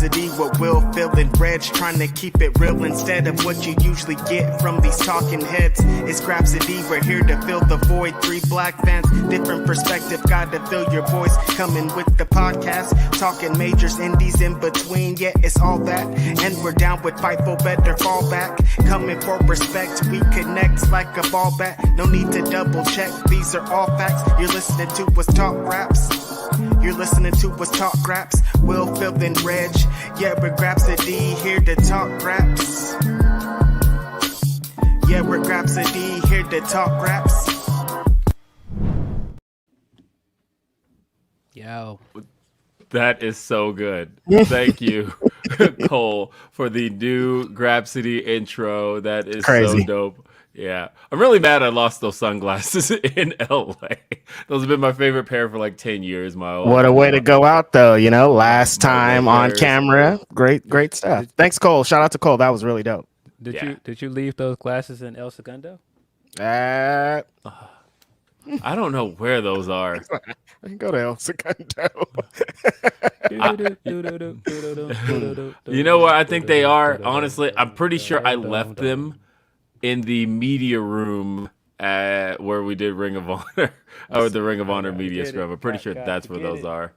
Grapsody with Will, Phil, and Reg, trying to keep it real instead of what you usually get from these talking heads. It's Grapsody, we're here to fill the void. 3 black fans, different perspective, gotta fill your voice. Coming with the podcast, talking majors, indies in between. Yeah, it's all that, and we're down with Fightful, better fall back. Coming for respect, we connect like a ball bat. No need to double check, these are all facts. You're listening to us talk raps. You're listening to us talk raps. Will, Phil, and Reg. Yeah, we're Grapsody, here to talk raps. Yeah, we're Grapsody, here to talk raps. Yo. That is so good. Thank you, Cole, for the new Grapsody intro. That is Crazy. So dope. Yeah. I'm really mad I lost those sunglasses in LA. Those have been my favorite pair for like 10 years. What a way to go out, though. You know, last time on camera. Great stuff. Thanks, Cole. Shout out to Cole. That was really dope. Did you leave those glasses in El Segundo? I don't know where those are. I can go to El Segundo. You know where I think they are? Honestly, I'm pretty sure I left them in the media room where we did Ring of Honor, or the Ring of Honor media scrub. I'm pretty sure that's where those are.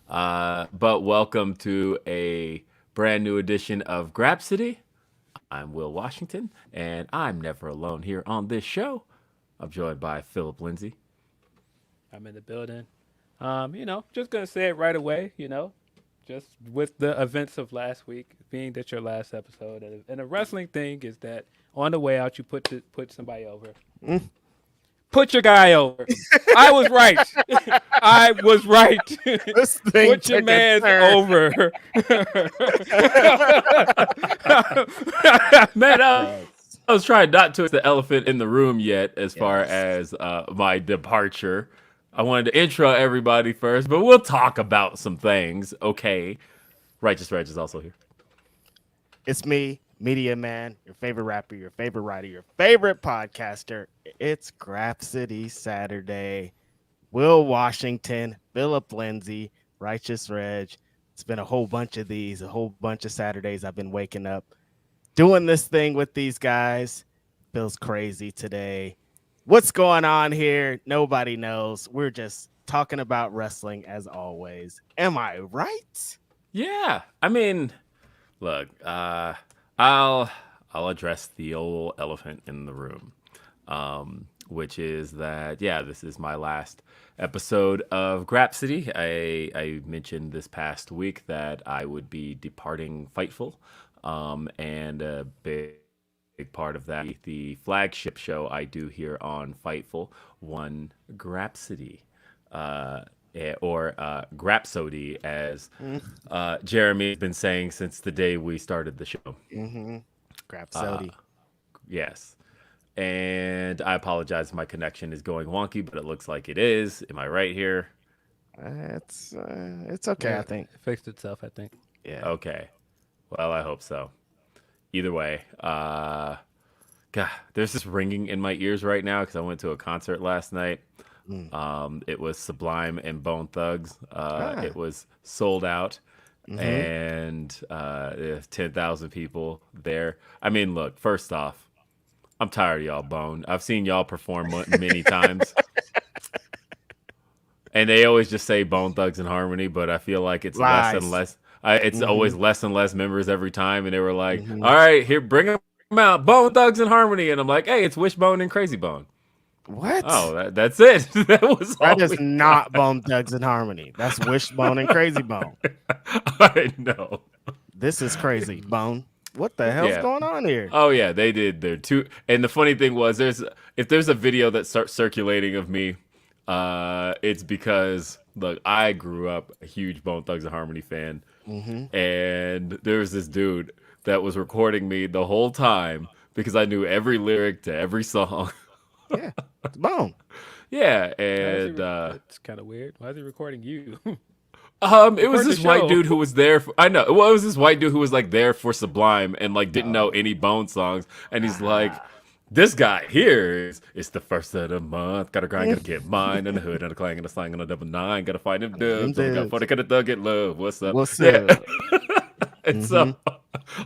But welcome to a brand new edition of Grapsody. I'm Will Washington, and I'm never alone here on this show. I'm joined by Philip Lindsay. I'm in the building. Just gonna say it right away. Just with the events of last week being that your last episode, and the wrestling thing is that on the way out you put somebody over. Put your guy over. I was right. I was right. Put your man over. Man, I was trying not to. It's the elephant in the room yet as far as my departure. I wanted to intro everybody first, but we'll talk about some things. Okay. Righteous Reg is also here. It's me, Media Man, your favorite rapper, your favorite writer, your favorite podcaster. It's Grapsody Saturday. Will Washington, Philip Lindsay, Righteous Reg. It's been a whole bunch of these, a whole bunch of Saturdays I've been waking up doing this thing with these guys. Feels crazy today. What's going on here? Nobody knows. We're just talking about wrestling as always. Am I right? Yeah. I mean, look, I'll address the old elephant in the room, which is that, this is my last episode of Grapsody. I mentioned this past week that I would be departing Fightful, and a big part of that, the flagship show I do here on Fightful, One Grapsody, or Grapsody, as Jeremy's been saying since the day we started the show. Grapsody. Yes. And I apologize if my connection is going wonky, but it looks like it is. Am I right here? It's okay, Yeah, I think. it fixed itself, I think. Yeah. Okay. Well, I hope so. Either way, God, there's this ringing in my ears right now because I went to a concert last night. It was Sublime and Bone Thugs. It was sold out, and 10,000 people there. I mean, look, first off, I'm tired of y'all, Bone. I've seen y'all perform many times. And they always just say Bone Thugs and Harmony, but I feel like it's less and less. It's always less and less members every time. And they were like, all right, here, bring them out. Bone Thugs and Harmony. And I'm like, hey, it's Wishbone and Crazy Bone. What? Oh, that's it. That is not Bone Thugs and Harmony. That's Wishbone and Crazy Bone. I know. This is Crazy Bone. What the hell's going on here? Oh, yeah, they did their two. And the funny thing was, if there's a video that starts circulating of me, it's because, look, I grew up a huge Bone Thugs and Harmony fan. And there was this dude that was recording me the whole time because I knew every lyric to every song. Yeah, it's Bone. Yeah, and it's kind of weird. Why is he recording you? It was this white dude who was there. I know. Well, it was this white dude who was like there for Sublime and like didn't know any Bone songs. And he's like, This guy here is it's the first of the month. Gotta grind, gotta get mine, and the hood, and the clang, and the slang, and the double nine. Gotta find them dubs. Only got 40, gotta thug it, love. What's up? What's Yeah. up? And so,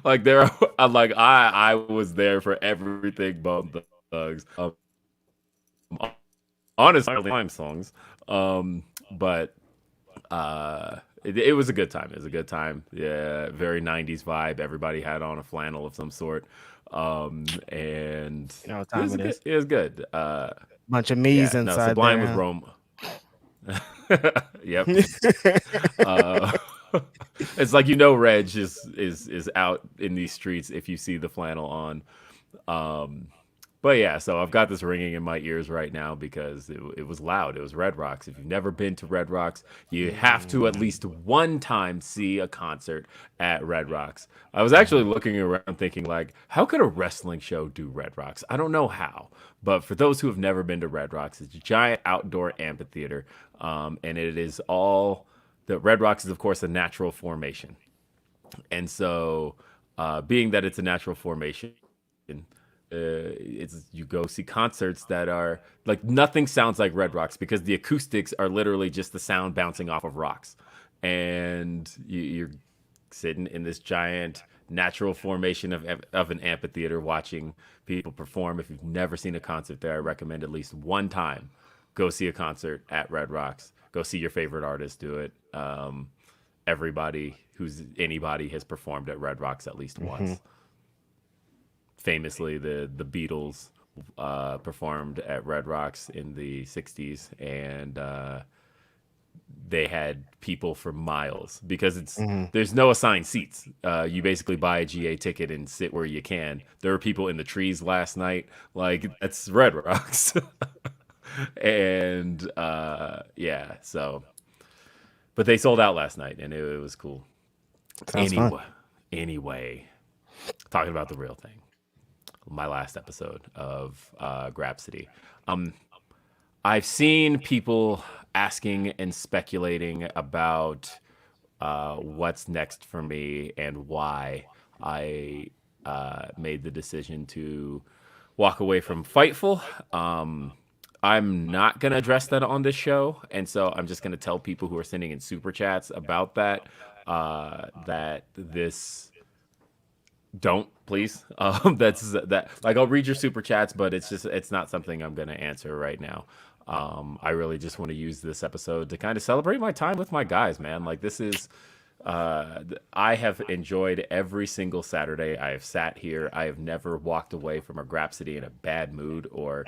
like, I was there for everything but the thugs. Honestly, time songs. But it was a good time. It was a good time. Yeah, very 90s vibe. Everybody had on a flannel of some sort. And You know what it time was it good. is? It was good. Bunch of me's Yeah, no, inside Sublime with there, Rome. Yep. huh? Uh, it's like Reg is out in these streets if you see the flannel on. Um, but yeah, so I've got this ringing in my ears right now because it was loud. It was Red Rocks. If you've never been to Red Rocks, you have to at least one time see a concert at Red Rocks. I was actually looking around thinking like, how could a wrestling show do Red Rocks? I don't know how, but for those who have never been to Red Rocks, it's a giant outdoor amphitheater, and it is all the Red Rocks is of course a natural formation, and so being that it's a natural formation, it's you go see concerts that are like nothing sounds like Red Rocks because the acoustics are literally just the sound bouncing off of rocks, and you're sitting in this giant natural formation of an amphitheater watching people perform. If you've never seen a concert there, I recommend at least one time go see a concert at Red Rocks. Go see your favorite artist do it. Anybody has performed at Red Rocks at least once. Famously, the Beatles performed at Red Rocks in the '60s, and they had people for miles because there's no assigned seats. You basically buy a GA ticket and sit where you can. There were people in the trees last night. Like that's Red Rocks, and yeah. So, but they sold out last night, and it was cool. Sounds fun. Anyway, talking about the real thing. My last episode of Grapsody. I've seen people asking and speculating about what's next for me and why I made the decision to walk away from Fightful. I'm not going to address that on this show. And so I'm just going to tell people who are sending in super chats about that, that this don't please that's that like I'll read your super chats, but it's not something I'm going to answer right now. I really just want to use this episode to kind of celebrate my time with my guys, man. Like this is I have enjoyed every single Saturday I have sat here. I have never walked away from a Grapsody in a bad mood or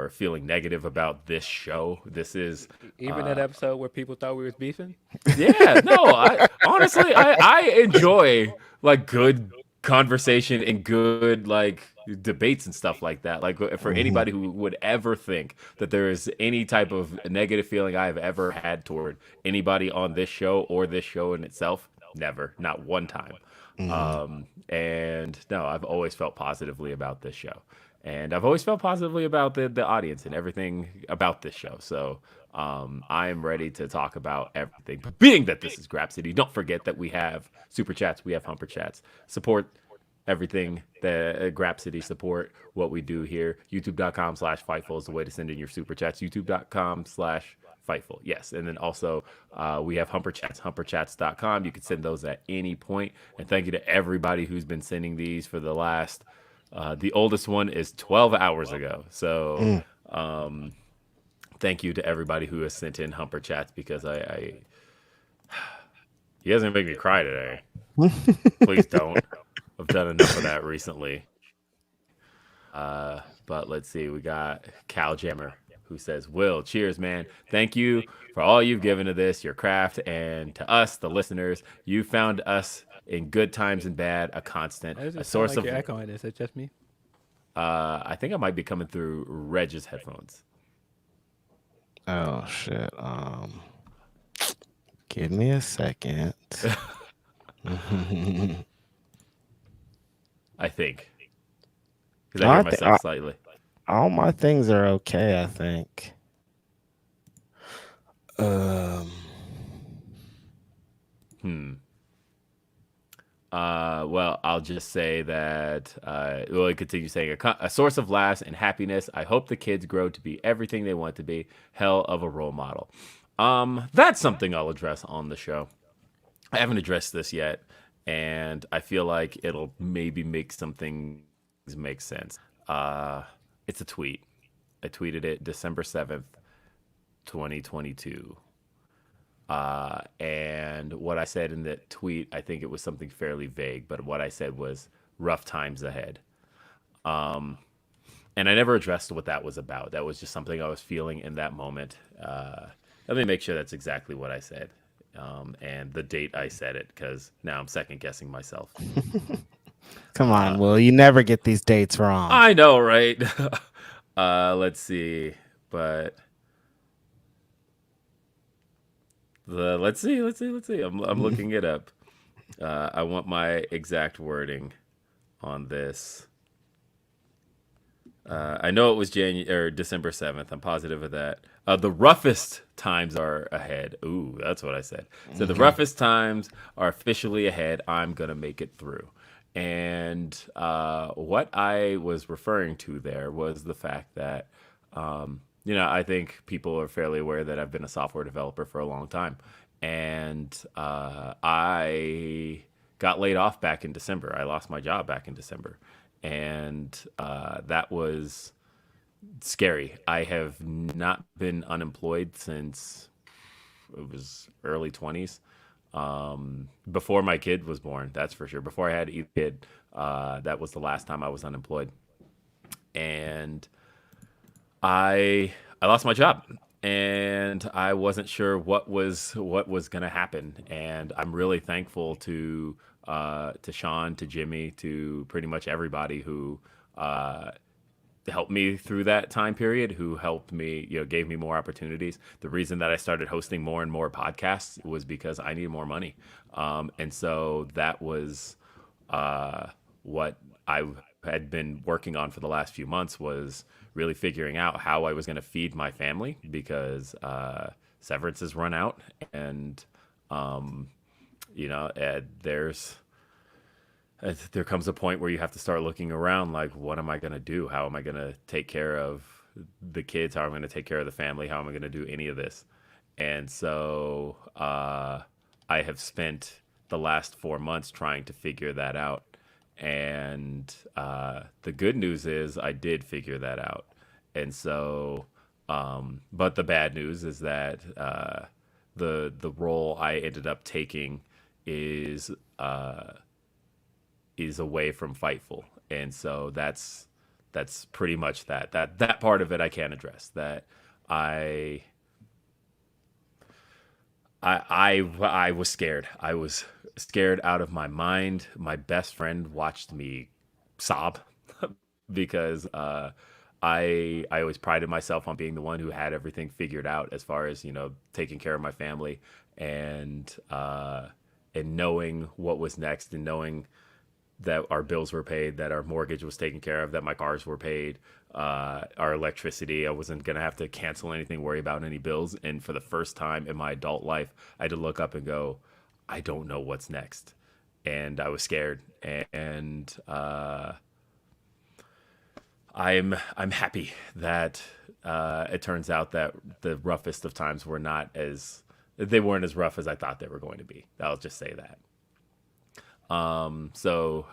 feeling negative about this show. This is Even that episode where people thought we was beefing. yeah, no, I honestly I enjoy like good conversation and good like debates and stuff like that. Like for anybody who would ever think that there is any type of negative feeling I have ever had toward anybody on this show or this show in itself, never, not one time. And no, I've always felt positively about this show. And I've always felt positively about the audience and everything about this show. So I am ready to talk about everything. But being that this is Grapsody, don't forget that we have super chats, we have humper chats. Support everything that Grapsody support what we do here. YouTube.com/Fightful is the way to send in your super chats. YouTube.com/Fightful. Yes. And then also we have humper chats, humperchats.com. You can send those at any point. And thank you to everybody who's been sending these for the last, the oldest one is 12 hours ago. So thank you to everybody who has sent in humper chats because he doesn't make me cry today. Please don't. I've done enough of that recently. But let's see. We got Cal Jammer who says, Will, cheers, man. Thank you for all you've given to this, your craft, and to us, the listeners. You found us in good times and bad, a constant, a source of. You're echoing. Is it just me? I think I might be coming through Reg's headphones. Oh shit. Give me a second. I think. Because I hear myself slightly. All my things are okay, I think. Well, I'll just say that, well, it continues saying, a source of laughs and happiness. I hope the kids grow to be everything they want to be. Hell of a role model. That's something I'll address on the show. I haven't addressed this yet, and I feel like it'll maybe make some things make sense. It's a tweet. I tweeted it December 7th, 2022. And what I said in that tweet, I think it was something fairly vague, but what I said was rough times ahead. And I never addressed what that was about. That was just something I was feeling in that moment. Let me make sure that's exactly what I said. And the date I said it, because now I'm second guessing myself. Come on, Will. You never get these dates wrong. I know, right? Let's see. But let's see. I'm looking it up. I want my exact wording on this. I know it was December 7th. I'm positive of that. The roughest times are ahead. Ooh, that's what I said. So the roughest times are officially ahead. I'm gonna make it through. And what I was referring to there was the fact that, I think people are fairly aware that I've been a software developer for a long time. And I got laid off back in December. I lost my job back in December. And that was scary. I have not been unemployed since it was early 20s. Before my kid was born, that's for sure. Before I had a kid, that was the last time I was unemployed. And I lost my job, and I wasn't sure what was going to happen. And I'm really thankful to Sean, to Jimmy, to pretty much everybody who helped me through that time period, who helped me, gave me more opportunities. The reason that I started hosting more and more podcasts was because I needed more money. And so that was what I had been working on for the last few months, was really figuring out how I was going to feed my family, because severances run out, and there comes a point where you have to start looking around, like, what am I going to do? How am I going to take care of the kids? How am I going to take care of the family? How am I going to do any of this? And so I have spent the last 4 months trying to figure that out. And the good news is I did figure that out. And so, but the bad news is that the role I ended up taking is away from Fightful. And so that's pretty much that part of it I can't address. That I was scared. I was scared out of my mind. My best friend watched me sob because I always prided myself on being the one who had everything figured out as far as, taking care of my family and knowing what was next, and knowing that our bills were paid, that our mortgage was taken care of, that my cars were paid, our electricity. I wasn't going to have to cancel anything, worry about any bills. And for the first time in my adult life, I had to look up and go, I don't know what's next. And I was scared. And I'm happy that it turns out that the roughest of times weren't as rough as I thought they were going to be. I'll just say that. So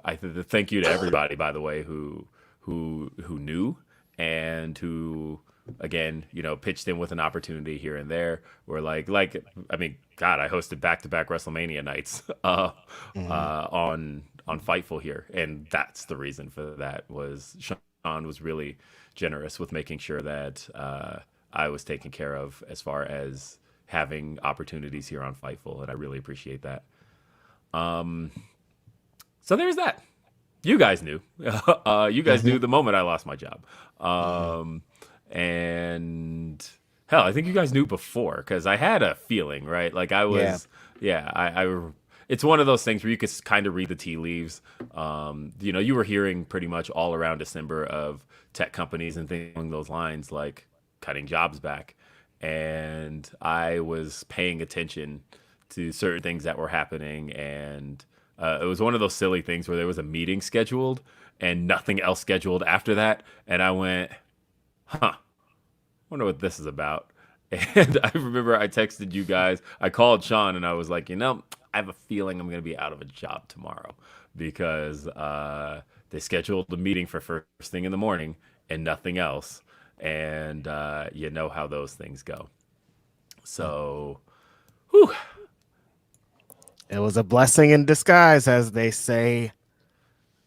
thank you to everybody, by the way, who knew, and who, again, pitched in with an opportunity here and there. Where I hosted back-to-back WrestleMania nights on Fightful here, and that's the reason for that. Was Sean was really generous with making sure that I was taken care of as far as having opportunities here on Fightful, and I really appreciate that. So there's that. You guys knew. You guys knew the moment I lost my job. And hell, I think you guys knew before, because I had a feeling, right? Like I was, it's one of those things where you could kind of read the tea leaves. You were hearing pretty much all around December of tech companies and things along those lines, like cutting jobs back. And I was paying attention to certain things that were happening, and It was one of those silly things where there was a meeting scheduled and nothing else scheduled after that. And I went, huh, wonder what this is about. And I remember I texted you guys. I called Sean and I was like, I have a feeling I'm going to be out of a job tomorrow because they scheduled a meeting for first thing in the morning and nothing else. And you know how those things go. So, whew. It was a blessing in disguise, as they say.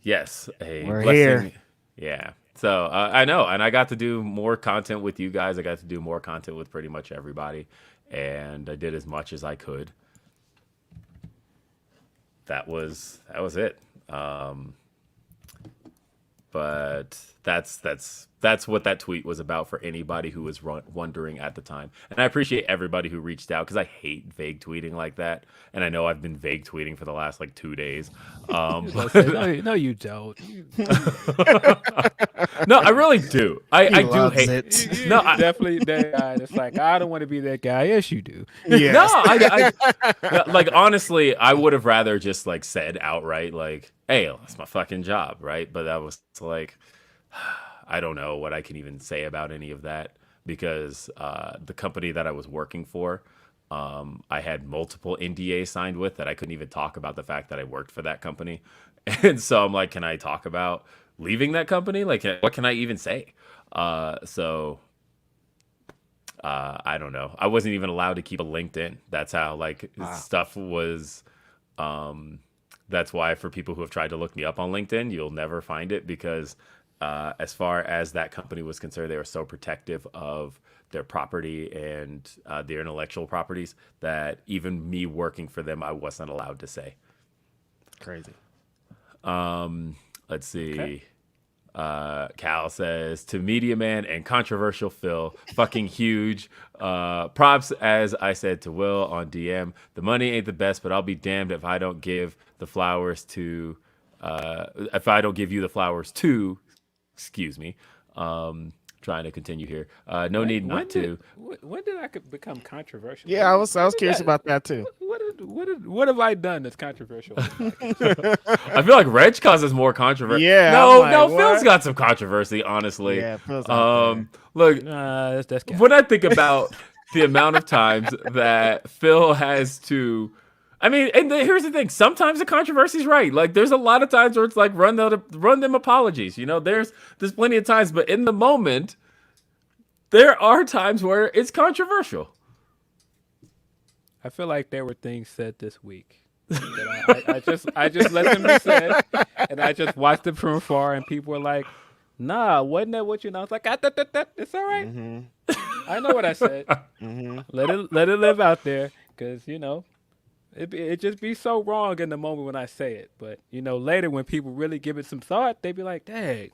Yes, We're blessing. here. Yeah. So I know, and I got to do more content with you guys. I got to do more content with pretty much everybody, and I did as much as I could. That was it. But that's what that tweet was about for anybody who was wondering at the time. And I appreciate everybody who reached out because I hate vague tweeting like that. And I know I've been vague tweeting for the last 2 days. No, you don't. No, I really do. I do hate it. You definitely that guy that's like, I don't want to be that guy. Yes, you do. Yes. No, I honestly, I would have rather just said outright hey, that's my fucking job, right? But that was I don't know what I can even say about any of that because the company that I was working for, I had multiple NDAs signed with that I couldn't even talk about the fact that I worked for that company. And so I'm like, can I talk about leaving that company? What can I even say? I don't know. I wasn't even allowed to keep a LinkedIn. That's how stuff was. That's why for people who have tried to look me up on LinkedIn, you'll never find it because as far as that company was concerned, they were so protective of their property and their intellectual properties that even me working for them, I wasn't allowed to say. Crazy. Let's see. Okay. Cal says, to Media Man and Controversial Phil, fucking huge. Props, as I said to Will on DM. The money ain't the best, but I'll be damned if I don't give the flowers to, if I don't give you the flowers to, excuse me. Trying to continue here. No need not to. When did I become controversial? Yeah, I was curious about that too. What have I done that's controversial? I feel like Reg causes more controversy. Yeah, No, I'm no, like, Phil's what? got some controversy, honestly. Yeah, Phil's out there. Look, that's when I think about the amount of times that Phil has to, here's the thing. Sometimes the controversy's right. There's a lot of times where it's run them apologies. There's plenty of times, but in the moment, there are times where it's controversial. I feel like there were things said this week that I just let them be said, and I just watched them from afar, and people were like, "Nah, wasn't that what you know?" I was like, "It's all right. Mm-hmm. I know what I said. Mm-hmm. Let it live out there, because it just be so wrong in the moment when I say it, but later when people really give it some thought, they be like, dang,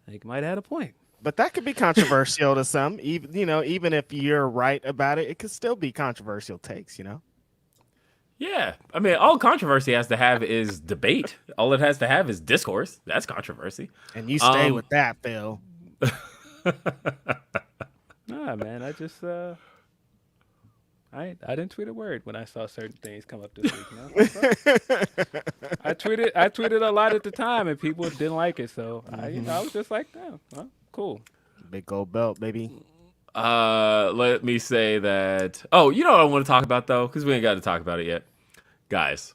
they might have had a point." But that could be controversial to some. Even if you're right about it, it could still be controversial takes. Yeah, all controversy has to have is debate. All it has to have is discourse. That's controversy. And you stay with that, Phil. Nah, man, I just I didn't tweet a word when I saw certain things come up this week. I tweeted a lot at the time, and people didn't like it. So I was just like, "Damn, well, cool." Big gold belt, baby. Let me say that. Oh, you know what I want to talk about though, because we ain't got to talk about it yet, guys.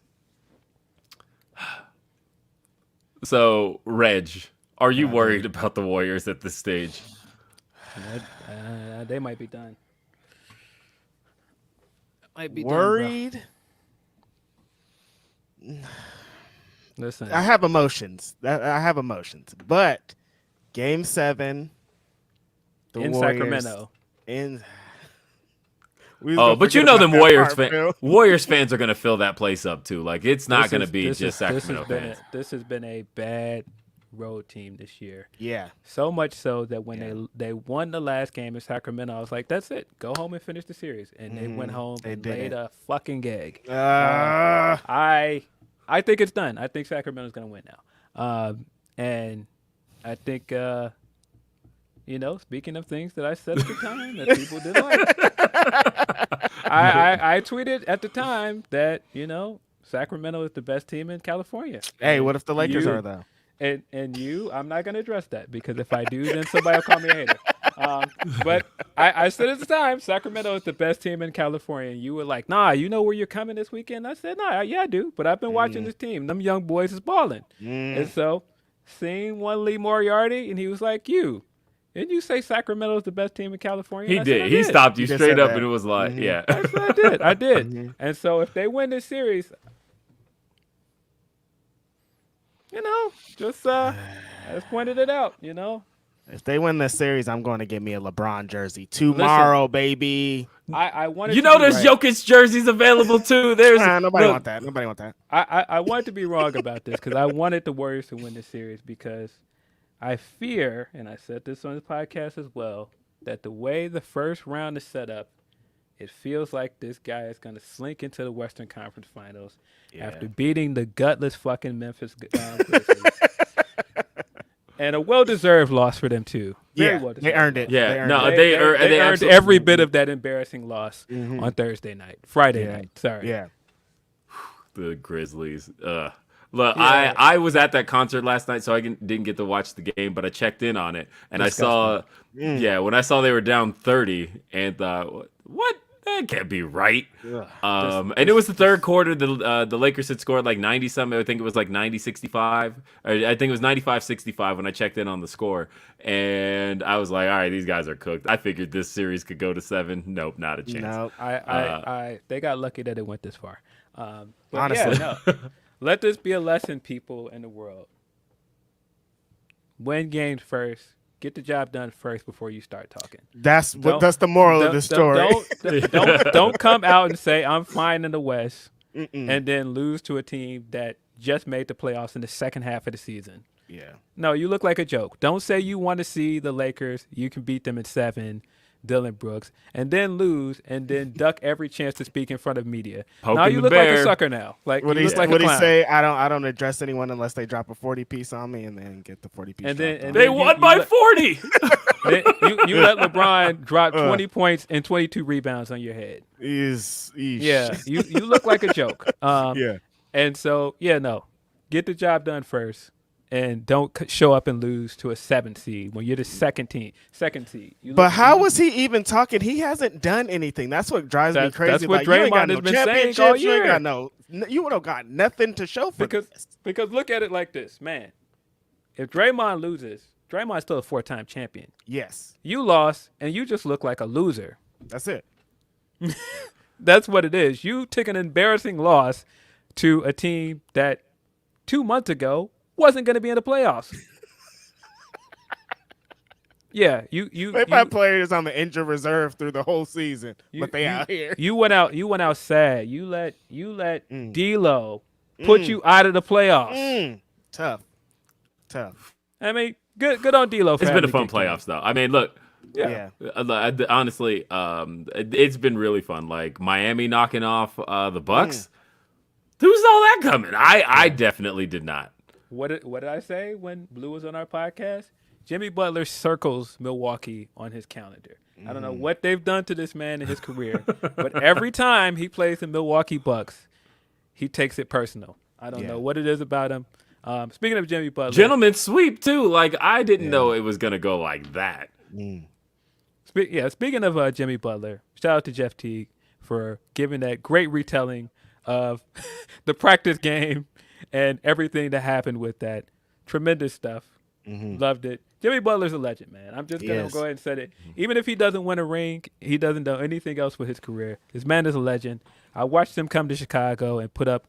So, Reg, are you worried about the Warriors at this stage? They might be done. Worried? Listen, I have emotions. But Game 7, the in Warriors, Sacramento. But them Warriors fans are gonna fill that place up too. It's not gonna be just Sacramento fans. This has been a bad road team this year. Yeah. So much so that when they won the last game in Sacramento, I was like, that's it. Go home and finish the series. And they went home and laid a fucking egg. I think it's done. I think Sacramento's going to win now. And I think, speaking of things that I said at the time that people didn't like, I tweeted at the time that, Sacramento is the best team in California. Hey, what if the Lakers You- are though? And I'm not going to address that because if I do, then somebody will call me a hater. But I said at the time, Sacramento is the best team in California. And you were like, nah, you know where you're coming this weekend? I said, nah, yeah, I do. But I've been watching this team. Them young boys is balling. And so, seeing one Lee Moriarty, and he was like, didn't you say Sacramento is the best team in California? He And I said, did. "I He did." stopped you He just straight said up, that. and it was like, yeah. I said, I did. And so, if they win this series, I just pointed it out, If they win this series, I'm going to get me a LeBron jersey tomorrow, baby. I wanted You to know, be there's right. Jokic jerseys available too. There's Nobody look, want that. Nobody want that. I wanted to be wrong about this because I wanted the Warriors to win this series because I fear, and I said this on the podcast as well, that the way the first round is set up, it feels like this guy is going to slink into the Western Conference Finals after beating the gutless fucking Memphis Grizzlies. And a well-deserved loss for them, too. Very well-deserved. They earned it. Yeah, They earned no, it. They earned absolutely- every bit of that embarrassing loss on Thursday night. Friday night. Sorry. Yeah. the Grizzlies. Look, I was at that concert last night, so I didn't get to watch the game, but I checked in on it, and I saw, when I saw they were down 30, and thought, what? That can't be right. And it was the third quarter. The Lakers had scored like 90-something. I think it was like 90-65. I think it was 95-65 when I checked in on the score. And I was like, all right, these guys are cooked. I figured this series could go to 7. Nope, not a chance. No. They got lucky that it went this far. But Honestly. Let this be a lesson, people in the world. Win games first. Get the job done first before you start talking. That's the moral of the story. Don't come out and say I'm fine in the West and then lose to a team that just made the playoffs in the second half of the season. Yeah. No, you look like a joke. Don't say you want to see the Lakers. You can beat them in 7, Dylan Brooks, and then lose and then duck every chance to speak in front of media. Now Poking you the look like bear. a sucker now. Like What you he look like a what he clown. say? I don't address anyone unless they drop a 40 piece on me, and then get the 40 piece. And then- dropped on and me. They then won by 40. Then you let LeBron drop 20 points and 22 rebounds on your head. Yeesh. Yeah, you look like a joke. Yeah. And so, no. Get the job done first. And don't show up and lose to a 7 seed when you're the second seed. But how was he even talking? He hasn't done anything. That's what drives me crazy. That's what like, you ain't got Draymond has no been saying championships. all You ain't year. got you don't got nothing to show for this. Because look at it like this, man. If Draymond loses, Draymond's still a 4-time champion. Yes, You lost, and you just look like a loser. that's it. That's what it is. You took an embarrassing loss to a team that 2 months ago wasn't going to be in the playoffs. Yeah, They've had players on the injured reserve through the whole season, but they out here. You went out sad. You let D'Lo put you out of the playoffs. Tough. I mean, good on D'Lo. It's been a fun playoffs, though. I mean, look. Yeah. Honestly, it's been really fun. Like Miami knocking off the Bucks. Who saw that coming? I definitely did not. What did I say when Blue was on our podcast? Jimmy Butler circles Milwaukee on his calendar. I don't know what they've done to this man in his career, but every time he plays the Milwaukee Bucks, he takes it personal. I don't know what it is about him. Speaking of Jimmy Butler, Gentleman's sweep too. Like I didn't know it was gonna go like that. Speaking of Jimmy Butler, shout out to Jeff Teague for giving that great retelling of the practice game and everything that happened with that. Tremendous stuff. Loved it. Jimmy Butler's a legend, man. I'm just going to go ahead and say it. Even if he doesn't win a ring, he doesn't do anything else with his career. This man is a legend. I watched him come to Chicago and put up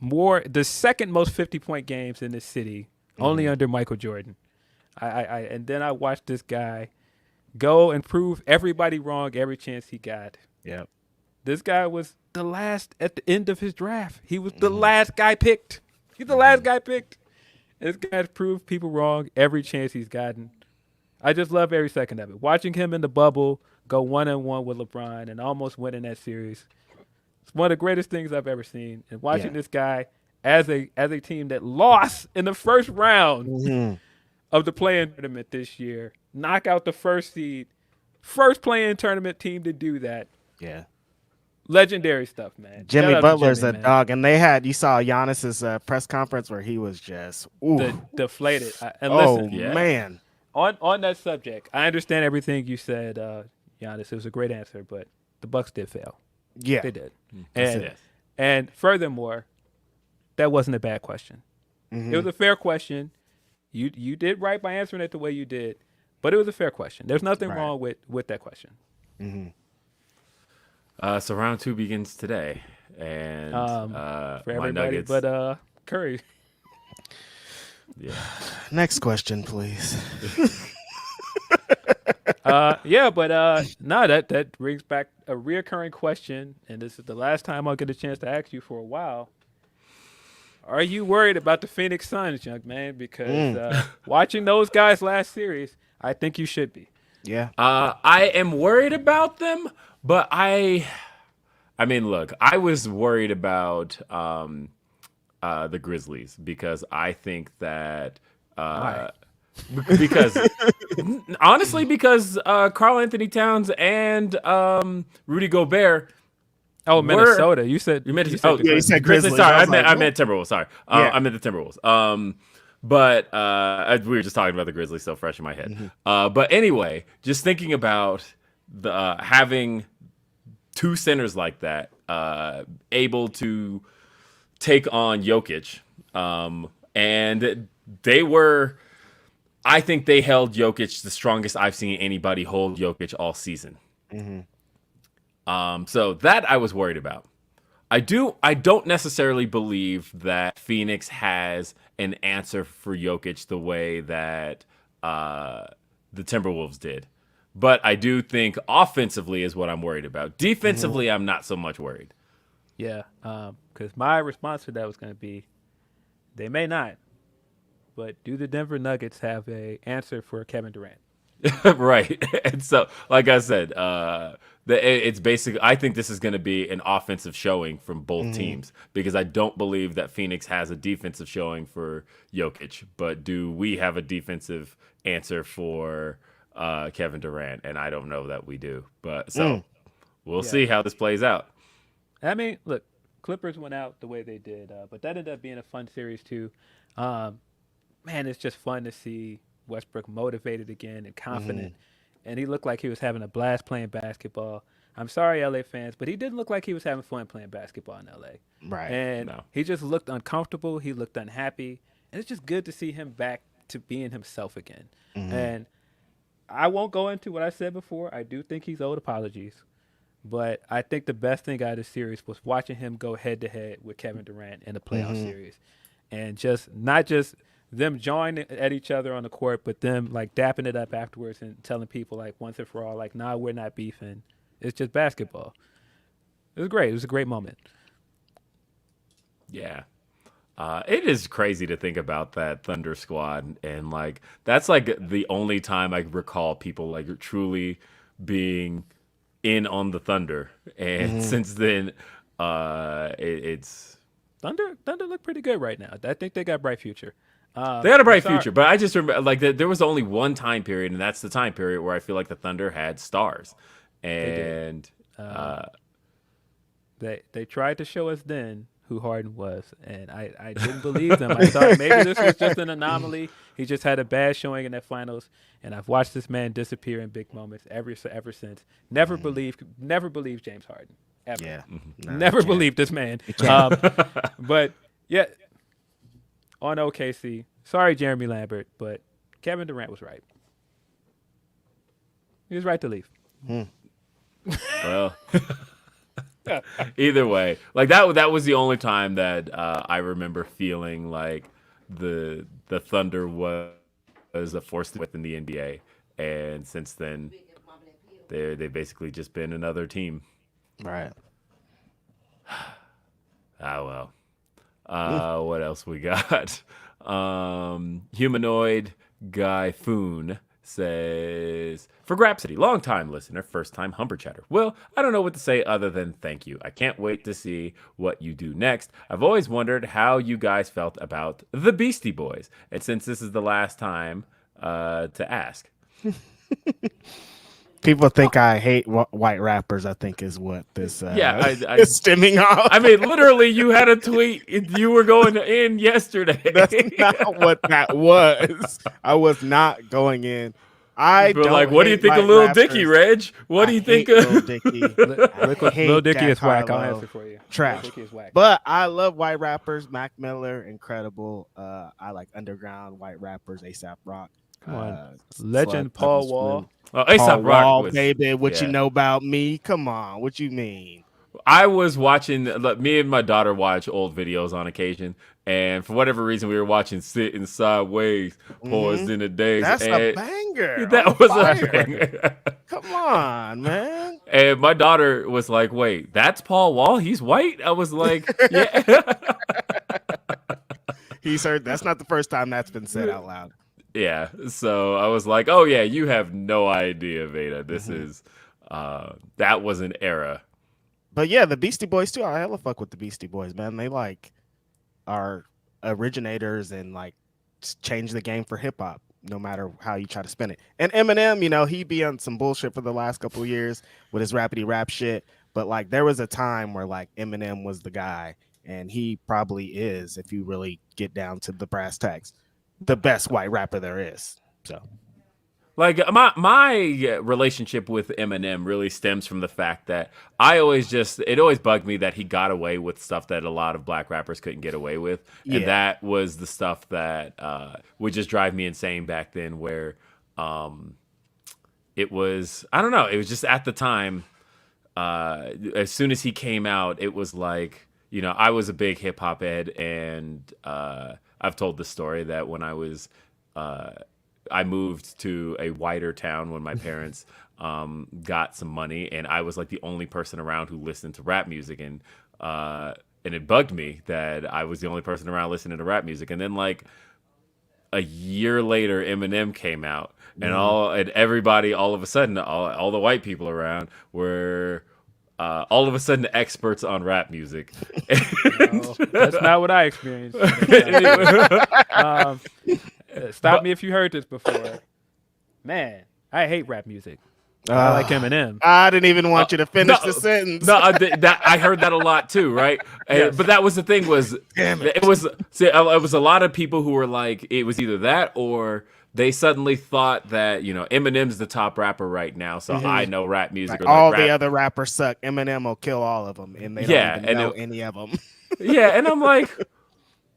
the second most 50-point games in this city, only under Michael Jordan. And then I watched this guy go and prove everybody wrong every chance he got. Yep. This guy was the last at the end of his draft. He was the last guy picked. He's the last guy picked. This guy's proved people wrong every chance he's gotten. I just love every second of it. Watching him in the bubble go 1-on-1 with LeBron and almost winning that series. It's one of the greatest things I've ever seen. And watching this guy as a team that lost in the first round of the play-in tournament this year, knock out the first seed, first play-in tournament team to do that. Yeah. legendary stuff, man. Shout Jimmy out to Butler's Jimmy, a man. dog, and you saw Giannis's press conference where he was just, ooh, Deflated. And oh listen, Yeah. man, on that subject, I understand everything you said, Giannis. It was a great answer, but the Bucks did fail. yeah, They did. Yes, And yes. and furthermore, that wasn't a bad question. It was a fair question. You did right by answering it the way you did, but it was a fair question. There's nothing Right. wrong with that question. So round 2 begins today, and For my everybody Nuggets. but Curry. Yeah. Next question, please. Yeah, but no, that brings back a reoccurring question, and this is the last time I'll get a chance to ask you for a while. Are you worried about the Phoenix Suns, young man? Because watching those guys last series, I think you should be. Yeah, I am worried about them, but I mean, look, I was worried about the Grizzlies because I think that Why? because honestly, because Karl Anthony Towns and Rudy Gobert. Oh, Minnesota. You said You meant you to, said oh, the yeah, you Grizzlies. said Grizzlies. Grizzlies. Sorry, I I was meant like, I meant Timberwolves. Sorry, Yeah. I meant the Timberwolves. But we were just talking about the Grizzlies, so fresh in my head. But anyway, just thinking about the having two centers like that, able to take on Jokic, and they were. I think they held Jokic the strongest I've seen anybody hold Jokic all season. So that I was worried about. I don't necessarily believe that Phoenix has an answer for Jokic the way that the Timberwolves did. But I do think offensively is what I'm worried about. Defensively, I'm not so much worried. Yeah, because my response to that was going to be, they may not, but do the Denver Nuggets have a answer for Kevin Durant? Right. And so, like I said, it's basically, I think this is going to be an offensive showing from both teams because I don't believe that Phoenix has a defensive showing for Jokic. But do we have a defensive answer for Kevin Durant? And I don't know that we do. But so we'll see how this plays out. I mean, look, Clippers went out the way they did, but that ended up being a fun series too. Man, it's just fun to see Westbrook motivated again and confident. And he looked like he was having a blast playing basketball. I'm sorry, LA fans, but he didn't look like he was having fun playing basketball in LA. right. And No. he just looked uncomfortable. He looked unhappy. And it's just good to see him back to being himself again. And I won't go into what I said before. I do think he's owed apologies. But I think the best thing out of the series was watching him go head to head with Kevin Durant in the playoff series. And just not just them jawing at each other on the court, but them like dapping it up afterwards and telling people like once and for all, like, nah, we're not beefing. It's just basketball. It was great. It was a great moment. Yeah. It is crazy to think about that Thunder squad. And like, that's like the only time I recall people like truly being in on the Thunder. And since then, it's. Thunder look pretty good right now. I think they got a bright future. They had a bright future, but I just remember like there was only one time period, and that's the time period where I feel like the Thunder had stars, and They tried to show us then who Harden was, and I didn't believe them. I thought maybe this was just an anomaly. He just had a bad showing in that finals, and I've watched this man disappear in big moments ever since. Never believed James Harden ever. Yeah. Never believed this man. But yeah, on OKC, sorry Jeremy Lambert, but Kevin Durant was right. He was right to leave. well, either way, like that was the only time that I remember feeling like the Thunder was a force within the NBA, and since then, they've basically just been another team. Right. Oh well. What else we got? Humanoid Guy Foon says, for Grapsody, long-time listener, first-time Humber Chatter. Well, I don't know what to say other than thank you. I can't wait to see what you do next. I've always wondered how you guys felt about the Beastie Boys. And since this is the last time to ask. People think I hate white rappers. I think is what this I is stemming off. I mean, literally, you had a tweet. You were going in yesterday. That's not what that was. I was not going in. I But don't like, what do you hate think of white Lil rappers. Dicky, Reg? What do you think hate of Lil Dicky? Lil Dicky is whack. I'll Harlow. answer for you. Trash. Lil Dicky is whack. But I love white rappers. Mac Miller, incredible. I like underground white rappers. ASAP Rock. Come on. Slug, Legend Paul Pepper Wall. Oh, Paul A$AP Rock Wall, was, baby. What you yeah. know about me? Come on. What you mean? I was watching. Me and my daughter watch old videos on occasion, and for whatever reason, we were watching "Sitting Sideways," "Poised in the Days." That's and a banger. That was fire. a banger. Come on, man. And my daughter was like, "Wait, that's Paul Wall? He's white?" I was like, "Yeah." He's heard. That's not the first time that's been said out loud. Yeah, so I was like, "Oh yeah, you have no idea, Veda. This is that was an era." But yeah, the Beastie Boys too. I hella fuck with the Beastie Boys, man. They like are originators and like change the game for hip hop, no matter how you try to spin it. And Eminem, you know, he be on some bullshit for the last couple of years with his rapidy rap shit. But like, there was a time where like Eminem was the guy, and he probably is, if you really get down to the brass tacks, the best white rapper there is. So. Like my relationship with Eminem really stems from the fact that it always bugged me that he got away with stuff that a lot of black rappers couldn't get away with, and that was the stuff that would just drive me insane back then. Where it was, I don't know, it was just at the time. As soon as he came out, it was like, you know, I was a big hip hop head, and I've told the story that when I was. I moved to a whiter town when my parents got some money, and I was like the only person around who listened to rap music, and it bugged me that I was the only person around listening to rap music. And then like a year later, Eminem came out, and everybody all of a sudden, all the white people around were all of a sudden experts on rap music. No, that's not what I experienced. Stop me if you heard this before. Man, I hate rap music. I like Eminem. I didn't even want you to finish the sentence. No, I heard that a lot too, right? Yes. But that was the thing was, it was a lot of people who were like, it was either that or they suddenly thought that, you know, Eminem's the top rapper right now, so I know rap music. Like, or all like the other rappers suck. Eminem will kill all of them, and they don't even know any of them. Yeah, and I'm like,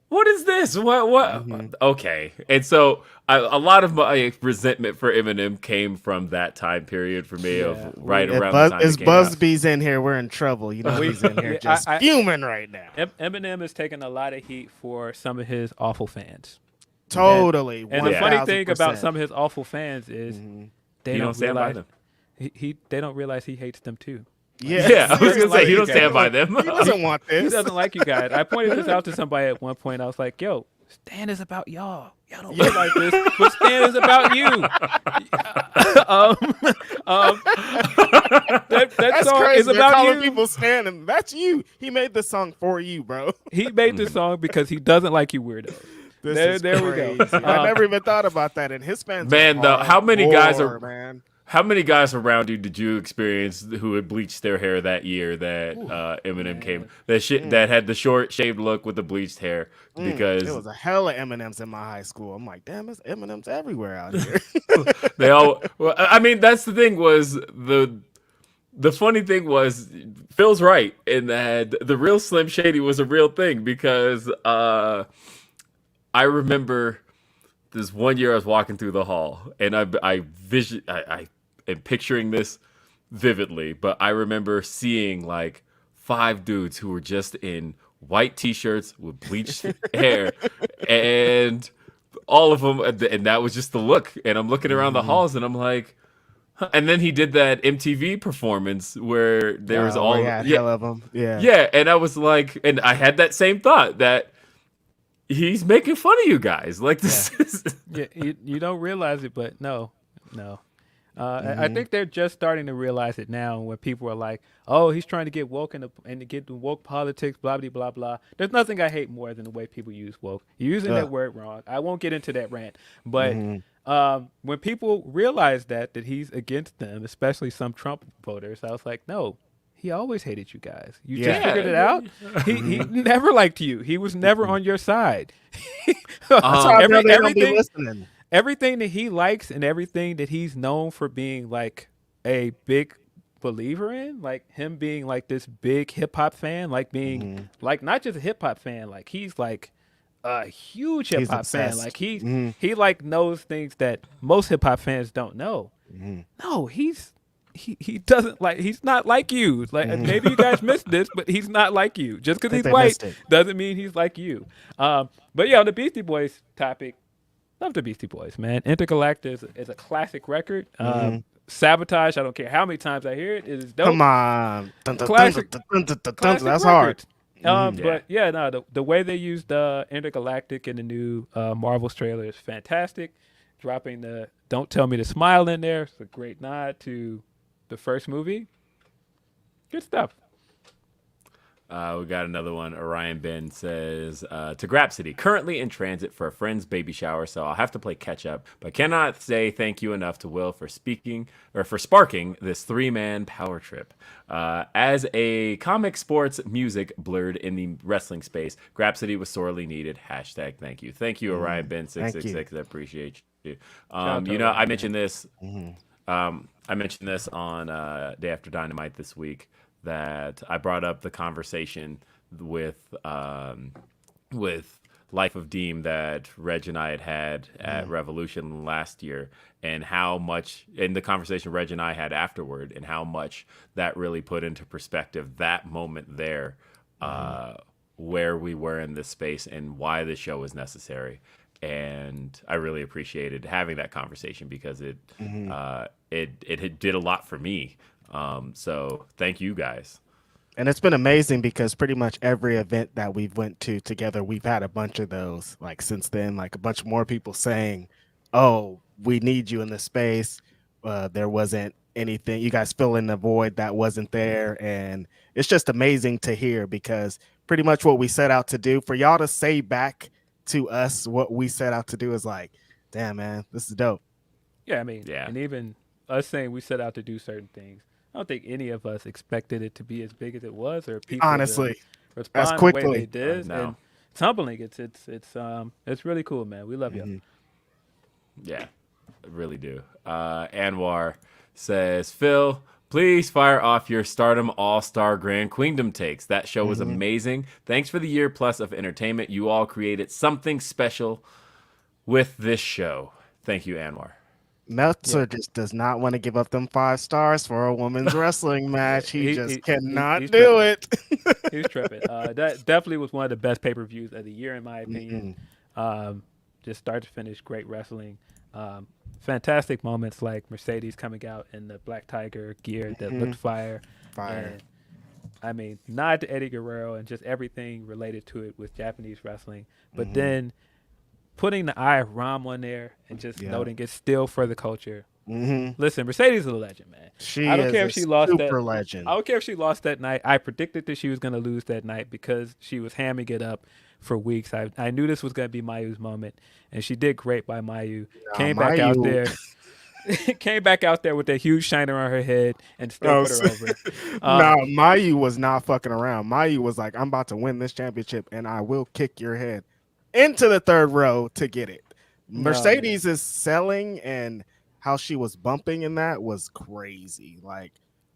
what is this? What? Okay. And so a lot of my resentment for Eminem came from that time period for me of right around the time As it came out. Busby's in here, we're in trouble. You know, he's in here just fuming right now. Eminem is taking a lot of heat for some of his awful fans. Totally. And the funny thing about some of his awful fans is they don't stand by realize them. they don't realize he hates them too. Yeah, I was gonna say he don't stand by them. He doesn't want He this. doesn't like you guys. I pointed this out to somebody at one point. I was like, "Yo, Stan is about y'all. Y'all don't look like this, but Stan is about you." That That's song crazy. is They're about calling you. people standing. That's you. He made the song for you, bro. He made this song because he doesn't like you weirdos. This There is we go. crazy. I never even thought about that. And his fans, Man, are how many guys hardcore, are- man? How many guys around you did you experience who had bleached their hair that year that Eminem came? That had the short shaved look with the bleached hair because There was a hell of Eminems in my high school. I'm like, damn, there's Eminems everywhere out here. they all. Well, I mean, that's the thing was the funny thing was Phil's right in that the real Slim Shady was a real thing because I remember this one year I was walking through the hall and I am picturing this vividly, but I remember seeing like 5 dudes who were just in white t-shirts with bleached hair and all of them, and that was just the look. And I'm looking around the halls and I'm like, huh. And then he did that MTV performance where there was all hell of them. yeah, and I was like, and I had that same thought that he's making fun of you guys. Like this is Yeah, you don't realize it, but no. I think they're just starting to realize it now. When people are like, "Oh, he's trying to get woke and to get the woke politics," blah blah blah blah. There's nothing I hate more than the way people use woke. You're using that word wrong. I won't get into that rant, but when people realize that he's against them, especially some Trump voters, I was like, no. He always hated you guys. You just figured it out. He never liked you. He was never on your side. Everything that he likes and everything that he's known for being like a big believer in, like him being like this big hip hop fan, like being like not just a hip hop fan, like he's like a huge hip hop fan. Like he like knows things that most hip hop fans don't know. No, he doesn't like. He's not like you. Like maybe you guys missed this, but he's not like you. Just because he's white doesn't mean he's like you. But yeah, on the Beastie Boys topic, love the Beastie Boys, man. Intergalactic is a classic record. Sabotage. I don't care how many times I hear it. It is dope. Come on, classic that's record. hard. But yeah, no, the way they used Intergalactic in the new Marvel's trailer is fantastic. Dropping the "Don't Tell Me to Smile" in there. It's a great nod to the first movie. Good stuff. We got another one. Orion Ben says, to Grapsody, currently in transit for a friend's baby shower, so I'll have to play catch up, but cannot say thank you enough to Will for sparking this 3-man power trip. As a comic sports music blurred in the wrestling space, Grapsody was sorely needed. Hashtag thank you. Thank you, Orion Ben 666. I appreciate you. I mentioned this. I mentioned this on Day After Dynamite this week, that I brought up the conversation with Life of Deem that Reg and I had at Revolution last year, and how much in the conversation Reg and I had afterward, and how much that really put into perspective that moment there, where we were in this space and why the show was necessary. And I really appreciated having that conversation because it did a lot for me. So thank you guys. And it's been amazing because pretty much every event that we've went to together, we've had a bunch of those. Like since then, like a bunch more people saying, "Oh, we need you in this space." There wasn't anything. You guys fill in the void that wasn't there, and it's just amazing to hear because pretty much what we set out to do for y'all to say back to us what we set out to do is like, damn man, this is dope. Yeah, I mean, and even us saying we set out to do certain things, I don't think any of us expected it to be as big as it was, or people honestly respond as quickly the way they did. And it's humbling. It's really cool, man. We love you. Yeah, I really do. Anwar says, Phil, please fire off your Stardom All-Star Grand Queendom takes. That show was amazing. Thanks for the year plus of entertainment. You all created something special with this show. Thank you, Anwar. Meltzer just does not want to give up them 5 stars for a women's wrestling match. He cannot do it. He's tripping. That definitely was one of the best pay-per-views of the year, in my opinion. Just start to finish, great wrestling. Fantastic moments like Mercedes coming out in the Black Tiger gear that looked fire. And, I mean, nod to Eddie Guerrero and just everything related to it with Japanese wrestling. But then putting the Eye of Ram on there and just noting it's still for the culture. Listen, Mercedes is a legend, man. I don't care if she lost that. Legend. I don't care if she lost that night. I predicted that she was going to lose that night because she was hamming it up for weeks. I knew this was going to be Mayu's moment, and she did great by Mayu. Came back out there. Came back out there with that huge shine around her head and still put her over. Mayu was not fucking around. Mayu was like, I'm about to win this championship, and I will kick your head into the third row to get it. Mercedes is selling, and how she was bumping in that was crazy. Like,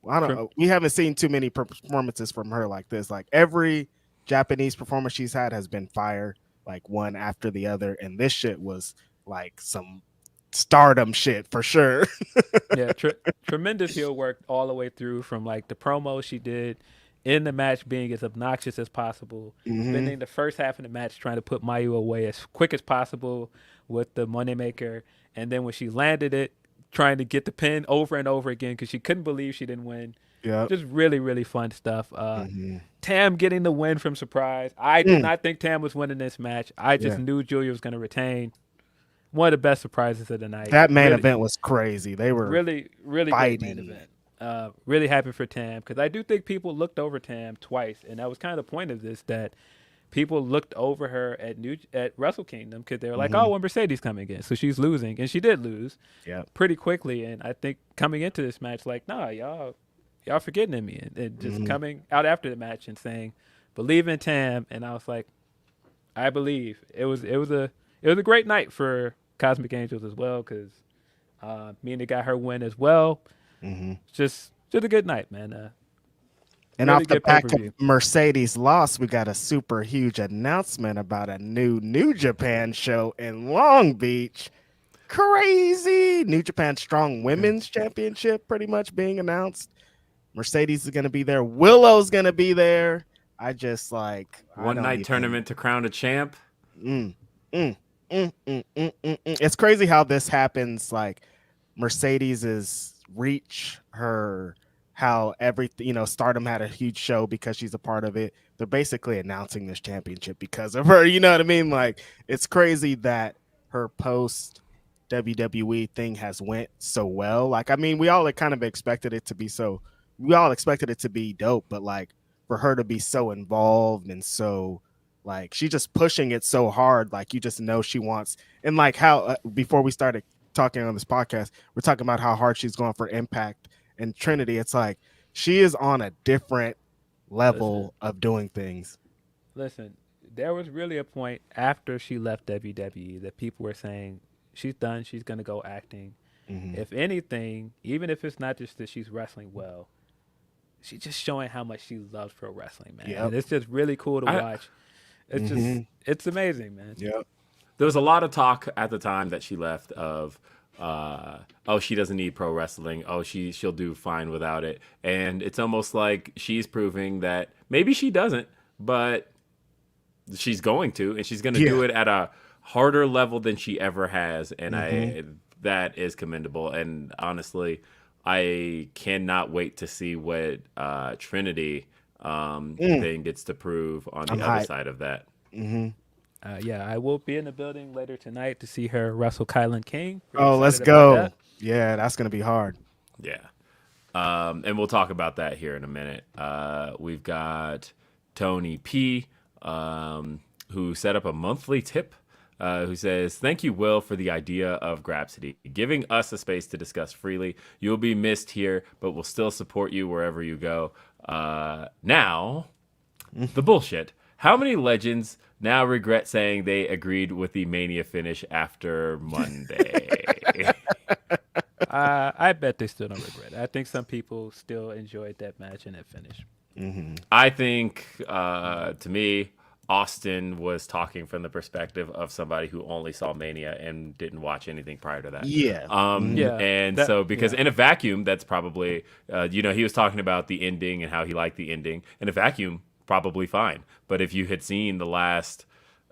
I don't know. We haven't seen too many performances from her like this. Like, every Japanese performance she's had has been fire, like one after the other. And this shit was like some Stardom shit for sure. Yeah, tremendous heel work all the way through, from like the promo she did in the match being as obnoxious as possible, spending the first half of the match trying to put Mayu away as quick as possible with the Moneymaker, and then when she landed it, trying to get the pin over and over again because she couldn't believe she didn't win. Yeah, just really, really fun stuff. Tam getting the win from surprise. I did not think Tam was winning this match. I just knew Julia was going to retain. one of the best surprises of the night. That main Really- event was crazy. They were really great main fighting. event. Really happy for Tam because I do think people looked over Tam twice, and that was kind of the point of this, that people looked over her at Wrestle Kingdom because they were like, "Oh, when Mercedes coming in, so she's losing," and she did lose pretty quickly. And I think coming into this match, like, nah, y'all forgetting in me, and just coming out after the match and saying, "Believe in Tam," and I was like, I believe it was a great night for Cosmic Angels as well because Mina got her win as well. Just a good night, man. And really off the good back pay-per-view. of Mercedes' loss, we got a super huge announcement about a New Japan show in Long Beach. Crazy! New Japan Strong Women's Championship pretty much being announced. Mercedes is going to be there. Willow's going to be there. I just like... One night tournament to crown a champ. It's crazy how this happens. Like Mercedes' reach, how everything, Stardom had a huge show because she's a part of it. They're basically announcing this championship because of her. You know what I mean? Like, it's crazy that her post WWE thing has went so well. Like, I mean, we all kind of expected it to be dope, but like for her to be so involved and so like she's just pushing it so hard, like you just know she wants. And like how before we started talking on this podcast, we're talking about how hard she's going for Impact and Trinity. It's like she is on a different level of doing things. Listen, there was really a point after she left WWE that people were saying she's done, she's going to go acting. If anything, even if it's not just that she's wrestling well, she's just showing how much she loves pro wrestling, man. And it's just really cool to watch. It's it's amazing, man. There was a lot of talk at the time that she left of, she doesn't need pro wrestling. Oh, she'll do fine without it. And it's almost like she's proving that maybe she doesn't, but she's going to, and she's going to do it at a harder level than she ever has. And that is commendable. And honestly, I cannot wait to see what Trinity thing gets to prove on the other side of that. I will be in the building later tonight to see her wrestle Kylan King. Let's go. Yeah, that's going to be hard. Yeah. And we'll talk about that here in a minute. We've got Tony P, who set up a monthly tip, who says, "Thank you, Will, for the idea of Grapsody, giving us a space to discuss freely. You'll be missed here, but we'll still support you wherever you go." Now, the bullshit. How many legends now regret saying they agreed with the Mania finish after Monday? I bet they still don't regret it. I think some people still enjoyed that match and that finish. I think, to me, Austin was talking from the perspective of somebody who only saw Mania and didn't watch anything prior to that. Because in a vacuum, that's probably, he was talking about the ending and how he liked the ending. In a vacuum, probably fine. But if you had seen the last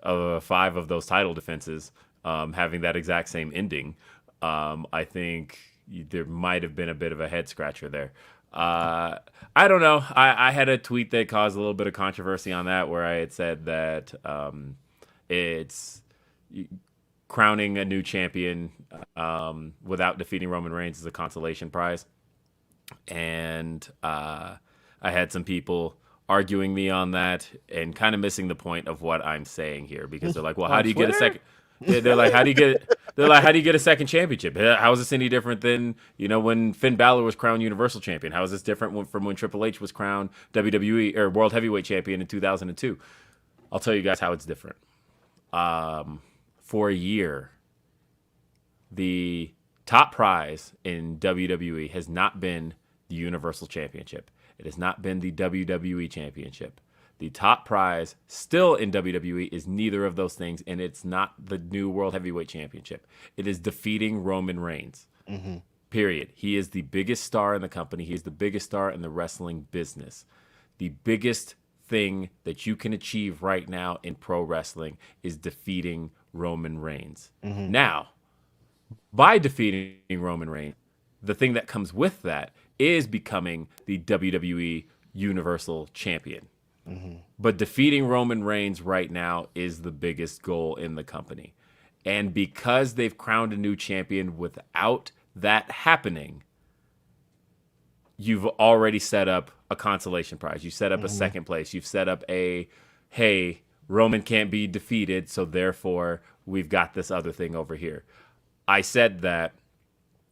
5 of those title defenses having that exact same ending, I think there might have been a bit of a head scratcher there. I don't know. I had a tweet that caused a little bit of controversy on that, where I had said that it's crowning a new champion without defeating Roman Reigns is a consolation prize. And I had some people arguing me on that and kind of missing the point of what I'm saying here, because they're like, well, how do you get a second? They're like, how do you get a second championship? How is this any different than, when Finn Balor was crowned Universal Champion? How is this different from when Triple H was crowned WWE or World Heavyweight Champion in 2002? I'll tell you guys how it's different. For a year, the top prize in WWE has not been the Universal Championship. It has not been the WWE Championship. The top prize still in WWE is neither of those things, and it's not the new World Heavyweight Championship. It is defeating Roman Reigns. Period. He is the biggest star in the company. He is the biggest star in the wrestling business. The biggest thing that you can achieve right now in pro wrestling is defeating Roman Reigns. Now, by defeating Roman Reigns, the thing that comes with that is becoming the WWE Universal Champion. But defeating Roman Reigns right now is the biggest goal in the company. And because they've crowned a new champion without that happening, you've already set up a consolation prize. You set up a second place. You've set up hey, Roman can't be defeated, so therefore we've got this other thing over here. I said that,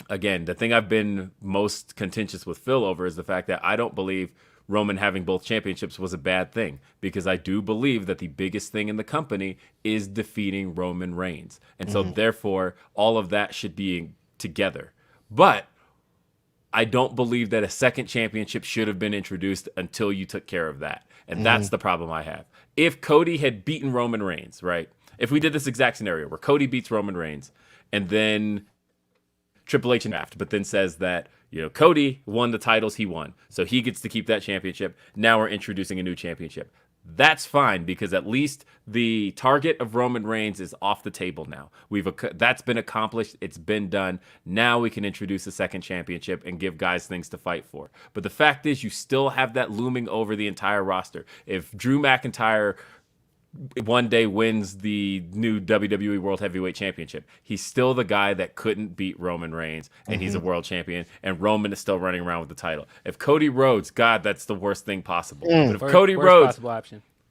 again, the thing I've been most contentious with Phil over is the fact that I don't believe Roman having both championships was a bad thing, because I do believe that the biggest thing in the company is defeating Roman Reigns. And so therefore all of that should be together. But I don't believe that a second championship should have been introduced until you took care of that. And that's the problem I have. If Cody had beaten Roman Reigns, right? If we did this exact scenario where Cody beats Roman Reigns and then Triple H draft, but then says that, Cody won the titles, he won, so he gets to keep that championship. Now we're introducing a new championship. That's fine, because at least the target of Roman Reigns is off the table now. That's been accomplished. It's been done. Now we can introduce a second championship and give guys things to fight for. But the fact is, you still have that looming over the entire roster. If Drew McIntyre one day wins the new WWE World Heavyweight Championship, he's still the guy that couldn't beat Roman Reigns, and he's a world champion, and Roman is still running around with the title. If Cody Rhodes, God, that's the worst thing possible. But if Cody Rhodes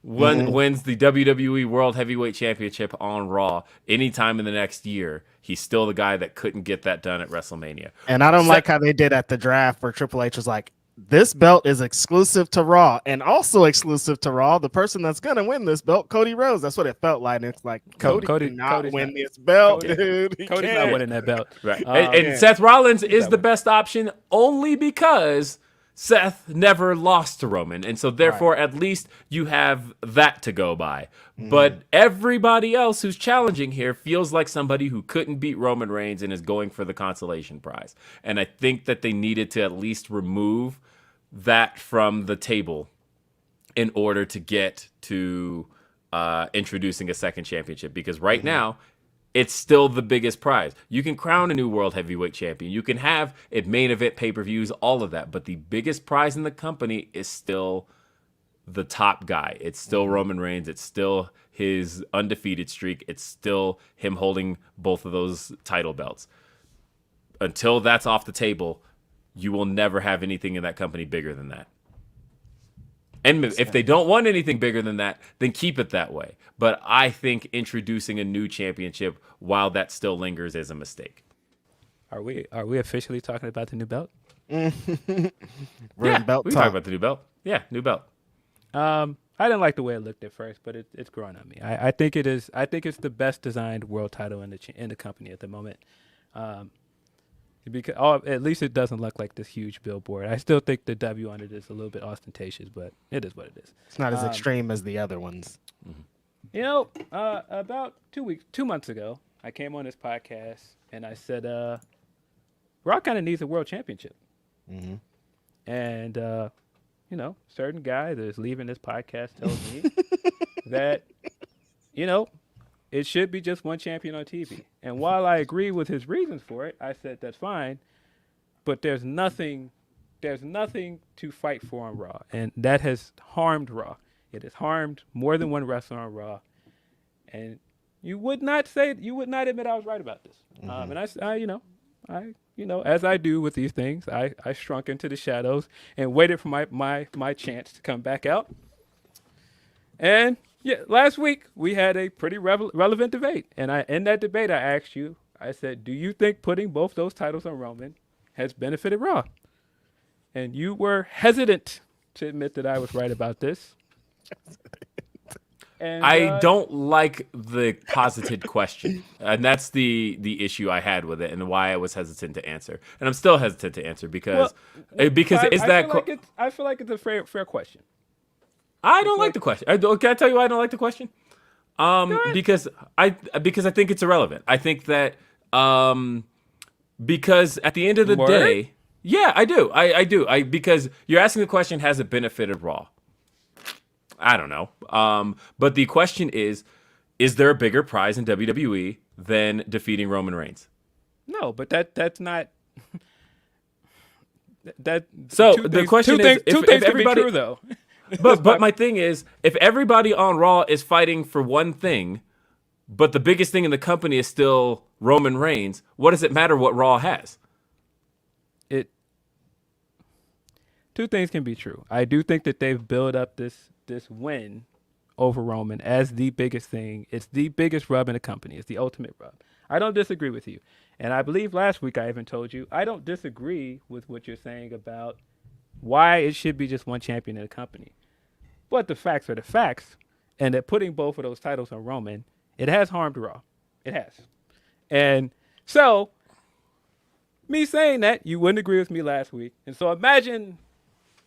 wins the WWE World Heavyweight Championship on Raw anytime in the next year, he's still the guy that couldn't get that done at WrestleMania. And I don't like how they did at the draft where Triple H was like, this belt is exclusive to Raw, and also exclusive to Raw, the person that's going to win this belt, Cody Rhodes. That's what it felt like. And it's like, Cody cannot win this belt, dude. Cody's not winning that belt. Right. And Seth Rollins is the best option only because Seth never lost to Roman. And so therefore, at least you have that to go by. But everybody else who's challenging here feels like somebody who couldn't beat Roman Reigns and is going for the consolation prize. And I think that they needed to at least remove that from the table in order to get to introducing a second championship. Because right now, it's still the biggest prize. You can crown a new world heavyweight champion. You can have it main event pay-per-views, all of that. But the biggest prize in the company is still the top guy. It's still Roman Reigns. It's still his undefeated streak. It's still him holding both of those title belts. Until that's off the table, you will never have anything in that company bigger than that. And if they don't want anything bigger than that, then keep it that way. But I think introducing a new championship while that still lingers is a mistake. Are we officially talking about the new belt? We talk about the new belt. Yeah, new belt. I didn't like the way it looked at first, but it's growing on me. I think it is. I think it's the best designed world title in the company at the moment. Because at least it doesn't look like this huge billboard. I still think the W on it is a little bit ostentatious, but it is what it is. It's not as extreme as the other ones. About 2 months ago, I came on this podcast and I said, Raw kind of needs a world championship. And, certain guy that's leaving this podcast tells me that, it should be just one champion on TV. And while I agree with his reasons for it, I said that's fine, but there's nothing to fight for on Raw. And that has harmed Raw. It has harmed more than one wrestler on Raw. And you would not admit I was right about this. And I, as I do with these things, I shrunk into the shadows and waited for my chance to come back out. And last week we had a pretty relevant debate. And in that debate, I asked you, I said, do you think putting both those titles on Roman has benefited Raw? And you were hesitant to admit that I was right about this. And, I don't like the posited question, and that's the issue I had with it, and why I was hesitant to answer, and I'm still hesitant to answer because I feel like it's a fair question. I don't like the question. Can I tell you why I don't like the question? Because I think it's irrelevant. I think that because at the end of the day, yeah, I do. I do. Because you're asking the question, has it benefited Raw? I don't know. But the question is there a bigger prize in WWE than defeating Roman Reigns? No, but that's not. That so the question is, if everybody, true, though. but my thing is, if everybody on Raw is fighting for one thing, but the biggest thing in the company is still Roman Reigns, what does it matter what Raw has? Two things can be true. I do think that they've built up this win over Roman as the biggest thing. It's the biggest rub in the company. It's the ultimate rub. I don't disagree with you. And I believe last week I even told you I don't disagree with what you're saying about why it should be just one champion in the company. But the facts are the facts. And that putting both of those titles on Roman, it has harmed Raw. It has. And so, me saying that, you wouldn't agree with me last week. And so imagine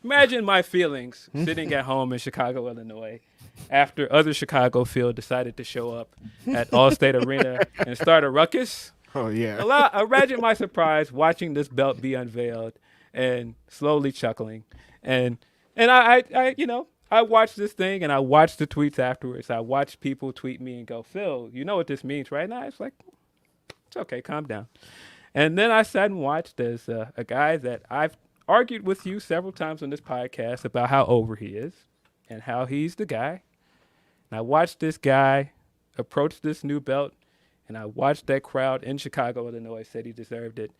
my feelings sitting at home in Chicago, Illinois, after other Chicago field decided to show up at Allstate Arena and start a ruckus. Oh yeah. Imagine my surprise watching this belt be unveiled and slowly chuckling. And I watched this thing and I watched the tweets afterwards. I watched people tweet me and go, Phil, you know what this means right now? It's like, it's okay, calm down. And then I sat and watched as a guy that I've argued with you several times on this podcast about how over he is and how he's the guy. And I watched this guy approach this new belt, and I watched that crowd in Chicago, Illinois, said he deserved it.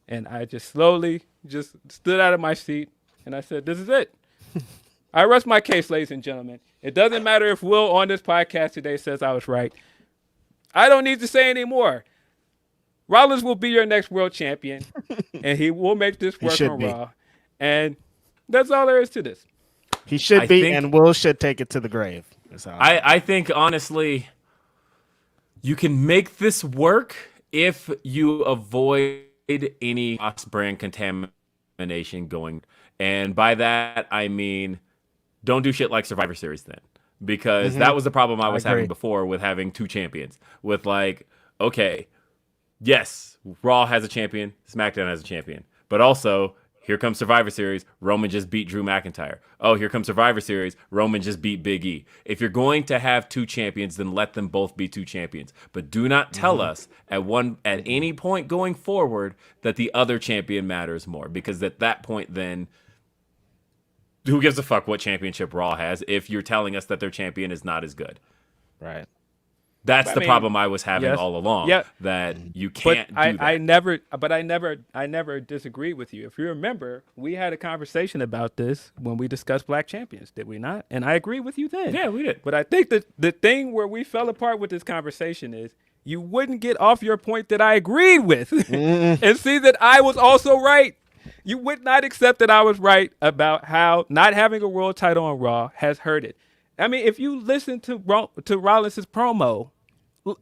And I just slowly just stood out of my seat, and I said, this is it. I rest my case, ladies and gentlemen. It doesn't matter if Will on this podcast today says I was right. I don't need to say any more. Rollins will be your next world champion, and he will make this work on Raw. And that's all there is to this. He should be, and Will should take it to the grave. I think, honestly, you can make this work if you avoid any cross-brand contamination going. And by that, I mean, don't do shit like Survivor Series then. Because that was the problem I was having before with having two champions. With like, okay, yes, Raw has a champion, SmackDown has a champion. But also, here comes Survivor Series, Roman just beat Drew McIntyre. Oh, here comes Survivor Series, Roman just beat Big E. If you're going to have two champions, then let them both be two champions. But do not tell us at any point going forward that the other champion matters more. Because at that point, then, who gives a fuck what championship Raw has if you're telling us that their champion is not as good? Right. That's the problem I was having all along. Yeah. That you can't do that. I never disagreed with you. If you remember, we had a conversation about this when we discussed Black Champions, did we not? And I agree with you then. Yeah, we did. But I think that the thing where we fell apart with this conversation is you wouldn't get off your point that I agreed with and see that I was also right. You would not accept that I was right about how not having a world title on Raw has hurt it. I mean, if you listen to Rollins' promo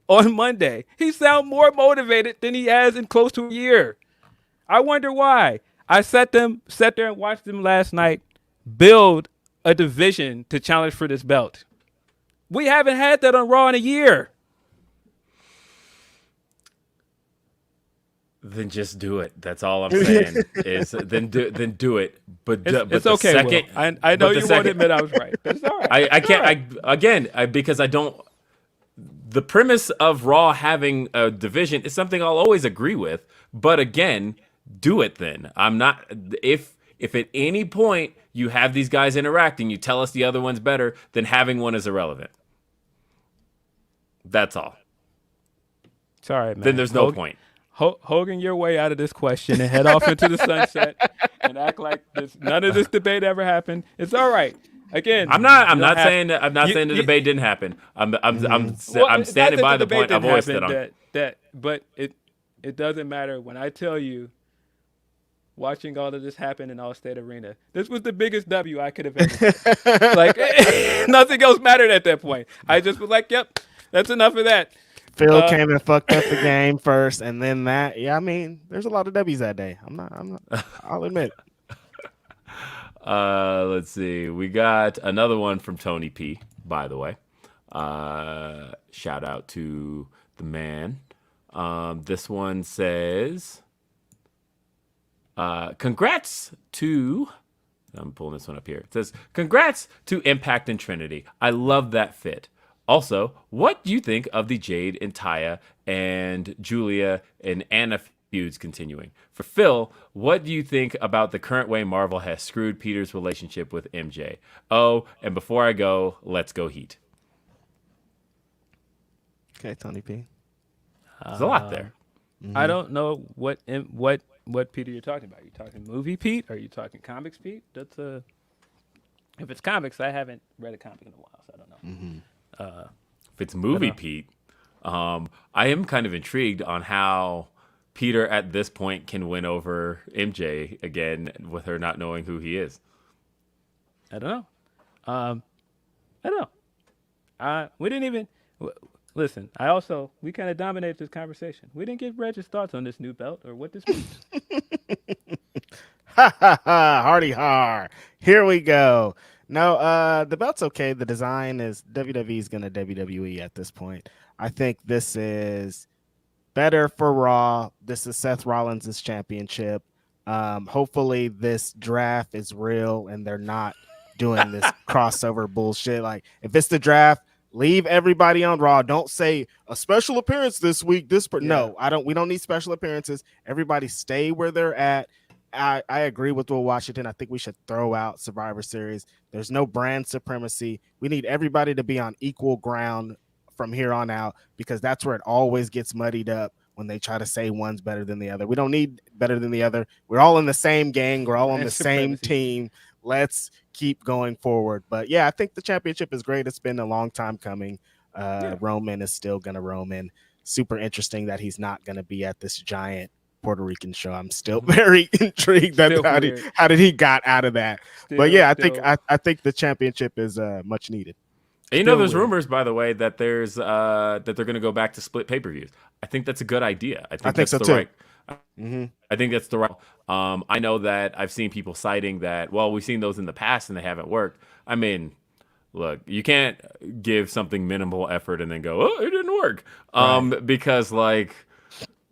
on Monday, he sounds more motivated than he has in close to a year. I wonder why. I sat there and watched them last night build a division to challenge for this belt. We haven't had that on Raw in a year. Then just do it. That's all I'm saying. Then do it. But it's the okay. Second, I know you won't admit I was right. That's all right. I can't. Because I don't. The premise of Raw having a division is something I'll always agree with. But again, do it then. I'm not. If at any point you have these guys interacting, you tell us the other one's better, then having one is irrelevant. That's all. It's all right, man. Then there's no point. Hogan your way out of this question and head off into the sunset and act like none of this debate ever happened. It's all right. Again, I'm not saying the debate didn't happen. I'm standing by the point I've always stood on. But it doesn't matter when I tell you, watching all of this happen in Allstate Arena, this was the biggest W I could have ever had. Like nothing else mattered at that point. I just was like, yep, that's enough of that. Phil came and fucked up the game first, and then that. Yeah, I mean, there's a lot of W's that day. I'm not. I'll admit. Let's see. We got another one from Tony P. By the way, shout out to the man. This one says, "Congrats to." I'm pulling this one up here. It says, "Congrats to Impact and Trinity. I love that fit. Also, what do you think of the Jade and Taya and Julia and Anna feuds continuing? For Phil, what do you think about the current way Marvel has screwed Peter's relationship with MJ? Oh, and before I go, let's go Heat." Okay, Tony P. There's a lot there. I don't know what Peter you're talking about. Are you talking movie Pete? Are you talking comics Pete? That's a. If it's comics, I haven't read a comic in a while, so I don't know. If it's movie Pete, I am kind of intrigued on how Peter at this point can win over MJ again with her not knowing who he is. I don't know. I don't know. We didn't even listen. We kind of dominated this conversation. We didn't get Reg's thoughts on this new belt or what this means. Ha ha ha! Hardy har! Here we go. No, the belt's okay. The design is WWE's gonna WWE at this point. I think this is better for Raw. This is Seth Rollins' championship. Hopefully this draft is real and they're not doing this crossover bullshit. Like if it's the draft, leave everybody on Raw. Don't say a special appearance this week. No, I don't. We don't need special appearances. Everybody stay where they're at. I agree with Will Washington. I think we should throw out Survivor Series. There's no brand supremacy. We need everybody to be on equal ground from here on out because that's where it always gets muddied up when they try to say one's better than the other. We don't need better than the other. We're all in the same gang. We're all on the same team. Let's keep going forward. But yeah, I think the championship is great. It's been a long time coming. Roman is still going to Roman. Super interesting that he's not going to be at this giant Puerto Rican show. I'm still very intrigued how did he got out of that. But yeah, I think the championship is much needed. And there's rumors, by the way, that there's that they're going to go back to split pay-per-views. I think that's a good idea. I think that's so the too. Right. I think that's the right. I know that I've seen people citing that. Well, we've seen those in the past and they haven't worked. I mean, look, you can't give something minimal effort and then go, oh, it didn't work, because like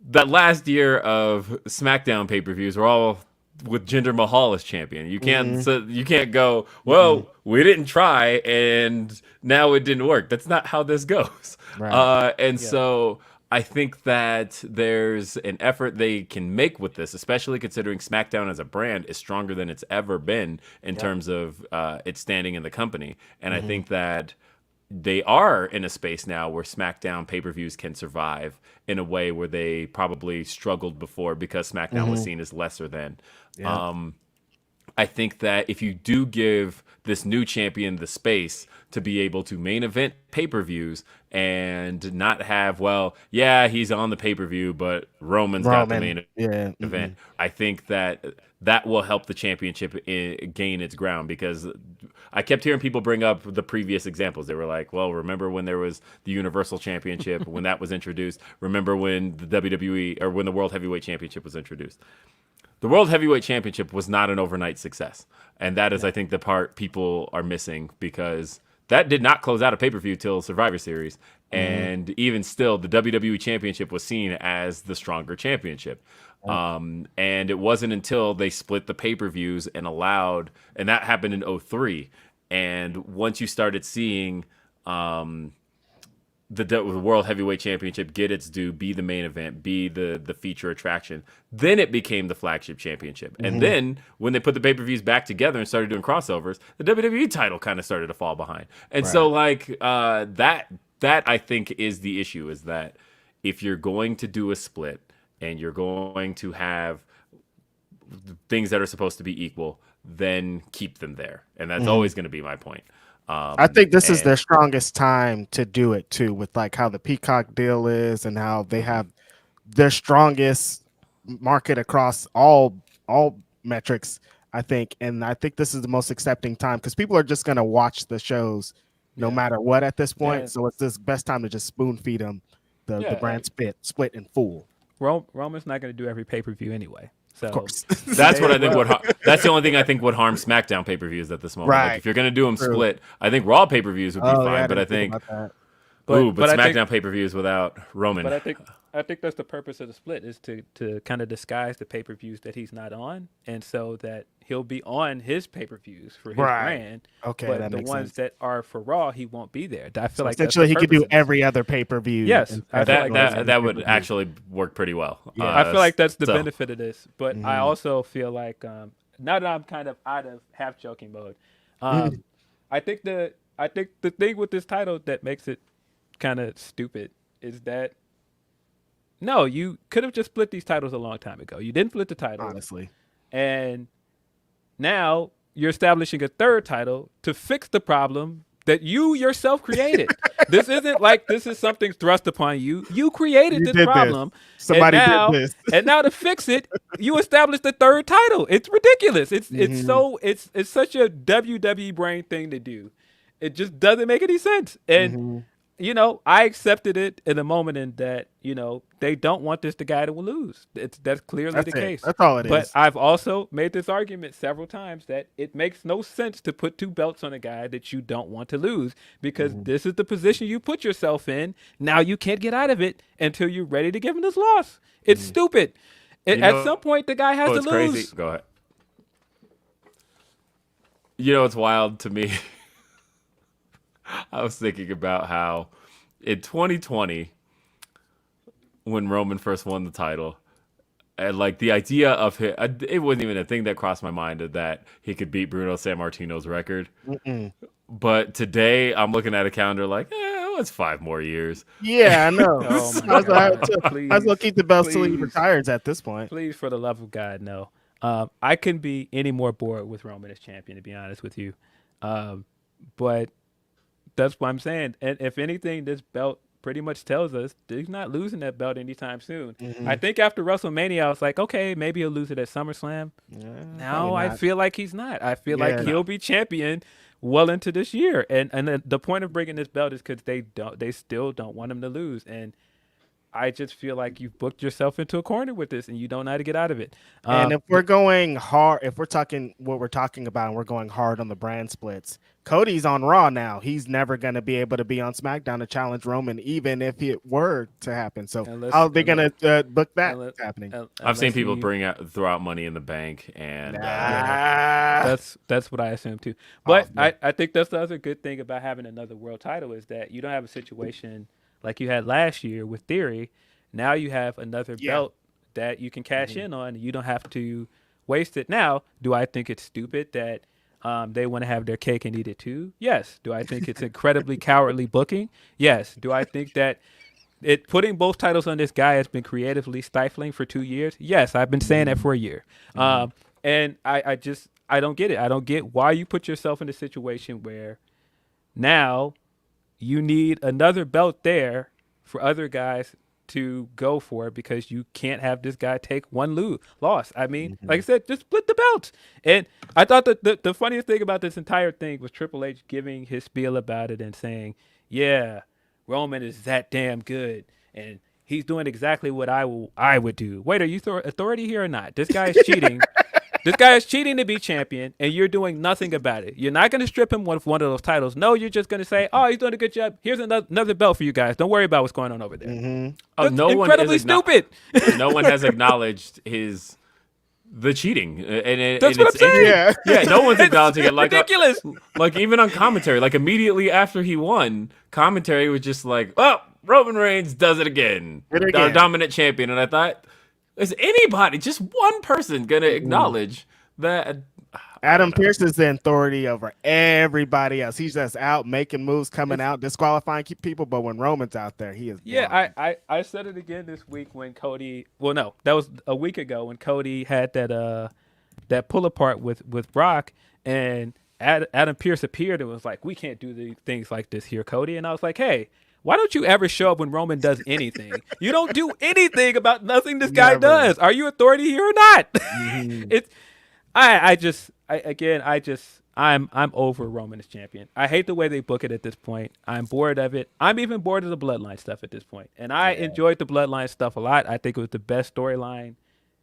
that last year of SmackDown pay-per-views were all with Jinder Mahal as champion. You can't go, well, we didn't try and now it didn't work. That's not how this goes. Right. So I think that there's an effort they can make with this, especially considering SmackDown as a brand is stronger than it's ever been in terms of its standing in the company. And I think that they are in a space now where SmackDown pay-per-views can survive in a way where they probably struggled before because SmackDown was seen as lesser than. I think that if you do give this new champion the space to be able to main event pay-per-views and not have, he's on the pay-per-view, but Roman's got the main event. I think that will help the championship gain its ground because I kept hearing people bring up the previous examples. They were like, well, remember when there was the Universal Championship when that was introduced? Remember when the WWE or when the World Heavyweight Championship was introduced? The World Heavyweight Championship was not an overnight success. And that is, I think, the part people are missing because that did not close out a pay-per-view till Survivor Series. And even still, the WWE Championship was seen as the stronger championship. And it wasn't until they split the pay-per-views and allowed, and that happened in 2003. And once you started seeing the World Heavyweight Championship get its due, be the main event, be the feature attraction, then it became the flagship championship. And then when they put the pay-per-views back together and started doing crossovers, the WWE title kind of started to fall behind. And so like that I think is the issue, is that if you're going to do a split and you're going to have things that are supposed to be equal, then keep them there. And that's always going to be my point. I think this is their strongest time to do it too, with like how the Peacock deal is and how they have their strongest market across all metrics, I think. And I think this is the most accepting time because people are just going to watch the shows no matter what at this point. Yeah. So it's this best time to just spoon feed them the brand split in full. Roman's not going to do every pay-per-view anyway. So of course. That's what I think. That's the only thing I think would harm SmackDown pay-per-views at this moment. Right. Like if you're going to do them split, I think Raw pay-per-views would be fine. Yeah, but I think, but SmackDown pay-per-views without Roman. But I think that's the purpose of the split, is to kind of disguise the pay-per-views that he's not on, and so that he'll be on his pay-per-views for his brand. Okay, but the ones that are for Raw, he won't be there. I feel like essentially he could do every other pay-per-view. Yes, that would actually work pretty well. Yeah. I feel like that's the benefit of this. But I also feel like now that I'm kind of out of half joking mode, I think the thing with this title that makes it kind of stupid is that no, you could have just split these titles a long time ago. You didn't split the titles. Honestly. And now you're establishing a third title to fix the problem that you yourself created. This isn't like this is something thrust upon you. You created You this did problem. this. Somebody did this. And now to fix it, you established the third title. It's ridiculous. It's such a WWE brain thing to do. It just doesn't make any sense. And I accepted it in a moment in that, they don't want this guy to lose. That's clearly the case. That's all it is. But I've also made this argument several times that it makes no sense to put 2 belts on a guy that you don't want to lose because this is the position you put yourself in. Now you can't get out of it until you're ready to give him this loss. It's stupid. At some point, the guy has to lose. Crazy. Go ahead. It's wild to me. I was thinking about how in 2020, when Roman first won the title, and like the idea of him, it wasn't even a thing that crossed my mind that he could beat Bruno Sammartino's record. But today, I'm looking at a calendar like, it's 5 more years. Yeah, I know. Oh my God. Might as well keep the belts till he retires at this point. Please, for the love of God, no. I couldn't be any more bored with Roman as champion, to be honest with you. But that's what I'm saying. And if anything, this belt pretty much tells us he's not losing that belt anytime soon. I think after WrestleMania, I was like, okay, maybe he'll lose it at SummerSlam. Now I feel like he's not. I feel like he'll be champion well into this year. And the point of bringing this belt is because they still don't want him to lose. And I just feel like you've booked yourself into a corner with this and you don't know how to get out of it. And if we're going hard, if we're talking what we're talking about and we're going hard on the brand splits, Cody's on Raw now. He's never going to be able to be on SmackDown to challenge Roman, even if it were to happen. So how are they going to book that happening? I've seen people throw out Money in the Bank, and that's what I assume too. But I think that's the other good thing about having another world title is that you don't have a situation like you had last year with Theory. Now you have another belt that you can cash in on. And you don't have to waste it. Now, do I think it's stupid that they want to have their cake and eat it too? Yes. Do I think it's incredibly cowardly booking? Yes. Do I think that putting both titles on this guy has been creatively stifling for 2 years? Yes. I've been saying that for a year. And I don't get it. I don't get why you put yourself in a situation where now you need another belt there for other guys to go for it because you can't have this guy take one loss. I mean, like I said, just split the belts. And I thought that the funniest thing about this entire thing was Triple H giving his spiel about it and saying, yeah, Roman is that damn good. And he's doing exactly what I would do. Wait, are you authority here or not? This guy is cheating. This guy is cheating to be champion, and you're doing nothing about it. You're not going to strip him of one of those titles. No, you're just going to say, oh, he's doing a good job. Here's another belt for you guys. Don't worry about what's going on over there. That's incredibly stupid. No one has acknowledged the cheating. That's what I'm saying. Yeah, no one's acknowledging it. Like ridiculous. Like even on commentary, like immediately after he won, commentary was just like, oh, Roman Reigns does it again. Our dominant champion. And I thought, is anybody, just one person, going to acknowledge that? Adam Pearce is the authority over everybody else. He's just out making moves, coming out, disqualifying people. But when Roman's out there, he is. Yeah, I said it again this week when Cody. Well, no, that was a week ago when Cody had that pull apart with Brock, and Adam Pearce appeared and was like, "We can't do things like this here, Cody." And I was like, "Hey, why don't you ever show up when Roman does anything? You don't do anything about nothing this guy does. Are you authority here or not?" I'm over Roman as champion. I hate the way they book it at this point. I'm bored of it. I'm even bored of the Bloodline stuff at this point. And I enjoyed the Bloodline stuff a lot. I think it was the best storyline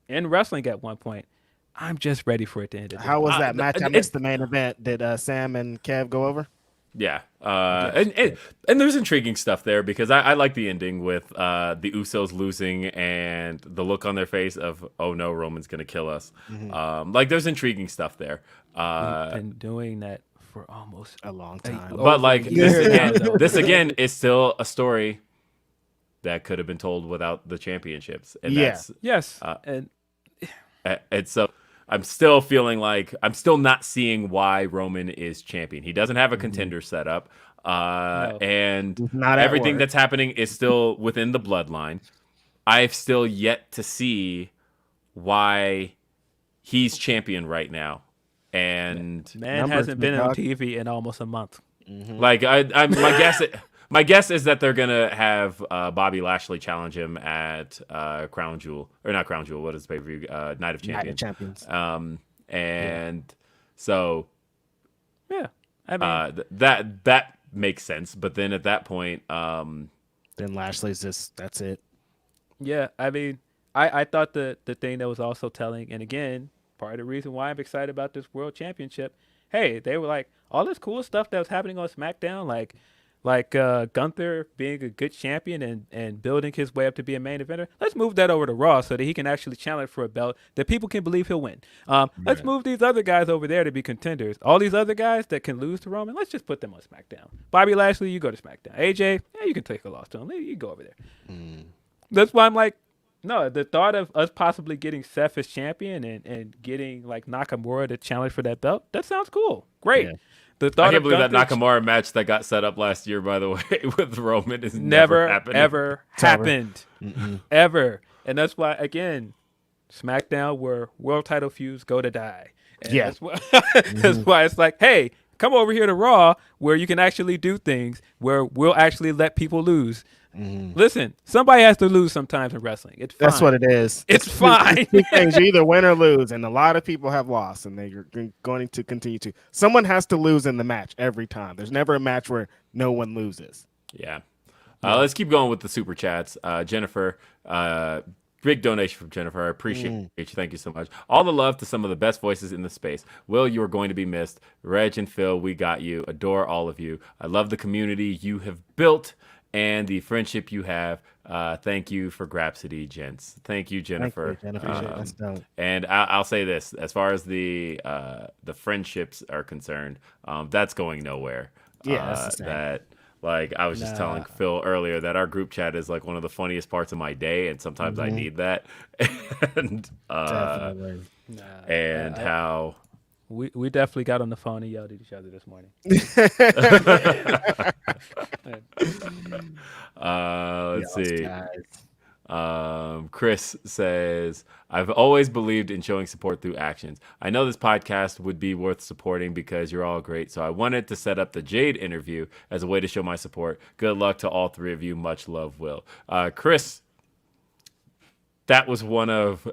in wrestling at one point. I'm just ready for it to end. How was that match? I missed the main event. Did Sam and Kev go over? Yeah, and there's intriguing stuff there because I like the ending with the Usos losing and the look on their face of, oh no, Roman's gonna kill us. Like there's intriguing stuff there. Been doing that for almost a long time. But like this again is still a story that could have been told without the championships. And and so I'm still feeling like I'm still not seeing why Roman is champion. He doesn't have a contender set up. No. And Not at everything work. that's happening is still within the bloodline. I've still yet to see why he's champion right now. And Man Numbers, hasn't been big on dog. TV in almost a month. like my guess is that they're gonna have Bobby Lashley challenge him at Crown Jewel, or not Crown Jewel. What is the pay-per-view? Night of Night of Champions. Champions. And so Yeah, I mean, that makes sense. But then at that point, Then Lashley's just that's it. yeah, I mean, I thought the thing that was also telling, and again, part of the reason why I'm excited about this World Championship. Hey, they were like all this cool stuff that was happening on SmackDown, like Gunther being a good champion and building his way up to be a main eventer. Let's move that over to Raw so that he can actually challenge for a belt that people can believe he'll win. Let's move these other guys over there to be contenders. All these other guys that can lose to Roman, let's just put them on SmackDown. Bobby Lashley, you go to SmackDown. AJ, yeah, you can take a loss to him. You go over there. That's why I'm like, no, the thought of us possibly getting Seth as champion and getting like Nakamura to challenge for that belt, that sounds cool. Great. Yeah. The thought I can't of believe that Gunther Nakamura match that got set up last year, by the way, with Roman is never happening. ever It's over. happened. Ever. And that's why, again, SmackDown where world title feuds go to die. And Yeah. That's why, that's why it's like, hey, come over here to Raw where you can actually do things where we'll actually let people lose. Listen, somebody has to lose sometimes in wrestling. It's fine. That's what it is. It's fine. Two things. You either win or lose, and a lot of people have lost, and they're going to continue to. Someone has to lose in the match every time. There's never a match where no one loses. Yeah. Let's keep going with the super chats. Jennifer, big donation from Jennifer. I appreciate you. Thank you so much. All the love to some of the best voices in the space. Will, you are going to be missed. Reg and Phil, we got you. Adore all of you. I love the community you have built and the friendship you have. Thank you for Grapsody, gents. Thank you, Jennifer. Thank you, Jennifer. That's dope. And I'll say this: as far as the friendships are concerned, that's going nowhere. Yeah, that's the same. That like I was just telling Phil earlier that our group chat is like one of the funniest parts of my day, and sometimes I need that. And Definitely. and how We definitely got on the phone and yelled at each other this morning. let's Yes, see. guys. Chris says, I've always believed in showing support through actions. I know this podcast would be worth supporting because you're all great. So I wanted to set up the Jade interview as a way to show my support. Good luck to all three of you. Much love, Will. Chris, that was one of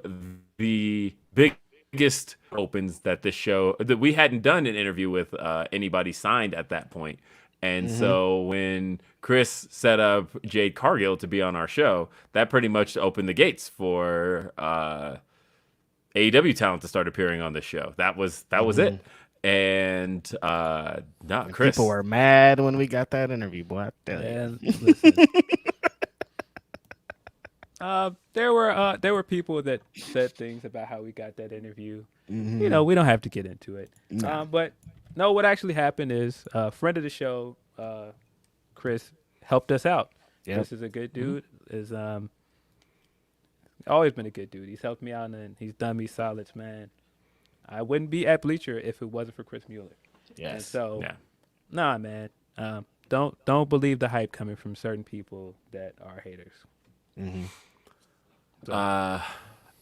the biggest opens that this show, that we hadn't done an interview with anybody signed at that point. And so when Chris set up Jade Cargill to be on our show, that pretty much opened the gates for AEW talent to start appearing on this show. That was it. And Chris, People were mad when we got that interview, boy. I tell you. And listen, there were people that said things about how we got that interview. You know, we don't have to get into it. But no, what actually happened is a friend of the show, Chris, helped us out. Yep. Chris is a good dude. Is always been a good dude. He's helped me out and he's done me solids, man. I wouldn't be at Bleacher if it wasn't for Chris Mueller. Yes. And so, yeah. nah, man. Don't believe the hype coming from certain people that are haters.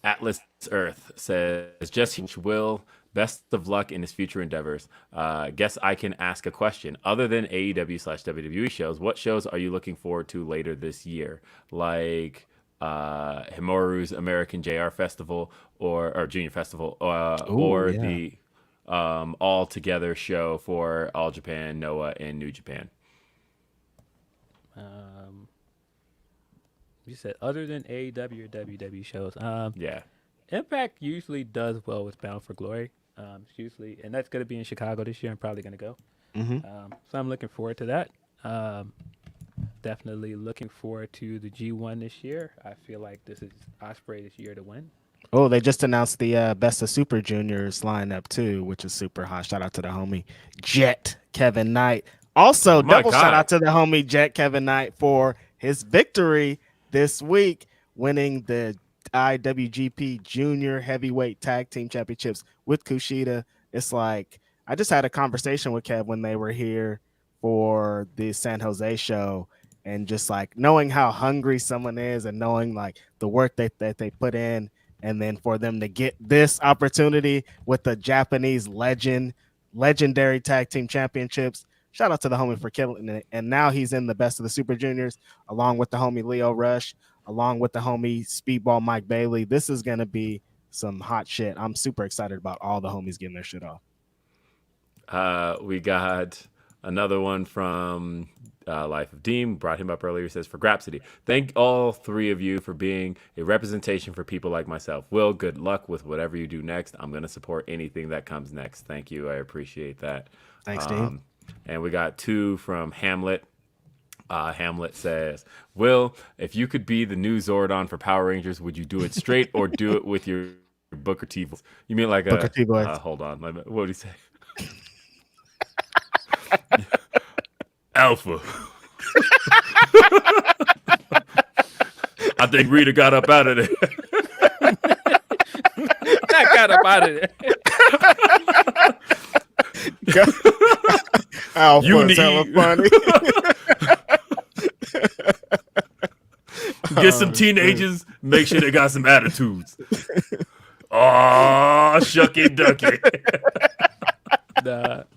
Atlas Earth says, just Will, best of luck in his future endeavors. Guess I can ask a question. Other than AEW/WWE shows, what shows are you looking forward to later this year? Like Himouru's American JR Festival or Junior Festival or yeah. the All Together show for All Japan, Noah, and New Japan. You said other than AEW or WWE shows. Yeah. Impact usually does well with Bound for Glory. It's usually, and that's going to be in Chicago this year. I'm probably going to go. So I'm looking forward to that. Definitely looking forward to the G1 this year. I feel like this is Ospreay's year to win. Oh, they just announced the Best of Super Juniors lineup too, which is super hot. Shout out to the homie Jet Kevin Knight. Also, my double God. shout out to the homie Jet Kevin Knight for his victory this week, winning the IWGP Junior Heavyweight Tag Team Championships with Kushida. It's like I just had a conversation with Kev when they were here for the San Jose show, and just like knowing how hungry someone is and knowing like the work that they put in, and then for them to get this opportunity with the Japanese legendary tag team championships. Shout out to the homie for killing it. And now he's in the best of the Super Juniors, along with the homie Leo Rush, along with the homie Speedball Mike Bailey. This is going to be some hot shit. I'm super excited about all the homies getting their shit off. We got another one from Life of Deem. Brought him up earlier. He says, for Grapsody, thank all three of you for being a representation for people like myself. Will, good luck with whatever you do next. I'm going to support anything that comes next. Thank you. I appreciate that. Thanks, Dean. And we got two from Hamlet. Hamlet says, Will, if you could be the new Zordon for Power Rangers, would you do it straight or do it with your Booker T voice? You mean like Booker T voice? Hold on. What did he say? Alpha. I think Rita got up out of there. I got up out of there. Alpha You is hella need- funny. Get some teenagers, make sure they got some attitudes. Oh, shucky ducky. That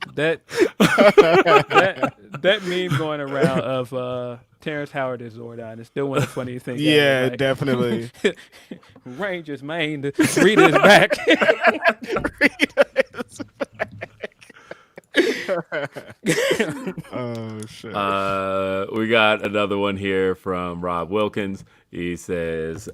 meme going around of Terrence Howard as Zordon is still one of the funniest things. Yeah, ever. Like, definitely. Rangers, man. Rita's back. Oh shit. We got another one here from Rob Wilkins. He says,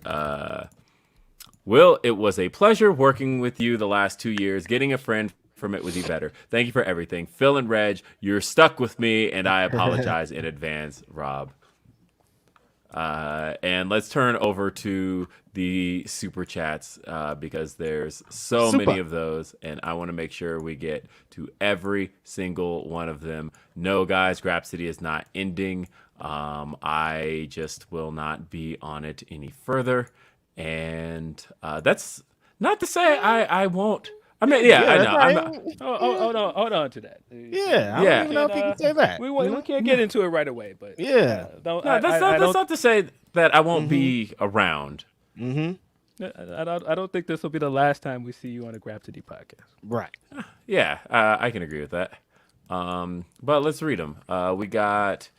Will, it was a pleasure working with you the last 2 years. Getting a friend from it was even better. Thank you for everything. Phil and Reg, you're stuck with me, and I apologize in advance, Rob. And let's turn over to the super chats because there's so many of those, and I want to make sure we get to every single one of them. No, guys, Grapsody is not ending. I just will not be on it any further, and that's not to say I won't. I mean, yeah, I know. Right. Hold on to that. Yeah, I Yeah. don't even know if you can say that. We can't get into it right away, but Yeah. That's not to say that I won't be around. I don't think this will be the last time we see you on a Grapsody podcast. Right. Yeah, I can agree with that. But let's read them. We got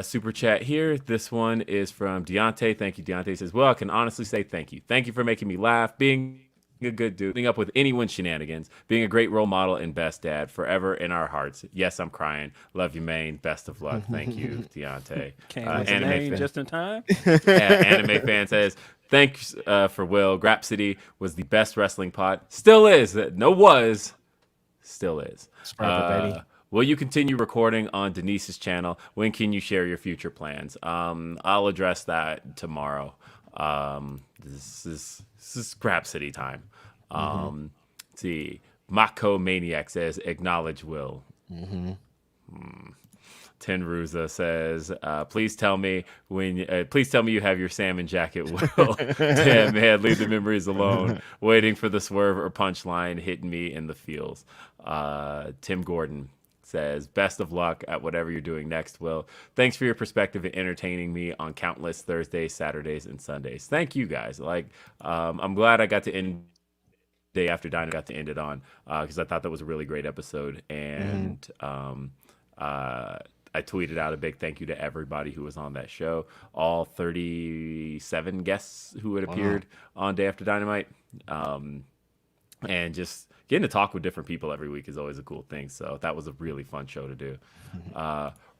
super chat here. This one is from Deontay. Thank you, Deontay. He says, well, I can honestly say thank you. Thank you for making me laugh, being a good dude, putting up with anyone's shenanigans, being a great role model and best dad, forever in our hearts. Yes, I'm crying. Love you, Maine. Best of luck. Thank you, Deontay. Anime fan just in time. Anime fan says, thanks for Will. Grapsody was the best wrestling pod. Still is. No was. Still is. Baby. Will you continue recording on Denise's channel? When can you share your future plans? I'll address that tomorrow. This is Grapsody time. Let's see. Mako Maniac says, acknowledge Will. Tenruza says, please tell me you have your salmon jacket, Will. Damn, man, leave the memories alone. Waiting for the swerve or punchline hitting me in the feels. Tim Gordon says, best of luck at whatever you're doing next, Will. Thanks for your perspective and entertaining me on countless Thursdays, Saturdays, and Sundays. Thank you, guys. I'm glad I got to end day after Dynamite, got to end it on because I thought that was a really great episode. And I tweeted out a big thank you to everybody who was on that show, all 37 guests who had appeared on Day After Dynamite. And just getting to talk with different people every week is always a cool thing. So that was a really fun show to do.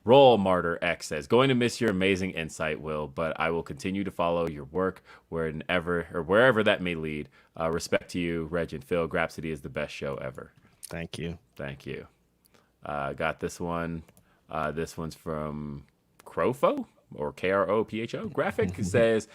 Roll Martyr X says, going to miss your amazing insight, Will, but I will continue to follow your work wherever that may lead. Respect to you, Reg and Phil. Grapsody is the best show ever. Thank you. Thank you. Got this one. This one's from Crofo or Kropho. Graphic says,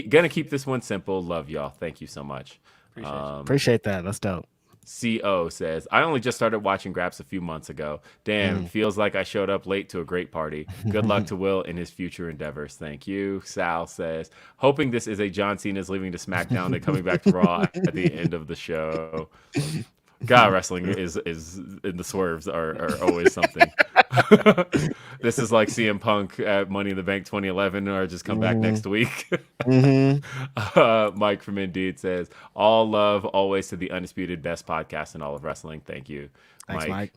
gonna keep this one simple. Love y'all. Thank you so much. Appreciate that. That's dope. CO says, I only just started watching Graps a few months ago. Damn, feels like I showed up late to a great party. Good luck to Will in his future endeavors. Thank you. Sal says, hoping this is a John Cena's leaving to SmackDown and coming back to Raw at the end of the show. God, wrestling is in the swerves are always something. This is like CM Punk at Money in the Bank 2011, or just come back next week. Mike from Indeed says, "All love always to the undisputed best podcast in all of wrestling." Thank you, Thanks, Mike.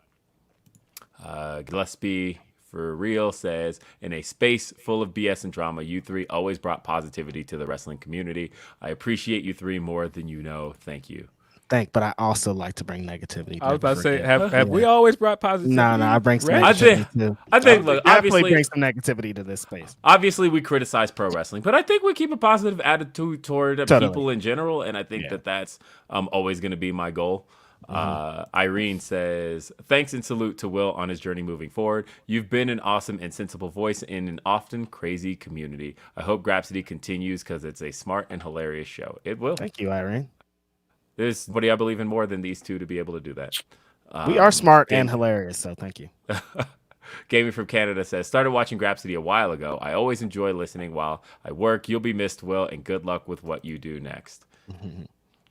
Gillespie for real says, "In a space full of BS and drama, you three always brought positivity to the wrestling community. I appreciate you three more than you know. Thank you." But I also like to bring negativity. I was about to say, have we always brought positivity? No, I bring some I negativity think, too. I think, look, Definitely obviously, bring some negativity to this space. obviously we criticize pro wrestling, but I think we keep a positive attitude toward people in general, and I think that's always going to be my goal. Irene says, "Thanks and salute to Will on his journey moving forward. You've been an awesome and sensible voice in an often crazy community. I hope Grapsody continues because it's a smart and hilarious show." It will. Thank you, Irene. There's somebody I believe in more than these two to be able to do that. We are smart and hilarious, so thank you. Gaming from Canada says, "Started watching Grapsody a while ago. I always enjoy listening while I work. You'll be missed, Will, and good luck with what you do next."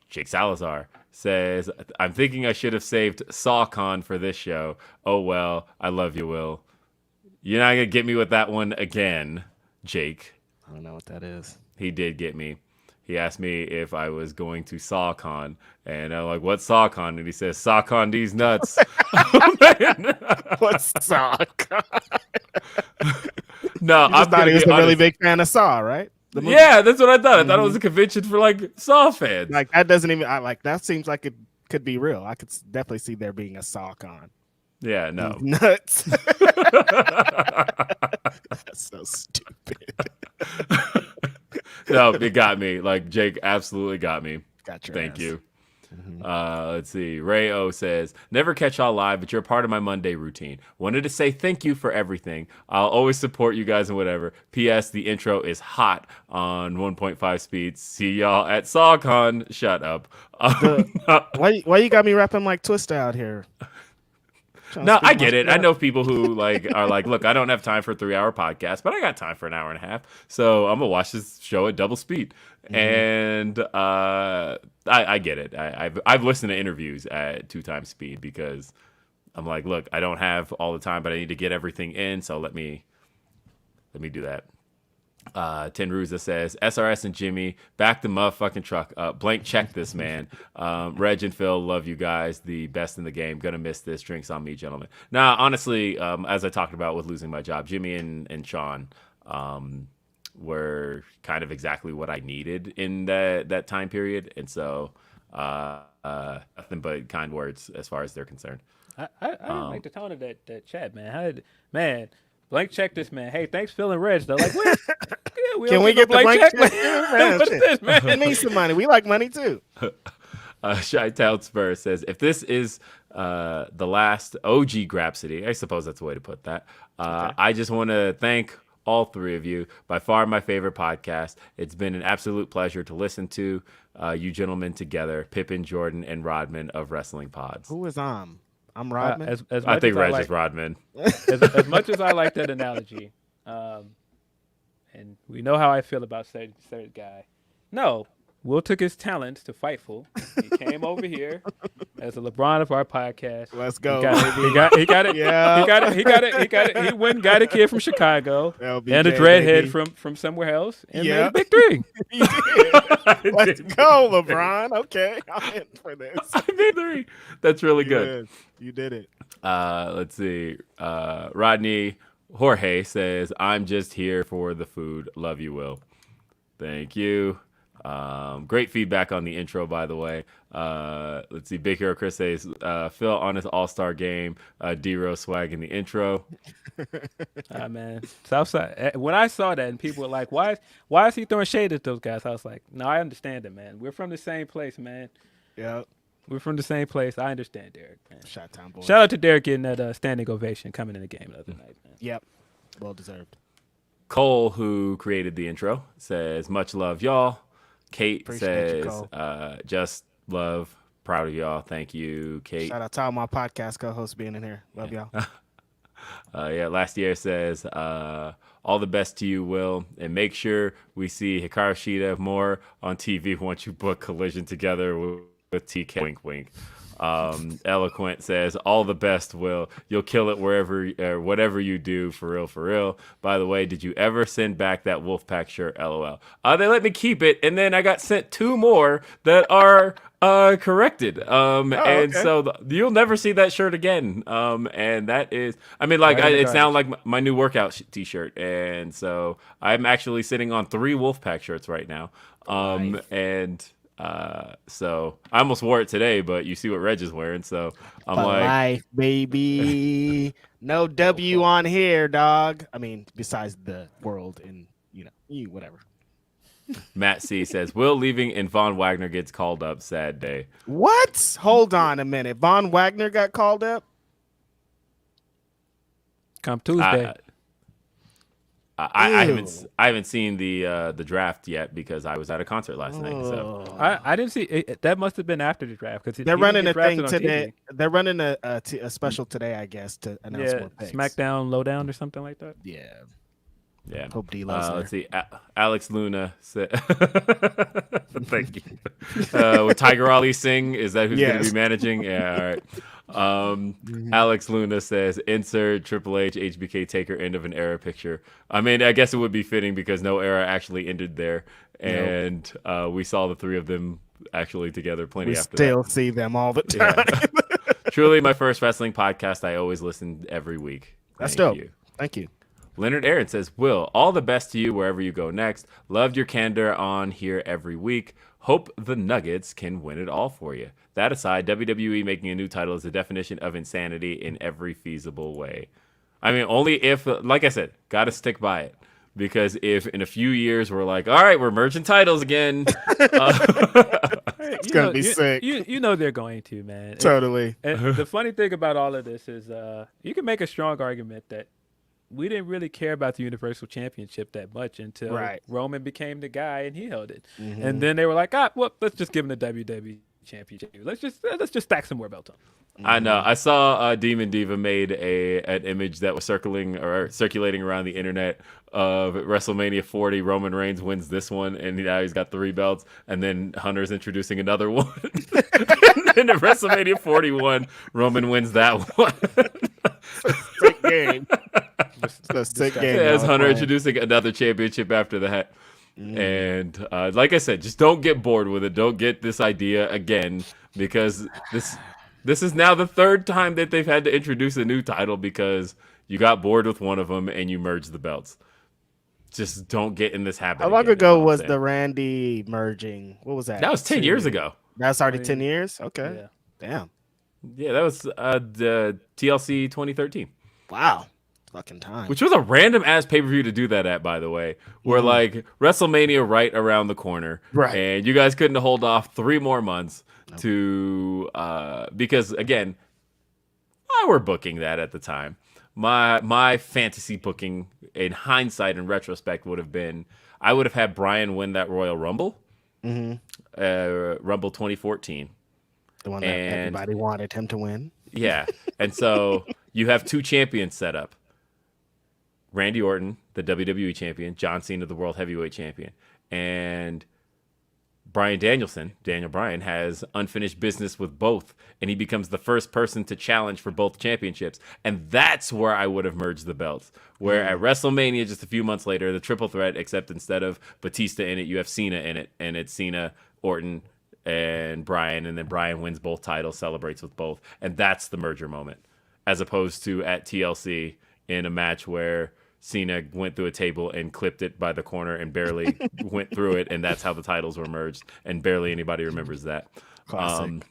Jake Salazar says, "I'm thinking I should have saved SawCon for this show. Oh well, I love you, Will." You're not gonna get me with that one again, Jake. I don't know what that is. He did get me. He asked me if I was going to SawCon, and I'm like, "What's SawCon?" And he says, "SawCon these nuts." Oh, man. What's SawCon? No, I thought he was a really big fan of Saw, right? Yeah, that's what I thought. I thought it was a convention for like Saw fans. Like that doesn't even. That seems like it could be real. I could definitely see there being a SawCon. Yeah, no. Nuts. That's so stupid. No, it got me. Like, Jake absolutely got me. Got your Thank ass. you. Let's see. Ray O says, "Never catch y'all live, but you're part of my Monday routine. Wanted to say thank you for everything. I'll always support you guys and whatever. P.S. The intro is hot on 1.5 speeds. See y'all at SawCon." Shut up. Why you got me rapping like Twista out here? No, I get it. I know people who are like, "Look, I don't have time for a 3-hour podcast, but I got time for an hour and a half. So I'm gonna watch this show at double speed." And I get it. I've listened to interviews at 2 times speed because I'm like, "Look, I don't have all the time, but I need to get everything in. So let me do that." Tenruza says, "SRS and Jimmy, back the motherfucking truck up. Blank check this, man. Reg and Phil, love you guys. The best in the game. Gonna miss this. Drinks on me, gentlemen." Now, honestly, as I talked about with losing my job, Jimmy and Sean were kind of exactly what I needed in that time period. And so nothing but kind words as far as they're concerned. I didn't like the tone of that chat, man. Blank check this, man. Hey, thanks, Phil and Reg. They're like, "What? Yeah, Can we get the blank check? Man, What is this, man? It means some money. We like money too. Shy Town Spur says, "If this is the last OG Grapsody," I suppose that's the way to put that, I just want to thank all three of you. By far my favorite podcast. It's been an absolute pleasure to listen to you gentlemen together, Pippin, Jordan, and Rodman of Wrestling Pods. Who is I'm Rodman. I think Reg is Rodman. As much as I like that analogy, and we know how I feel about certain guy. No, Will took his talents to Fightful. He came over here as a LeBron of our podcast. Let's go. He got it. Yeah. He got it. He went and got a kid from Chicago LBJ, and a dreadhead baby. from somewhere else and Yeah. made a big three. You did. Let's go, LeBron. Okay, I'm in for this. I made 3. That's really good. You did it. Let's see. Rodney Jorge says, "I'm just here for the food. Love you, Will." Thank you. Great feedback on the intro, by the way. Let's see. Big Hero Chris says, "Phil on his all-star game. D-Rose swag in the intro." Man, Southside. When I saw that and people were like, "Why is he throwing shade at those guys?" I was like, "No, I understand it, man. We're from the same place, man. Yeah. We're from the same place. I understand, Derek, man." Shot-town boy. Shout out to Derek getting that standing ovation coming in the game the other night, man. Yep. Well deserved. Cole, who created the intro, says, "Much love, y'all." Kate Appreciate you, says, Cole. "Just love. Proud of y'all." Thank you, Kate. Shout out to all my podcast co-hosts being in here. Love y'all. Last year says, "All the best to you, Will, and make sure we see Hikaru Shida more on TV once you book Collision together with TK." Wink, wink. Eloquent says, all the best, Will. You'll kill it whatever you do, for real, for real. By the way, did you ever send back that Wolfpack shirt, LOL? They let me keep it, and then I got sent 2 more that are corrected. And okay. so you'll never see that shirt again. And that is, I mean, like, Right in the it's now garbage. like my new workout t-shirt. And so I'm actually sitting on 3 Wolfpack shirts right now. Nice. And so I almost wore it today, but you see what Reg is wearing, so I'm For like, life, baby. No W on here, dog. I mean, besides the world and you whatever. Matt C says, Will leaving and Von Wagner gets called up. Sad day. What? Hold on a minute. Von Wagner got called up? Come Tuesday. I Ew. haven't seen the draft yet because I was at a concert last night. So I didn't see it. That must have been after the draft because They're running a thing today. They're running a special today, I guess, to announce Yeah, more picks. SmackDown Lowdown or something like that. Yeah. yeah. Hope D-Lo's there. Let's see. Alex Luna said, "Thank you." With Tiger Ali Singh, is that who's going to Yes. be managing? Yeah. All right. Alex Luna says, insert Triple H HBK Taker end of an era picture. I mean, I guess it would be fitting because no era actually ended there, and we saw the 3 of them actually together plenty We after still that. see them all the time. Yeah. Truly my first wrestling podcast. I always listen every week. That's Thank dope. you. Thank you. Leonard Aaron says, Will, all the best to you wherever you go next. Loved your candor on here every week. Hope the Nuggets can win it all for you. That aside, WWE making a new title is the definition of insanity in every feasible way. I mean, only if, like I said, got to stick by it. Because if in a few years we're like, all right, we're merging titles again. It's going to be sick. You know they're going to, man. Totally. And the funny thing about all of this is you can make a strong argument that we didn't really care about the Universal Championship that much until Roman became the guy and he held it. Mm-hmm. And then they were like, well, let's just give him the WWE Championship. Let's just stack some more belts on. I know. I saw Demon Diva made an image that was circulating around the internet of WrestleMania 40. Roman Reigns wins this one, and now he's got 3 belts. And then Hunter's introducing another one. And then at WrestleMania 41, Roman wins that one. Sick game. It's a sick game. As y'all Hunter playing. introducing another championship after that. And like I said, just don't get bored with it. Don't get this idea again, because this is now the 3rd time that they've had to introduce a new title because you got bored with one of them and you merged the belts. Just don't get in this habit. How long again, is ago all I'm was saying. the Randy merging? What was that? That was 10 years ago. That's already 10 years? Okay. Yeah. Damn. Yeah, that was the TLC 2013. Wow. Fucking time. Which was a random ass pay-per-view to do that at, by the way. Where like WrestleMania right around the corner. Right. And you guys couldn't hold off 3 more months to because again, I were booking that at the time. My fantasy booking in hindsight and retrospect would have been I would have had Brian win that Royal Rumble. Rumble 2014. The one that everybody wanted him to win. Yeah. And so you have 2 champions set up. Randy Orton, the WWE champion, John Cena, the World Heavyweight champion, and Daniel Bryan, has unfinished business with both, and he becomes the first person to challenge for both championships. And that's where I would have merged the belts. Where at WrestleMania, just a few months later, the triple threat, except instead of Batista in it, you have Cena in it, and it's Cena, Orton, and Bryan, and then Bryan wins both titles, celebrates with both, and that's the merger moment, as opposed to at TLC in a match where Cena went through a table and clipped it by the corner and barely went through it, and that's how the titles were merged, and barely anybody remembers that. Classic.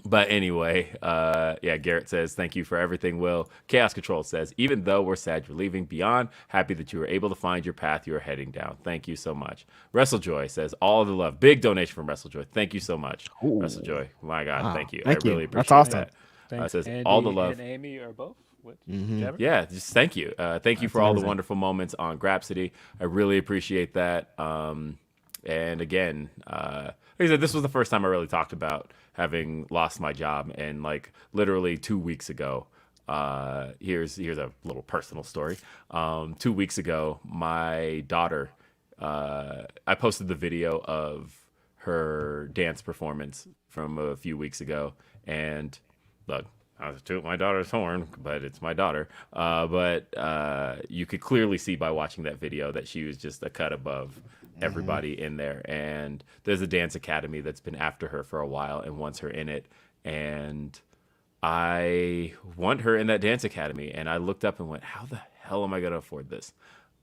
But anyway, Garrett says, thank you for everything, Will. Chaos Control says, even though we're sad you're leaving, beyond happy that you were able to find your path you are heading down. Thank you so much. WrestleJoy says, all the love. Big donation from WrestleJoy. Thank you so much. Ooh. WrestleJoy. My God, Wow. thank you. Thank I you. really That's appreciate awesome. that. Thanks, Says, Andy all the love. and Amy are both. Mhm. Whichever. Yeah, just thank you. Thank you for all the amazing. wonderful moments on Grapsody. I really appreciate that. And again, like I said, this was the first time I really talked about having lost my job. And like literally 2 weeks ago, here's a little personal story. 2 weeks ago, my daughter, I posted the video of her dance performance from a few weeks ago. And look, I was toot my daughter's horn, but it's my daughter. But you could clearly see by watching that video that she was just a cut above everybody in there. And there's a dance academy that's been after her for a while and wants her in it. And I want her in that dance academy. And I looked up and went, how the hell am I going to afford this?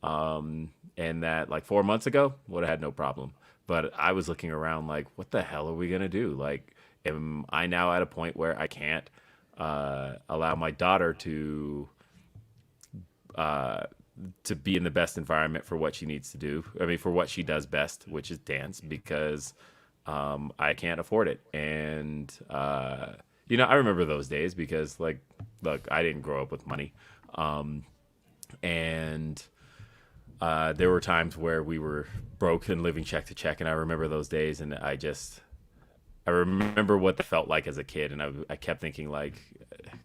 And that like 4 months ago would have had no problem. But I was looking around like, what the hell are we going to do? Like, am I now at a point where I can't allow my daughter to be in the best environment for what she needs to do? I mean, for what she does best, which is dance, because I can't afford it. And, you know, I remember those days because, like, look, I didn't grow up with money. And there were times where we were broke and living check to check. And I remember those days, and I remember what that felt like as a kid. And I kept thinking, like,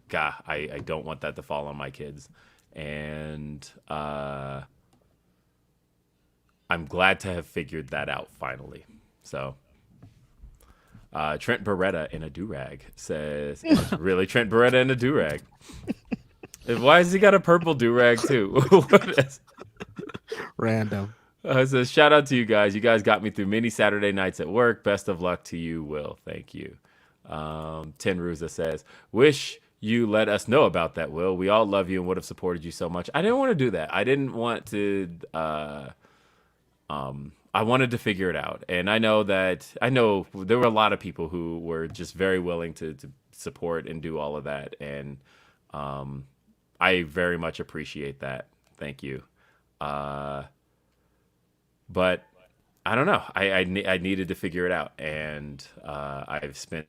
God, I don't want that to fall on my kids. And I'm glad to have figured that out finally. So Trent Beretta in a do-rag says, really, Trent Beretta in a do-rag? Why has he got a purple do-rag too? What is... Random. It says, shout out to you guys. You guys got me through many Saturday nights at work. Best of luck to you, Will. Thank you. Ten Ruza says, wish you let us know about that, Will. We all love you and would have supported you so much. I didn't want to do that. I didn't want to. I wanted to figure it out, and I know there were a lot of people who were just very willing to support and do all of that, and I very much appreciate that. Thank you. But I don't know. I needed to figure it out, and I've spent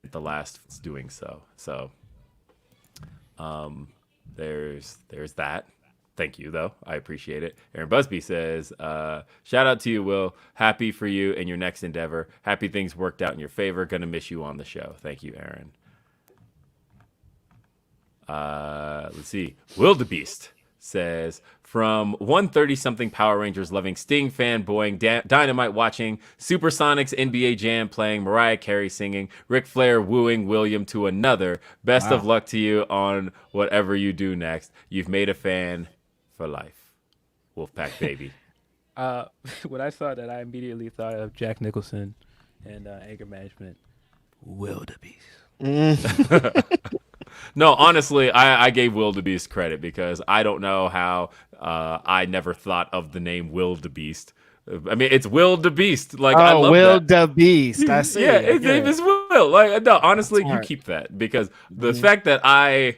the last doing so. So there's that. Thank you, though. I appreciate it. Aaron Busby says, shout out to you, Will. Happy for you and your next endeavor. Happy things worked out in your favor. Gonna miss you on the show. Thank you, Aaron. Let's see. Wildebeest says, from 130-something Power Rangers loving Sting fanboying, Dynamite watching, Supersonics NBA Jam playing, Mariah Carey singing, Ric Flair wooing William to another. Best of luck to you on whatever you do next. You've made a fan for life. Wolfpack baby. When I saw that, I immediately thought of Jack Nicholson and anger management. Wildebeest. No, honestly, I gave Wildebeest credit because I don't know how I never thought of the name Wildebeest. I mean, it's Wildebeest. Like, I love Wildebeest. I see. Yeah, his name is Will. Like, no, honestly, you keep that because the fact that I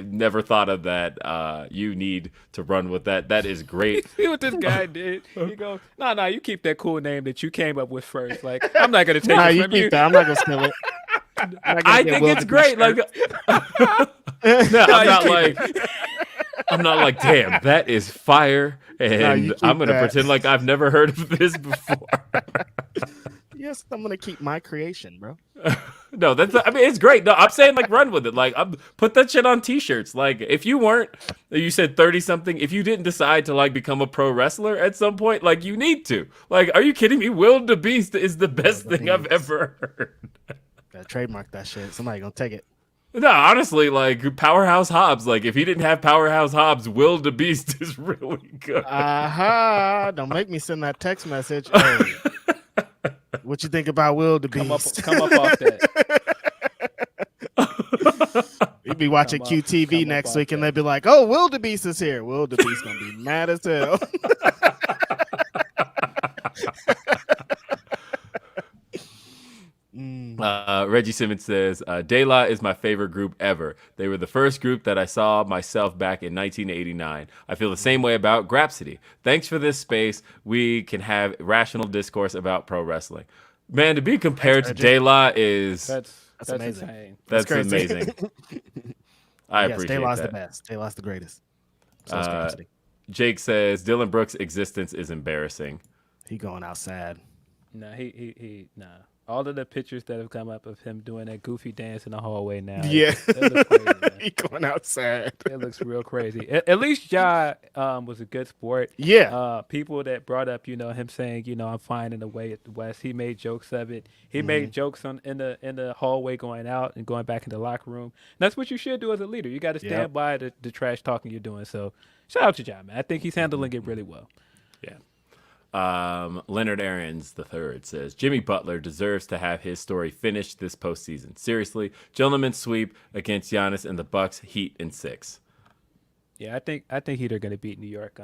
never thought of that, you need to run with that. That is great. See what this guy did? He goes, no, you keep that cool name that you came up with first. Like, I'm not gonna take it from you. That. I'm not gonna steal it. I think it's great. Like, I'm not like, damn, that is fire, and I'm gonna pretend like I've never heard of this before. Yes, I'm gonna keep my creation, bro. No, it's great. No, I'm saying like run with it. Like, put that shit on t-shirts. Like, if you said 30 something, if you didn't decide to like become a pro wrestler at some point, like you need to. Like, are you kidding me? Wildebeest is the best thing I've ever heard. Gotta trademark that shit. Somebody gonna take it. No, honestly, like Powerhouse Hobbs. Like, if he didn't have Powerhouse Hobbs, Wildebeest is really good. Don't make me send that text message. Hey, what you think about Wildebeest? Come up off that. You'll be watching QTV next week, and they'll be like, "Oh, Wildebeest is here." Wildebeest gonna be mad as hell. Reggie Simmons says, De La is my favorite group ever. They were the first group that I saw myself back in 1989. I feel the same way about Grapsody. Thanks for this space. We can have rational discourse about pro wrestling. Man, to be compared to De La is... That's amazing. Insane. That's amazing. I appreciate De La's that. the best. De La's the greatest. So is Grapsody. Jake says, Dylan Brooks' existence is embarrassing. He going out sad. Nah, nah. All of the pictures that have come up of him doing that goofy dance in the hallway now. Yeah. It looks crazy, man. He going outside. It looks real crazy. At least Ja was a good sport. Yeah. People that brought up, him saying, I'm finding a way at the West. He made jokes of it. He made jokes in the hallway going out and going back in the locker room. And that's what you should do as a leader. You got to stand by the trash talking you're doing. So shout out to Ja, man. I think he's handling it really well. Yeah. Leonard Arians III says Jimmy Butler deserves to have his story finished this postseason. Seriously, gentleman's sweep against Giannis and the Bucks, Heat in 6. Yeah, I think Heat are going to beat New York.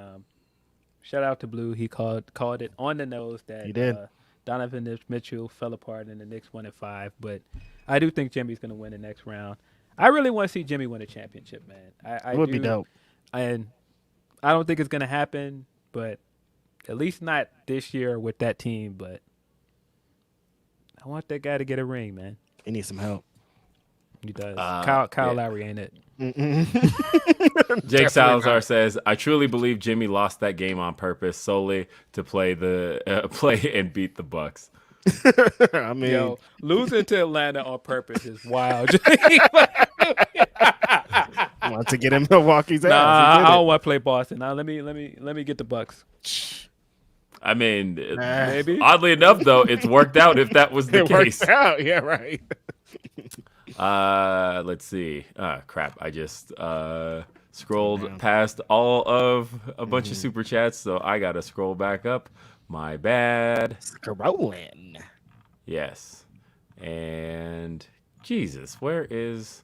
Shout out to Blue. He called it on the nose that He did. Donovan Mitchell fell apart and the Knicks won at 5. But I do think Jimmy's going to win the next round. I really want to see Jimmy win a championship, man. It would be dope. And I don't think it's going to happen, but at least not this year with that team, but I want that guy to get a ring, man. He needs some help. He does. Kyle Lowry ain't it. Jake Salazar says, I truly believe Jimmy lost that game on purpose solely to play and beat the Bucks. I mean, Yo, losing to Atlanta on purpose is wild. want to get in Milwaukee's ass. Nah, I don't want to play Boston. Now let me get the Bucks. I mean, maybe. Oddly enough, though, it's worked out if that was the case. Worked out. Yeah, right. Let's see. Crap. I just scrolled past all of a bunch of super chats, so I got to scroll back up. My bad. Scrolling. Yes. And Jesus, where is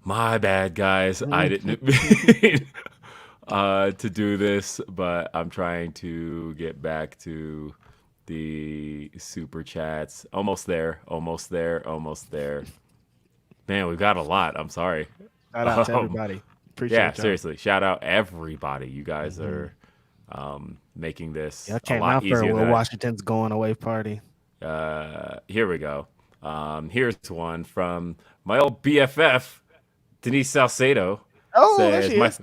my bad, guys? I didn't mean to do this, but I'm trying to get back to the super chats. Almost there. Man, we've got a lot. I'm sorry. Shout out to everybody. Appreciate yeah, y'all. seriously. Shout out everybody. You guys are making this Y'all a came lot out for easier. Will Washington's going away party. Here we go. Here's one from my old BFF, Denise Salcedo. Oh, there she is.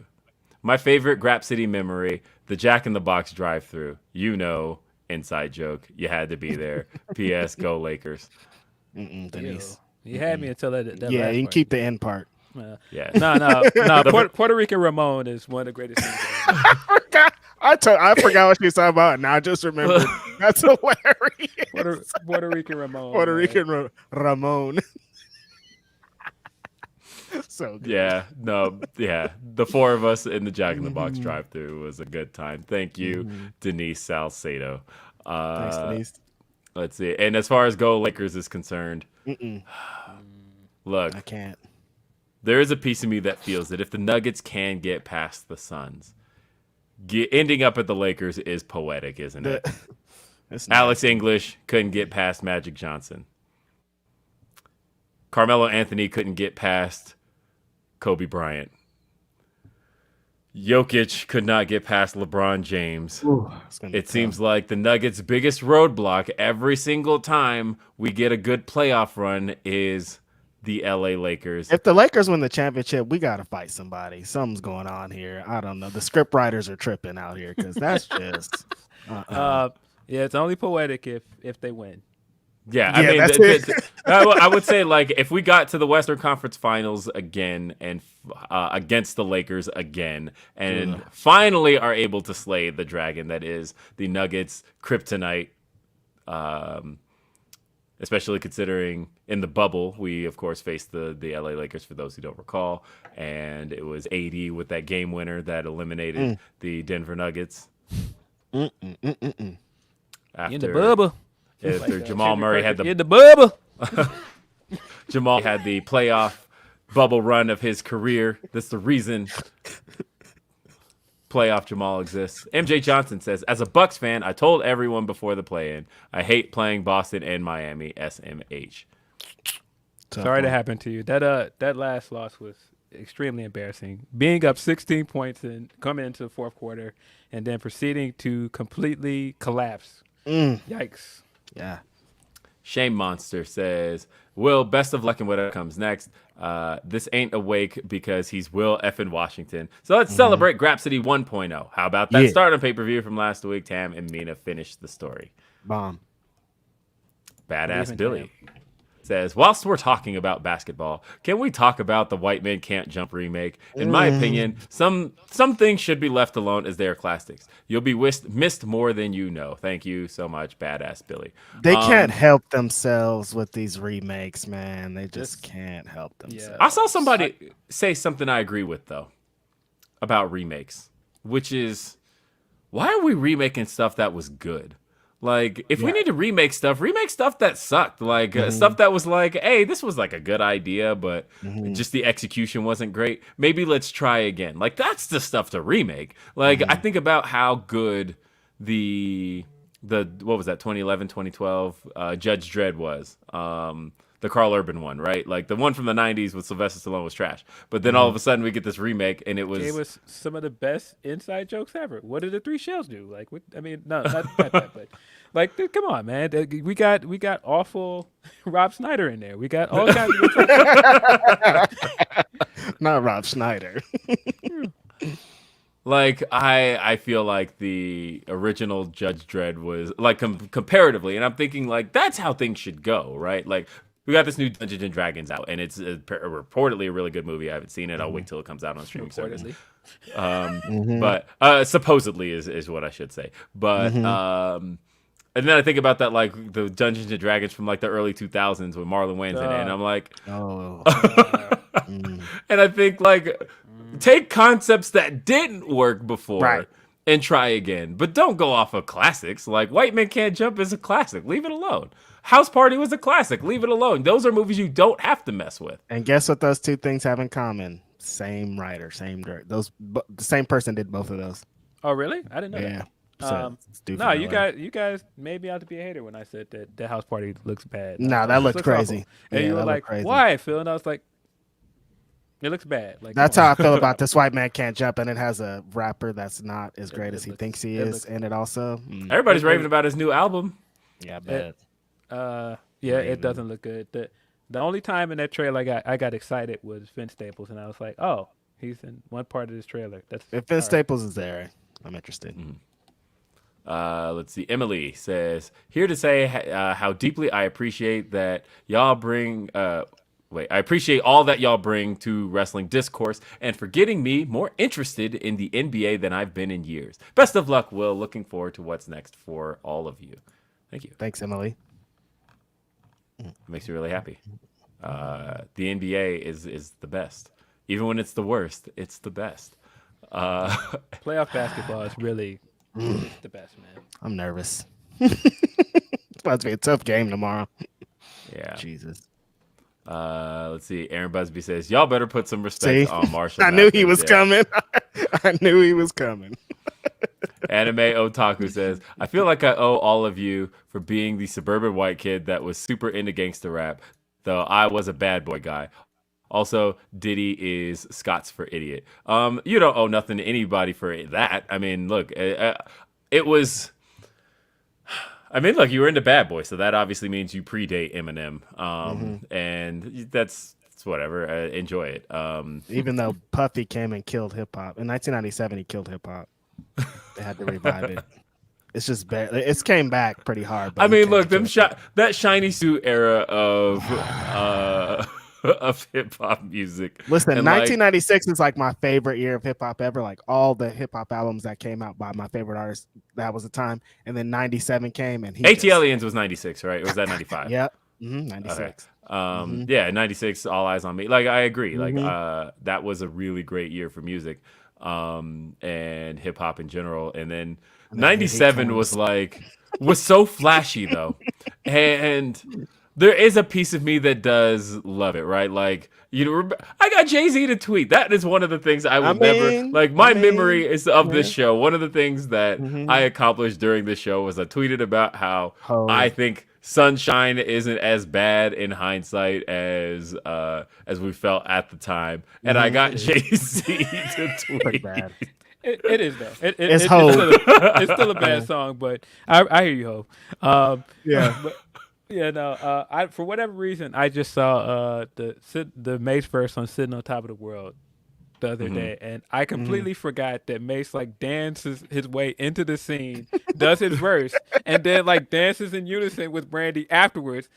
My favorite Grapsody memory, the Jack in the Box drive-through. Inside joke. You had to be there. P.S. Go Lakers. Denise. You had me until that Yeah, last you can part. keep the end part. Yeah. No. Puerto Rican Ramon is one of the greatest things ever. I forgot what she was talking about. Now I just remembered. That's hilarious. Puerto Rican Ramon. Puerto man. Rican Ramon. So good. Yeah. The four of us in the Jack in the Box drive-through was a good time. Thank you, Denise Salcedo. Thanks, Denise. Let's see. And as far as Go Lakers is concerned, look, I can't. there is a piece of me that feels that if the Nuggets can get past the Suns, ending up at the Lakers is poetic, isn't it? Alex English couldn't get past Magic Johnson. Carmelo Anthony couldn't get past Kobe Bryant. Jokic could not get past LeBron James. It seems like the Nuggets' biggest roadblock every single time we get a good playoff run is the LA Lakers. If the Lakers win the championship, we got to fight somebody. Something's going on here. I don't know. The script writers are tripping out here because that's just. Yeah, it's only poetic if they win. Yeah, I mean, that's it. I would say, like, if we got to the Western Conference Finals again and against the Lakers again and finally are able to slay the dragon that is the Nuggets' kryptonite, especially considering in the bubble, we, of course, faced the LA Lakers, for those who don't recall, and it was AD with that game winner that eliminated the Denver Nuggets. In the bubble. After Jamal Murray had in the bubble. Jamal had the playoff bubble run of his career. That's the reason playoff Jamal exists. MJ Johnson says, as a Bucks fan, I told everyone before the play-in, I hate playing Boston and Miami. SMH. Sorry to happen to you. That last loss was extremely embarrassing. Being up 16 points and coming into the fourth quarter and then proceeding to completely collapse. Yikes. Yeah. Shame Monster says, Will, best of luck in whatever comes next. This ain't a wake because he's Will effing Washington. So let's celebrate Grapsody 1.0. How about that Stardom pay-per-view from last week? Tam and Mina finished the story. Bomb. Badass Leaving Billy says, whilst we're talking about basketball, can we talk about the White Men Can't Jump remake? In my opinion, some things should be left alone as they are classics. You'll be missed more than you know. Thank you so much, Badass Billy. They can't help themselves with these remakes, man. They just can't help themselves. I saw somebody say something I agree with, though, about remakes, which is, why are we remaking stuff that was good? Like, if we need to remake stuff that sucked. Like, stuff that was like, hey, this was like a good idea, but just the execution wasn't great. Maybe let's try again. Like, that's the stuff to remake. Like, I think about how good the what was that, 2011, 2012 Judge Dredd was. The Carl Urban one, right? Like, the one from the 90s with Sylvester Stallone was trash. But then all of a sudden we get this remake, and it was some of the best inside jokes ever. What did the three shells do? Like, I mean, no, not that, but like, come on, man. We got awful Rob Schneider in there. We got all kinds of Not Rob Schneider. like, I feel like the original Judge Dredd was like comparatively, and I'm thinking like that's how things should go, right? Like, we got this new Dungeons and Dragons out, and it's reportedly a really good movie. I haven't seen it. I'll wait till it comes out on streaming service. But supposedly is what I should say. But and then I think about that, like the Dungeons and Dragons from like the early 2000s with Marlon Wayans in it, and I'm like, and I think like take concepts that didn't work before. And try again, but don't go off of classics. Like, White Men Can't Jump is a classic. Leave it alone. House Party was a classic. Leave it alone. Those are movies you don't have to mess with. And guess what those two things have in common? Same writer, same director. The same person did both of those. Oh, really? I didn't know that. So, no, you guys made me out to be a hater when I said that the House Party looks bad. No, that looked crazy. Awful. And you were like, why, Phil? And I was like, it looks bad. Like, that's how I feel about This White Man Can't Jump, and it has a rapper that's not as great as he thinks he is, and it also everybody's raving about his new album. Yeah, bad. It doesn't look good. The only time in that trailer I got excited was Vince Staples, and I was like, oh, he's in one part of this trailer. If Vince Staples is there, I'm interested. Let's see. Emily says, here to say how deeply I appreciate that y'all bring. I appreciate all that y'all bring to wrestling discourse and for getting me more interested in the NBA than I've been in years. Best of luck, Will. Looking forward to what's next for all of you. Thank you. Thanks, Emily. Makes me really happy. The NBA is the best. Even when it's the worst, it's the best. Playoff basketball is really the best, man. I'm nervous. It's about to be a tough game tomorrow. Yeah. Jesus. Let's see. Aaron Busby says, y'all better put some respect on Marshall. I knew he was coming. I knew he was coming. Anime Otaku says, I feel like I owe all of you for being the suburban white kid that was super into gangster rap, though I was a bad boy guy. Also, Diddy is Scots for idiot. You don't owe nothing to anybody for that. I mean, look, it was... I mean, look, you were into Bad Boy, so that obviously means you predate Eminem, and that's whatever. Enjoy it. Even though Puffy came and killed hip hop in 1997, he killed hip hop. They had to revive it. It's just bad. It's came back pretty hard. I mean, look, that shiny suit era of hip hop music. Listen, 1996 is like my favorite year of hip hop ever. Like all the hip hop albums that came out by my favorite artists, that was the time. And then 97 came, and ATLians was 96, right? Or was that 95? Yep, 96. Okay. Yeah, 96. All Eyes on Me. Like, I agree. Like, that was a really great year for music, and hip hop in general. And then 97 was so flashy though, and there is a piece of me that does love it, right? Like, I got Jay-Z to tweet. That is one of the things I will never, like, my memory is of this show. One of the things that I accomplished during this show was I tweeted about how I think Sunshine isn't as bad in hindsight as we felt at the time. And I got Jay-Z to tweet. Bad. It is though. It's still a bad song, but I hear you, Hope. But, yeah, no. For whatever reason, I just saw the Mace verse on "Sitting on Top of the World" the other day, and I completely forgot that Mace like dances his way into the scene, does his verse, and then like dances in unison with Brandy afterwards.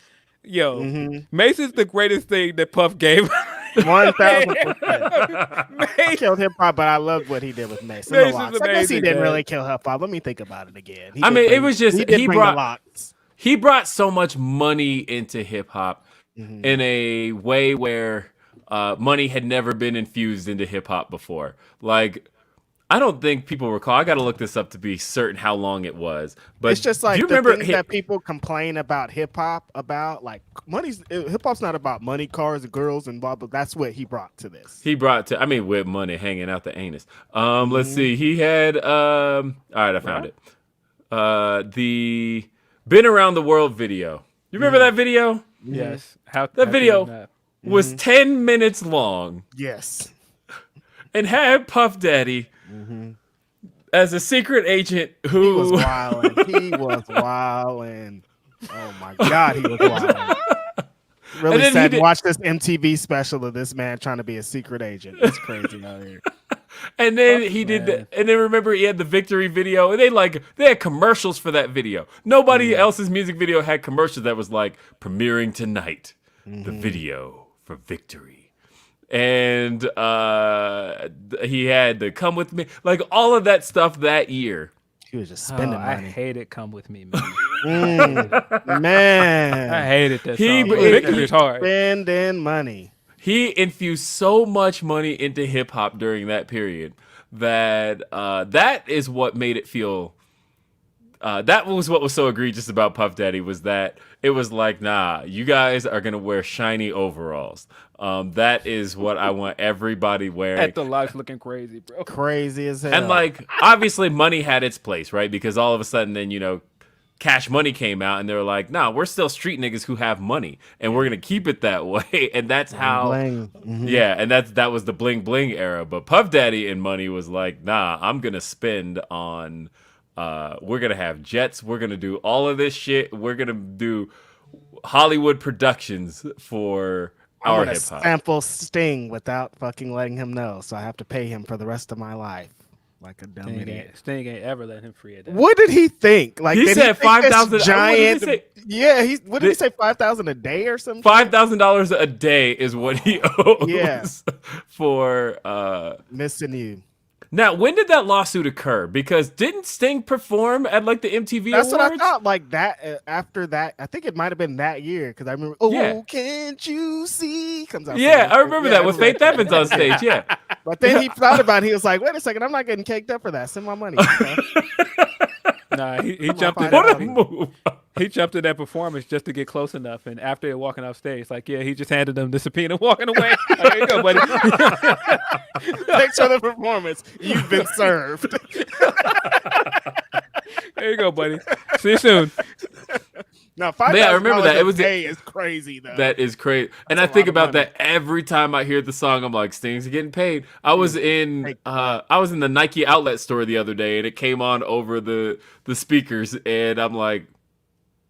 Yo, Mace is the greatest thing that Puff gave. 1000%. He killed hip hop, but I loved what he did with Mace. Mace is I guess he amazing, didn't man. really kill hip hop. Let me think about it again. I mean, it was just he did bring the locks. He brought so much money into hip hop in a way where money had never been infused into hip hop before. Like, I don't think people recall. I got to look this up to be certain how long it was. But It's just like do you the remember things that people complain about hip hop about, like hip hop's not about money, cars, and girls, and blah blah. That's what he brought to this. He brought to, I mean, with money hanging out the anus. Let's see. He had, all right, I found it. The Been Around the World video. You remember that video? Yes. That video was 10 minutes long Yes. and had Puff Daddy as a secret agent who He was wildin'. He was wildin'. Oh my God, he was wildin'. Really then sad to watch this MTV special of this man trying to be a secret agent. It's crazy out here. And then he did and then remember he had the victory video, and they had commercials for that video. Nobody else's music video had commercials that was like premiering tonight, the video for victory. And he had the Come With Me, like all of that stuff that year. He was just spending I money. hated Come With Me, man. Man. I hated that He- song. he- Victory is hard. Spending money. He infused so much money into hip hop during that period that that is what made it feel. That was what was so egregious about Puff Daddy, was that it was like, nah, you guys are gonna wear shiny overalls. That is what I want everybody wearing. At the lights looking crazy, bro. Crazy as hell. And like, obviously, money had its place, right? Because all of a sudden, then Cash Money came out, and they were like, "Nah, we're still street niggas who have money, and we're gonna keep it that way." And that's how, yeah, and that was the bling bling era. But Puff Daddy and Money was like, "Nah, I'm gonna spend on, we're gonna have jets, we're gonna do all of this shit, we're gonna do Hollywood productions for our I'm gonna hip hop." sample Sting without fucking letting him know, so I have to pay him for the rest of my life. Like a dumb idiot. Sting ain't ever let him free of that. What did he think? Like He did said think this 5,000 giant. what did he say? Yeah, what did he say? 5,000 a day or something? $5,000 a day is what he owes Yeah. for Missing you. Now, when did that lawsuit occur? Because didn't Sting perform at like the MTV That's Awards? what I thought. Like that after that, I think it might have been that year because I remember. Oh, Yeah. can't you see? Comes out. Yeah, I remember that with it was Faith Evans on stage. Yeah, But then he thought about it. He was like, "Wait a second, I'm not getting caked up for that. Send my money." Nah, he jumped in what a that. move! He jumped in that performance just to get close enough, and after they're walking off stage, like, yeah, he just handed them the subpoena, walking away. Like, there you go, buddy. Thanks for the performance. You've been served. There you go, buddy. See you soon. No, $5,000 Yeah, I remember that. It was day is crazy though. That is crazy, and I That's a think lot of about money. that every time I hear the song. I'm like, Sting's getting paid. I was in the Nike outlet store the other day, and it came on over the speakers, and I'm like,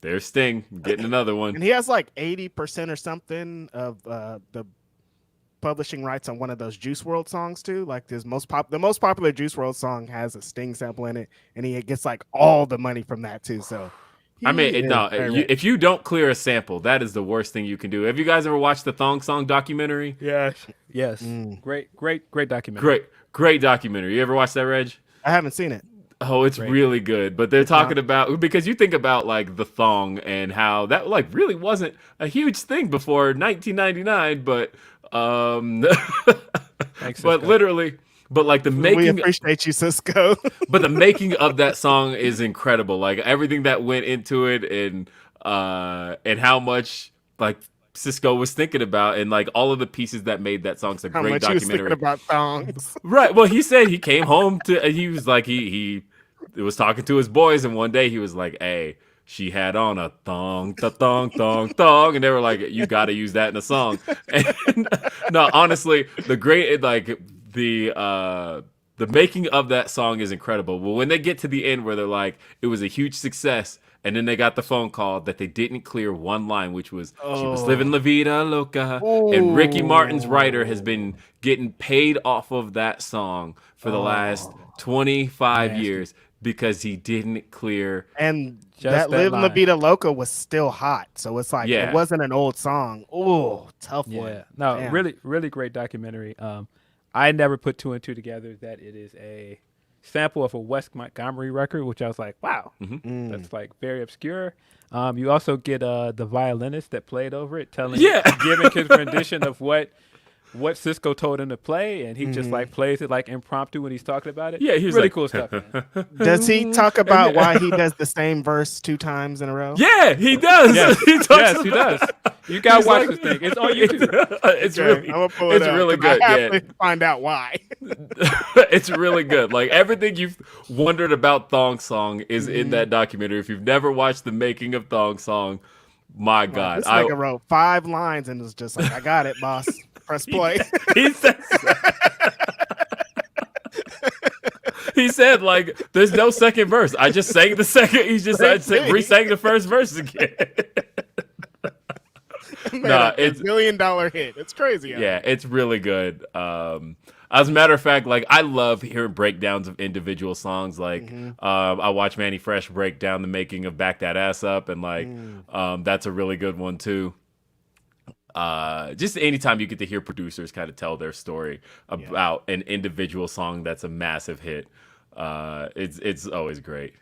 there's Sting getting another one. And he has like 80% or something of the publishing rights on one of those Juice World songs too. Like the most popular Juice World song has a Sting sample in it, and he gets like all the money from that too. So I mean, he is no, very rich. if you don't clear a sample, that is the worst thing you can do. Have you guys ever watched the Thong Song documentary? Yes. Great documentary. Great documentary. You ever watch that, Reg? I haven't seen it. Oh, it's really good. But they're talking about, because you think about like the thong and how that like really wasn't a huge thing before 1999, but Thanks, but Cisco. literally, but like the We making, appreciate you, Cisco. but the making of that song is incredible. Like everything that went into it, and how much like Cisco was thinking about, and like all of the pieces that made that song. It's a How great much you was thinking documentary. about thongs. Right. Well, he said he came home to. He was like he was talking to his boys, and one day he was like, "Hey, she had on a thong, thong, thong," and they were like, "You got to use that in a song." And no, honestly, the making of that song is incredible. Well, when they get to the end where they're like, it was a huge success, And then they got the phone call that they didn't clear one line, which was she was living La Vida Loca. And Ricky Martin's writer has been getting paid off of that song for the last 25 years because he didn't clear. And Just that that Live La line. Vida Loca was still hot. So it's like, Yeah. it wasn't an old song. Oh, tough one. Yeah, no, Damn. really great documentary. I never put two and two together that it is a sample of a Wes Montgomery record, which I was like, wow, that's like very obscure. You also get the violinist that played over it, giving his rendition of what Cisco told him to play, and he just like plays it like impromptu when he's talking about it. Yeah, he's really like, cool stuff. Man. Does he talk about why he does the same verse 2 times in a row? Yeah, he does. Yes, he yes, he does. You gotta He's watch like- this thing. It's on YouTube. It's Okay, really, I'm gonna pull it it's up, really 'cause good. I have Yeah, to find out why. it's really good. Like everything you've wondered about Thong Song is in that documentary. If you've never watched the making of Thong Song, my God, This nigga wrote 5 lines and was just like, I got it, boss. Press play. he said, he said like, there's no second verse. I just sang the second. He just re-sang the first verse again. It's $1 million hit. It's crazy. Yeah, it's really good. As a matter of fact, like I love hearing breakdowns of individual songs. Like I watch Manny Fresh break down the making of Back That Ass Up, and like that's a really good one too. Just anytime you get to hear producers kind of tell their story about an individual song that's a massive hit, it's always great.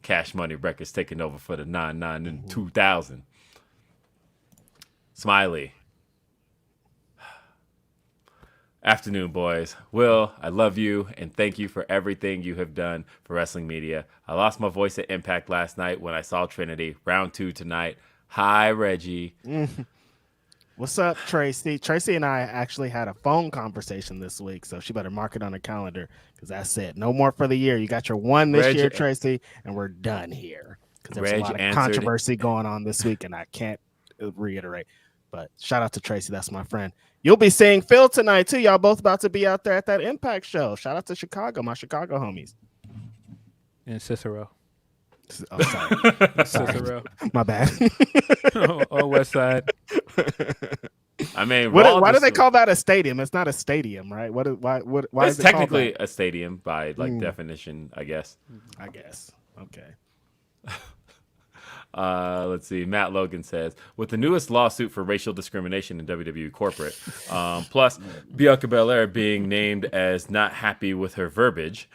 Cash Money Records taking over for the 99 and 2000. Smiley. Afternoon, boys. Will, I love you and thank you for everything you have done for wrestling media. I lost my voice at Impact last night when I saw Trinity. Round 2 tonight. Hi, Reggie. What's up, Tracy? Tracy and I actually had a phone conversation this week, so she better mark it on her calendar because that's it. No more for the year. You got your one this year, Tracy, and we're done here because there's a lot of controversy going on this week, and I can't reiterate. But shout out to Tracy. That's my friend. You'll be seeing Phil tonight, too. Y'all both about to be out there at that Impact show. Shout out to Chicago, my Chicago homies. And Cicero. Oh, sorry. Cicero. My bad. Oh, West Side. I mean, why do they call that a stadium? It's not a stadium, right? Why it's is it technically called that? a stadium by like definition, I guess. I guess. Okay. Let's see. Matt Logan says, with the newest lawsuit for racial discrimination in WWE corporate, plus Bianca Belair being named as not happy with her verbiage,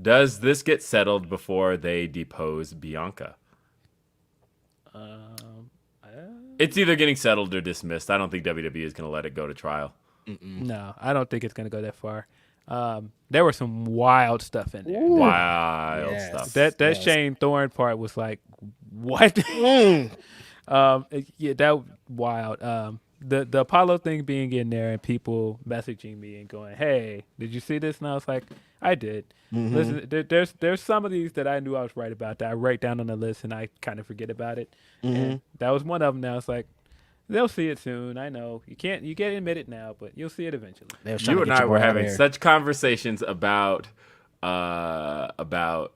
does this get settled before they depose Bianca? It's either getting settled or dismissed. I don't think WWE is going to let it go to trial. No, I don't think it's going to go that far. There was some wild stuff in there. Wild stuff. That Shane Thorne part was like, what? Yeah, that wild. The Apollo thing being in there and people messaging me and going, "Hey, did you see this?" And I was like, "I did." Listen, there's some of these that I knew I was right about that I write down on the list and I kind of forget about it. And that was one of them. Now it's like, they'll see it soon. I know you can't admit it now, but you'll see it eventually. You and I were having such conversations about Apollo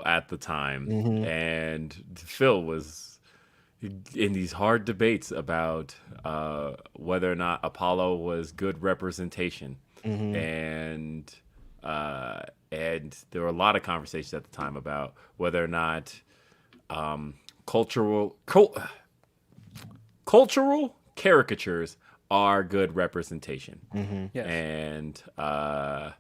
at the time, and Phil was in these hard debates about whether or not Apollo was good representation, and there were a lot of conversations at the time about whether or not cultural caricatures are good representation. Yes. And I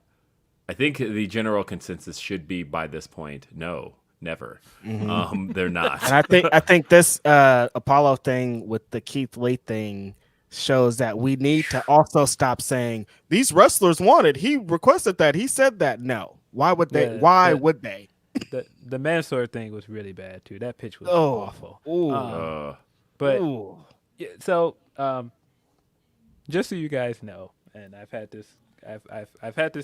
think the general consensus should be by this point, no, never. They're not. And I think this Apollo thing with the Keith Lee thing shows that we need to also stop saying these wrestlers wanted. He requested that. He said that. No. Why would they? Yeah, why would they? The Mansoor thing was really bad too. That pitch was awful. But yeah, so just so you guys know, and I've had this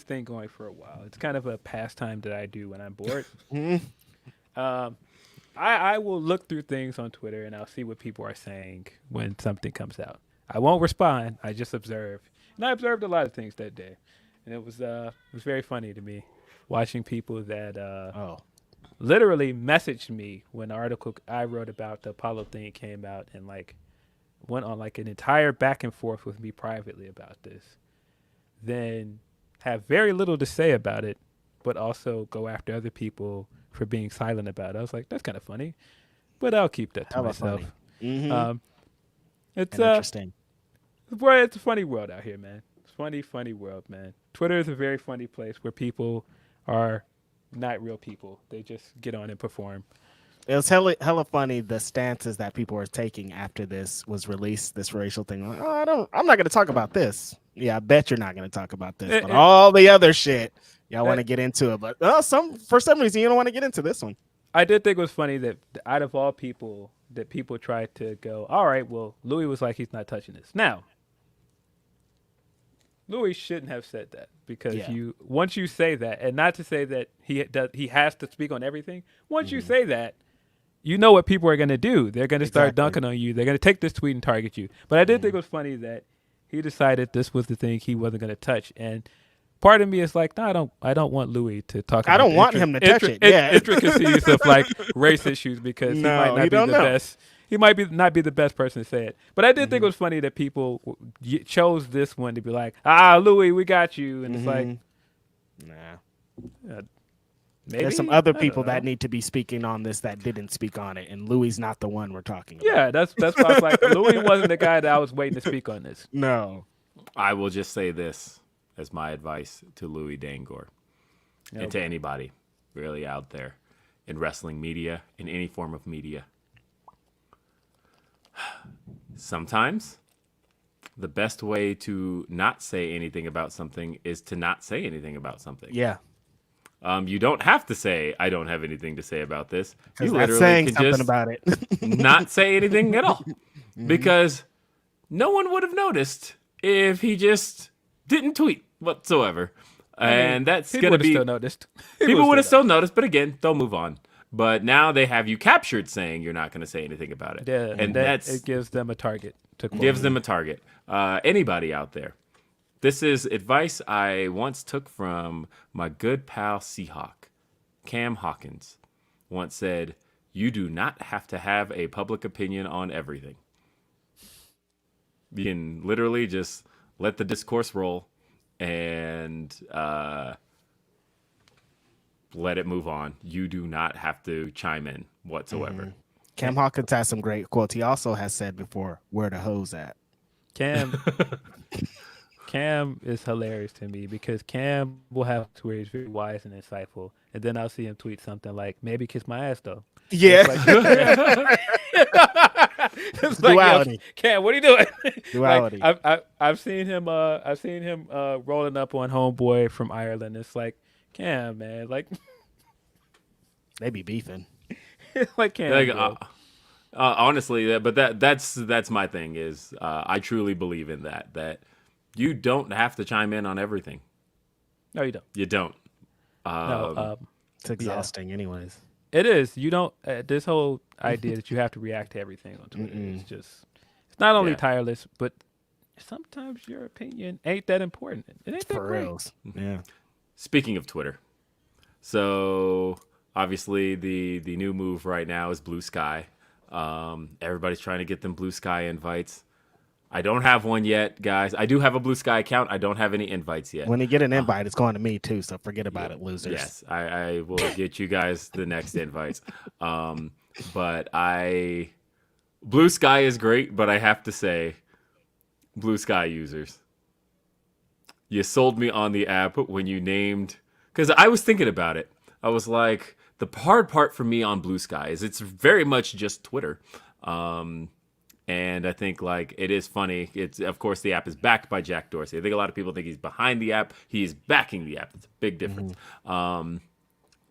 thing going for a while. It's kind of a pastime that I do when I'm bored. I will look through things on Twitter and I'll see what people are saying when something comes out. I won't respond. I just observe, and I observed a lot of things that day, and it was very funny to me watching people that literally messaged me when the article I wrote about the Apollo thing came out, and like went on like an entire back and forth with me privately about this. Then have very little to say about it, but also go after other people for being silent about it. I was like, that's kind of funny, but I'll keep that to Hella myself. funny. Mm-hmm. It's Interesting. Boy, it's a funny world out here, man. It's funny world, man. Twitter is a very funny place where people are not real people. They just get on and perform. It was hella funny the stances that people were taking after this was released, this racial thing. Like, I'm not going to talk about this. Yeah, I bet you're not going to talk about this. But all the other shit, y'all want to get into it. But for some reason, you don't want to get into this one. I did think it was funny that out of all people, that people tried to go, all right, well, Louis was like, he's not touching this. Now, Louis shouldn't have said that because once you say that, and not to say that he has to speak on everything. Once you say that, you know what people are going to do. They're going to start dunking on you. They're going to take this tweet and target you. But I did think it was funny that he decided this was the thing he wasn't going to touch. And part of me is like, no, I don't want Louis to talk about I don't want him to touch it. Yeah. Intricacies of like race issues because he might not be the best. He might not be the best person to say it. But I did think it was funny that people chose this one to be like, Louis, we got you. And it's like, nah. Maybe? There's some other people that need to be speaking on this that didn't speak on it, and Louis not the one we're talking about. Yeah, that's why I was like, Louis wasn't the guy that I was waiting to speak on this. No. I will just say this as my advice to Louis Dangor and to anybody really out there in wrestling media, in any form of media. Sometimes the best way to not say anything about something is to not say anything about something. Yeah. You don't have to say, I don't have anything to say about this. You literally saying can something just about it. Not say anything at all. Because no one would have noticed if he just didn't tweet whatsoever. And that's going to be... still noticed. People would have still noticed, but again, they'll move on. But now they have you captured saying you're not going to say anything about it. Yeah, and it gives them a target. Anybody out there. This is advice I once took from my good pal Seahawk. Cam Hawkins once said, you do not have to have a public opinion on everything. You can literally just let the discourse roll and let it move on. You do not have to chime in whatsoever. Mm-hmm. Cam Hawkins has some great quotes. He also has said before, where the hoes at? Cam is hilarious to me because Cam will have tweets where he's very wise and insightful, and then I'll see him tweet something like, maybe kiss my ass though. Yeah. It's like, duality. Cam, what are you doing? Duality. Like, I've seen him rolling up on Homeboy from Ireland. It's like, Cam, man, like they be beefing. Like Cam. Honestly, but that's my thing is I truly believe in that you don't have to chime in on everything. No, you don't. You don't. It's exhausting anyways. It is. You don't. This whole idea that you have to react to everything on Twitter is just. It's not only tireless, but sometimes your opinion ain't that important. It ain't that For great. reals. Yeah. Speaking of Twitter, so obviously the new move right now is Blue Sky. Everybody's trying to get them Blue Sky invites. I don't have one yet, guys. I do have a Blue Sky account. I don't have any invites yet. When you get an invite, it's going to me too, so forget about it, losers. Yes, I will get you guys the next invites. But Blue Sky is great, but I have to say, Blue Sky users, you sold me on the app when you named, because I was thinking about it. I was like, the hard part for me on Blue Sky is it's very much just Twitter. And I think like it is funny. It's of course the app is backed by Jack Dorsey. I think a lot of people think he's behind the app. He's backing the app. It's a big difference.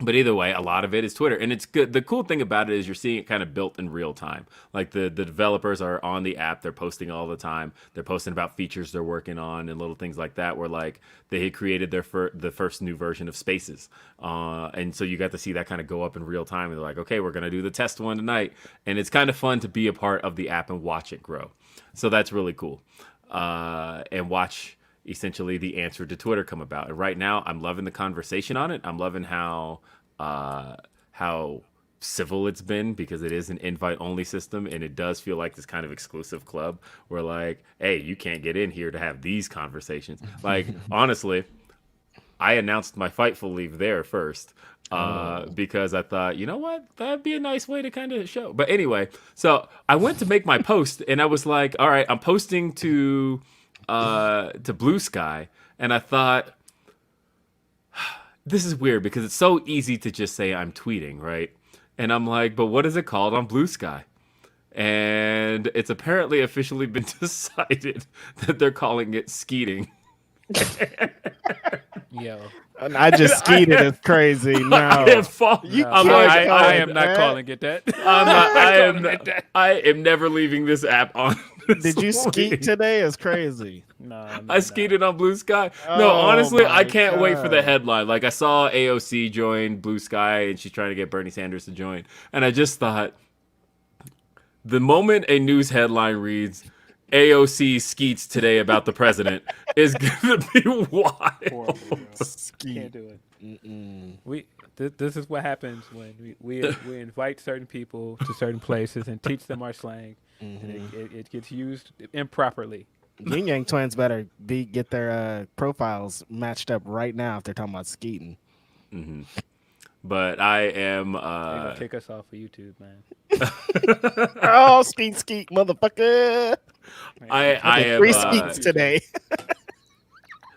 But either way, a lot of it is Twitter, and it's good. The cool thing about it is you're seeing it kind of built in real time. Like the developers are on the app; they're posting all the time. They're posting about features they're working on and little things like that. Where like they had created the first new version of Spaces, and so you got to see that kind of go up in real time. And they're like, okay, we're gonna do the test one tonight, and it's kind of fun to be a part of the app and watch it grow. So that's really cool, and watch essentially the answer to Twitter come about. And right now, I'm loving the conversation on it. I'm loving how how civil it's been, because it is an invite only system, and it does feel like this kind of exclusive club where like, hey, you can't get in here to have these conversations. Like, honestly, I announced my Fightful leave there first because I thought, you know what, that'd be a nice way to kind of show. But anyway, so I went to make my post, and I was like, all right, I'm posting to Blue Sky, and I thought, this is weird because it's so easy to just say I'm tweeting, right? And I'm like, but what is it called on Blue Sky? And it's apparently officially been decided that they're calling it skeeting. Yo, And I just skeeted as crazy. No, I am not calling it that. I am never leaving this app on. Did you skeet today? It's crazy. No, I skeeted on Blue Sky. No, honestly, I can't wait for the God. headline. Like, I saw AOC join Blue Sky, and she's trying to get Bernie Sanders to join. And I just thought, the moment a news headline reads, AOC skeets today about the president, is going to be wild. Horrible, bro. Can't do it. This is what happens when we invite certain people to certain places and teach them our slang, and it gets used improperly. Yin Yang twins better get their profiles matched up right now if they're talking about skeeting. Mm-hmm. But I am. They're gonna kick us off of YouTube, man. Oh, skeet, motherfucker! I am 3 skeets today.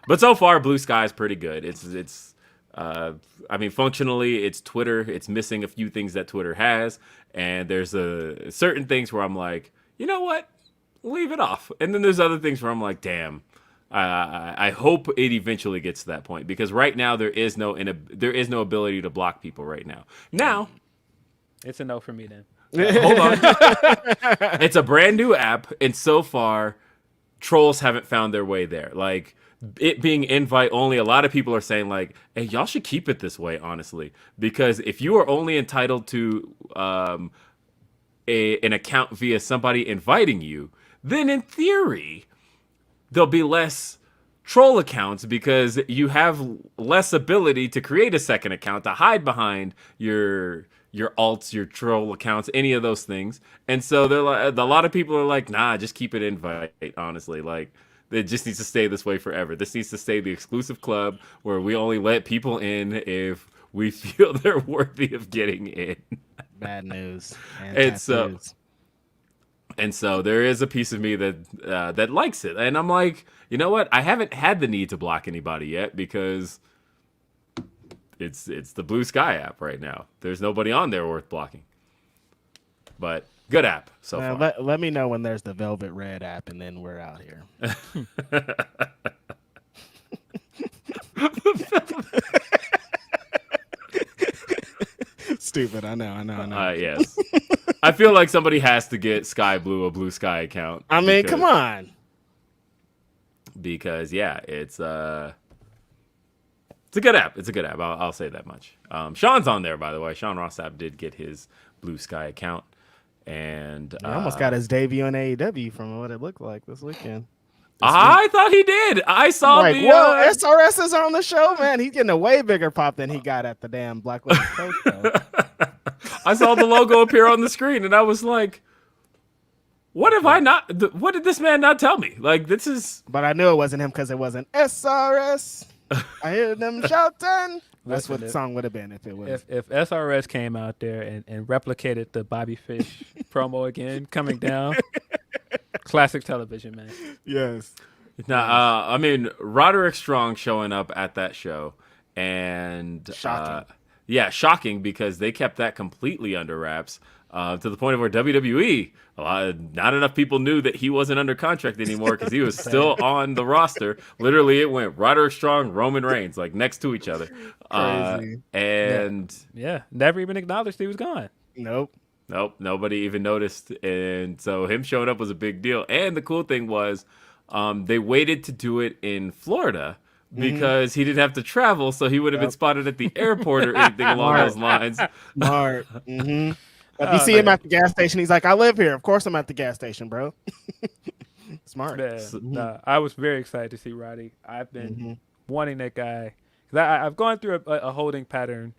But so far, Blue Sky is pretty good. It's I mean, functionally, it's Twitter. It's missing a few things that Twitter has, and there's certain things where I'm like, you know what, leave it off. And then there's other things where I'm like, damn. I hope it eventually gets to that point, because right now there is no ability to block people right now. Now, It's a no for me then. hold on. It's a brand new app, and so far, trolls haven't found their way there. Like, it being invite only, a lot of people are saying like, hey, y'all should keep it this way, honestly, because if you are only entitled to an account via somebody inviting you, then in theory, there'll be less troll accounts because you have less ability to create a second account to hide behind your alts, your troll accounts, any of those things. And so they're like, a lot of people are like, nah, just keep it invite, honestly. Like, it just needs to stay this way forever. This needs to stay the exclusive club where we only let people in if we feel they're worthy of getting in. Bad news. And so there is a piece of me that likes it. And I'm like, you know what? I haven't had the need to block anybody yet because it's the Blue Sky app right now. There's nobody on there worth blocking. But good app so far. Let me know when there's the Velvet Red app, and then we're out here. Stupid, I know. Yes. I feel like somebody has to get Sky Blue a Blue Sky account. I mean, come on. Because yeah, it's a good app. It's a good app. I'll say that much. Sean's on there, by the way. Sean Rossap did get his Blue Sky account, and He almost got his debut in AEW from what it looked like this weekend. I thought he did. I saw well, SRS is on the show, man. He's getting a way bigger pop than he got at the damn Black Label Coast show. I saw the logo appear on the screen, and I was like, what did this man not tell me? Like, this is... But I knew it wasn't him because it wasn't SRS. I hear them shouting. That's what the song would have been if it was. If SRS came out there and replicated the Bobby Fish promo again, coming down, classic television, man. Yes. Now, I mean, Roderick Strong showing up at that show, and Shocking. Shocking because they kept that completely under wraps to the point of where WWE, not enough people knew that he wasn't under contract anymore because he was still on the roster. Literally, it went Roderick Strong, Roman Reigns, like next to each other. Crazy. Never even acknowledged he was gone. Nope, nobody even noticed. And so him showing up was a big deal. And the cool thing was they waited to do it in Florida because he didn't have to travel, so he would have been spotted at the airport or anything along those lines. Smart. Mm-hmm. If you see him at the gas station, he's like, I live here. Of course I'm at the gas station, bro. Smart. Yeah, I was very excited to see Roddy. I've been wanting that guy. Because I've gone through a holding pattern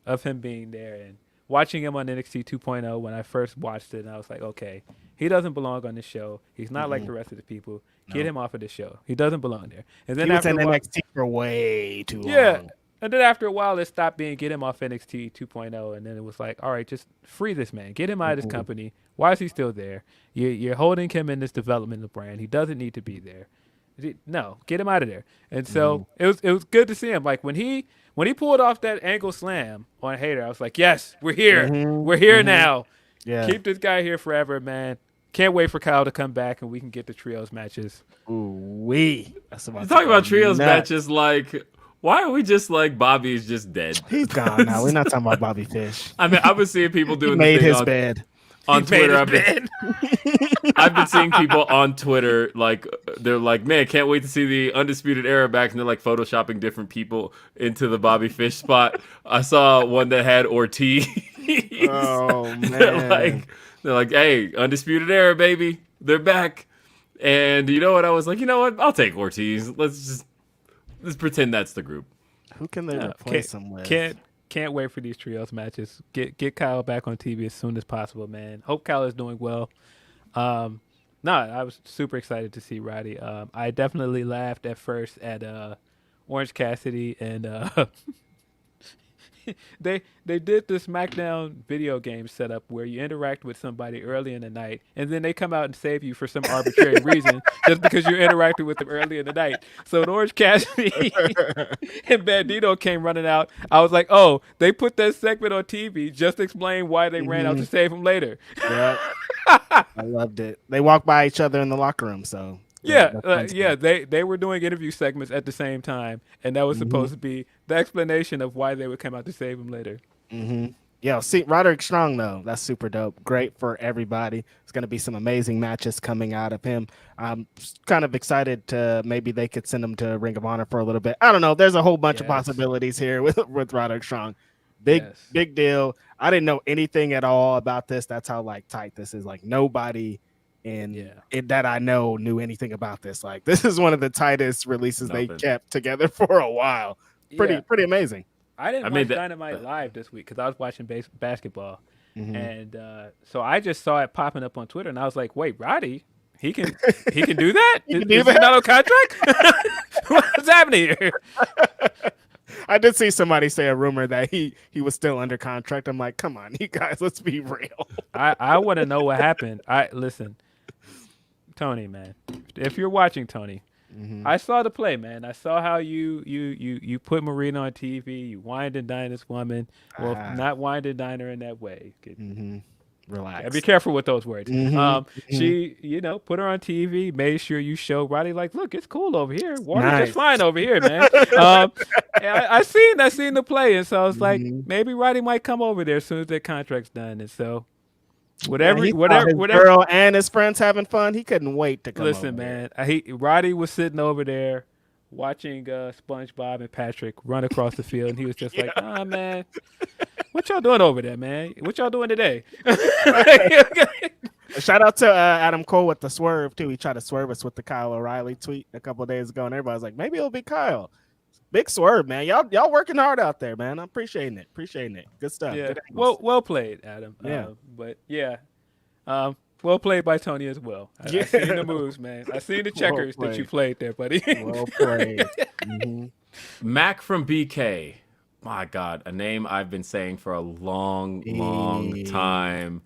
of him being there. And watching him on NXT 2.0 when I first watched it, and I was like, okay, he doesn't belong on this show. He's not like the rest of the people. Get him off of this show. He doesn't belong there. And then He was after in a while, NXT for way too yeah. long. And then after a while, it stopped being get him off NXT 2.0, and then it was like, all right, just free this man, get him out of this company. Why is he still there? You're holding him in this development of brand. He doesn't need to be there. No, get him out of there. And so it was good to see him. Like when he pulled off that ankle slam on Hater, I was like, yes, we're here. We're here now. Yeah. Keep this guy here forever, man. Can't wait for Kyle to come back and we can get the trios matches. Ooh-wee. That's You talk about trios matches, like, why are we just like Bobby's just dead? He's gone now. We're not talking about Bobby Fish. I mean, I've been seeing people doing He made the thing his bed. on Twitter. I've been seeing people on Twitter, like, they're like, man, can't wait to see the Undisputed Era back. And they're like photoshopping different people into the Bobby Fish spot. I saw one that had Ortiz. Oh, man. They're like, hey, Undisputed Era, baby. They're back. And you know what? I was like, you know what? I'll take Ortiz. Let's pretend that's the group. Who can they replace him with? Can't wait for these trios matches. Get Kyle back on TV as soon as possible, man. Hope Kyle is doing well. I was super excited to see Roddy. I definitely laughed at first at Orange Cassidy and they did this SmackDown video game setup where you interact with somebody early in the night and then they come out and save you for some arbitrary reason just because you interacted with them early in the night. So when Orange Cassidy and Bandito came running out, I was like, oh, they put that segment on TV just to explain why they ran out to save him later. Yeah. I loved it. They walked by each other in the locker room, so they were doing interview segments at the same time, and that was supposed to be the explanation of why they would come out to save him later. Yeah, see, Roderick Strong, though, that's super dope. Great for everybody. It's going to be some amazing matches coming out of him. I'm kind of excited to maybe they could send him to Ring of Honor for a little bit. I don't know. There's a whole bunch of possibilities here with Roderick Strong. Big deal. I didn't know anything at all about this. That's how like tight this is. Like nobody that I know knew anything about this. Like this is one of the tightest releases they kept together for a while. Pretty amazing. I didn't watch Dynamite live this week because I was watching basketball, and so I just saw it popping up on Twitter, and I was like, "Wait, Roddy, he can do that? Is he not on contract? What's happening here?" I did see somebody say a rumor that he was still under contract. I'm like, come on, you guys, let's be real. I want to know what happened. Listen, Tony, man, if you're watching, Tony, I saw the play, man. I saw how you put Marina on TV. You wined and dined this woman. Well, not wined and dined her in that way. Relax. Be careful with those words. She, put her on TV, made sure you show Roddy, like, look, it's cool over here. Water's just fine over here, man. I seen the play, and so I was like, maybe Roddy might come over there as soon as their contract's done. And so whatever girl and his friends having fun, he couldn't wait to come. Listen, man, Roddy was sitting over there watching SpongeBob and Patrick run across the field, and he was just like, "Ah, man, what y'all doing over there, man? What y'all doing today?" Shout out to Adam Cole with the swerve too. He tried to swerve us with the Kyle O'Reilly tweet a couple of days ago, and everybody was like, "Maybe it'll be Kyle." Big swerve, man. Y'all working hard out there, man. I'm appreciating it. Good stuff. Yeah. Well played, Adam. Well played by Tony as well. I seen the moves, man. I seen the checkers that you played there, buddy. Well played. Mac from BK. My God, a name I've been saying for a long time.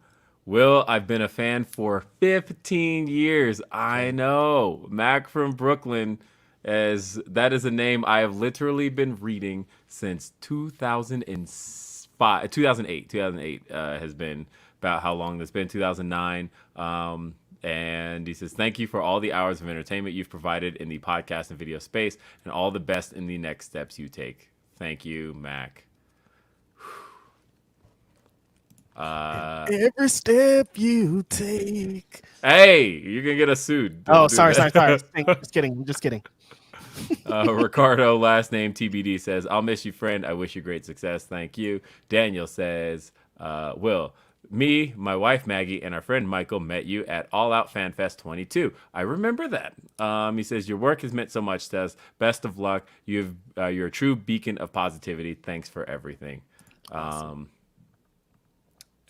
Will, I've been a fan for 15 years. I know. Mac from Brooklyn. That is a name I have literally been reading since 2008. 2008 has been about how long it's been. 2009. And he says, thank you for all the hours of entertainment you've provided in the podcast and video space, and all the best in the next steps you take. Thank you, Mac. Every step you take. Hey, you're gonna get us sued. Sorry. Just kidding. Ricardo, last name TBD, says, I'll miss you, friend. I wish you great success. Thank you. Daniel says, Will, me, my wife Maggie, and our friend Michael met you at All Out Fan Fest 22. I remember that. He says, your work has meant so much to us. Best of luck. You're a true beacon of positivity. Thanks for everything. Awesome.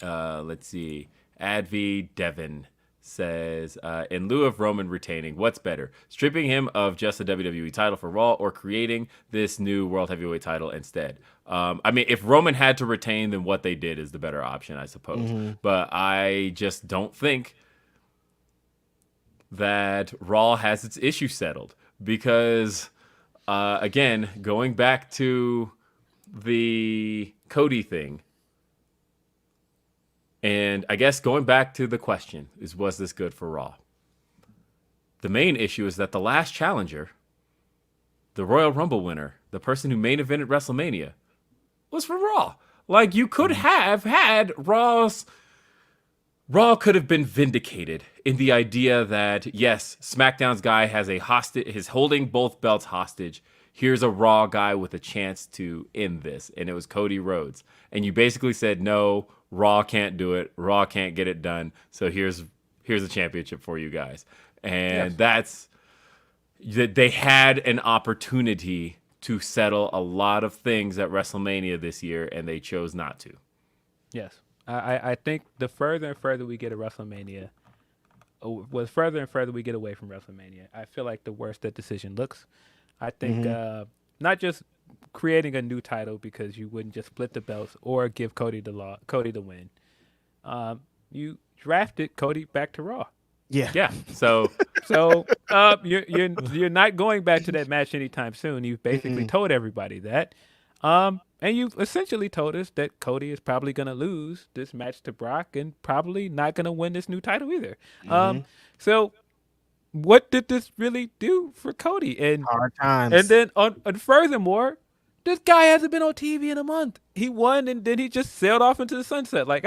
Let's see. Advi Devin says, in lieu of Roman retaining, what's better? Stripping him of just a WWE title for Raw or creating this new World Heavyweight title instead? I mean, if Roman had to retain, then what they did is the better option, I suppose. But I just don't think that Raw has its issue settled because, again, going back to the Cody thing, and I guess going back to the question is, was this good for Raw? The main issue is that the last challenger, the Royal Rumble winner, the person who main evented WrestleMania, was for Raw. Like, you could have had Raw could have been vindicated in the idea that, yes, SmackDown's guy has a hostage, is holding both belts hostage. Here's a Raw guy with a chance to end this. And it was Cody Rhodes. And you basically said, no, Raw can't do it. Raw can't get it done. So here's a championship for you guys. And that's that they had an opportunity to settle a lot of things at WrestleMania this year, and they chose not to. Yes. I think the further and further we get at WrestleMania, further and further we get away from WrestleMania, I feel like the worse that decision looks. I think not just creating a new title because you wouldn't just split the belts or give Cody the win. You drafted Cody back to Raw. Yeah. So you're not going back to that match anytime soon. You've basically told everybody that. And you've essentially told us that Cody is probably going to lose this match to Brock and probably not going to win this new title either. So what did this really do for Cody? And Hard times. And then and furthermore, this guy hasn't been on TV in a month. He won and then he just sailed off into the sunset. Like,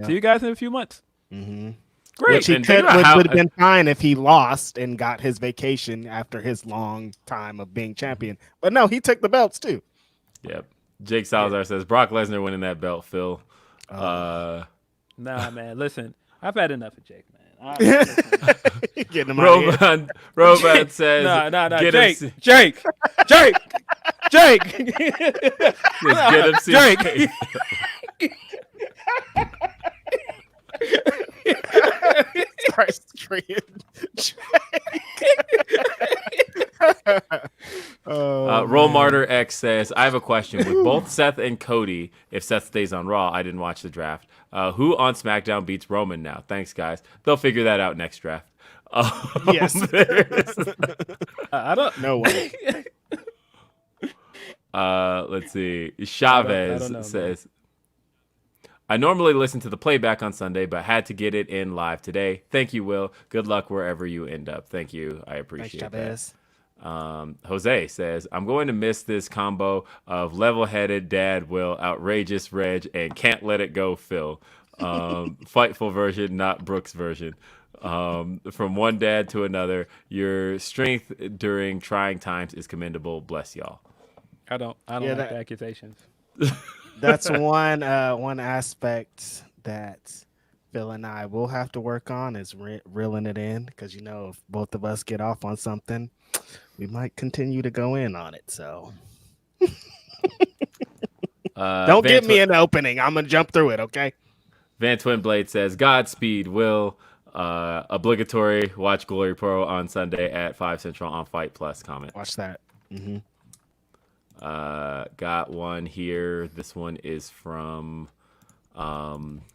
see you guys in a few months. Great. Which he would have been fine if he lost and got his vacation after his long time of being champion. But no, he took the belts too. Yep. Jake Salazar says, Brock Lesnar winning that belt, Phil. Nah, man. Listen, I've had enough of Jake, man. Getting him out of here. Roman says, no. Jake. Jake. Just get him Jake. Start screaming. Roll Martyr X says, I have a question. With both Seth and Cody, if Seth stays on Raw, I didn't watch the draft. Who on SmackDown beats Roman now? Thanks, guys. They'll figure that out next draft. Yes. I don't know. Let's see. Chavez says, I normally listen to the playback on Sunday, but had to get it in live today. Thank you, Will. Good luck wherever you end up. Thank you. I appreciate that. Jose says, I'm going to miss this combo of level-headed dad Will, outrageous Reg, and can't let it go Phil. Fightful version, not Brooks version. From one dad to another, your strength during trying times is commendable. Bless y'all. I don't like the accusations. That's one aspect that Phil and I will have to work on is reeling it in, because if both of us get off on something, we might continue to go in on it. So don't get me an opening. I'm gonna jump through it. Okay. Van Twinblade says, Godspeed, Will. Obligatory watch Glory Pro on Sunday at 5 Central on Fight Plus. Comment. Watch that. Got one here. This one is from let's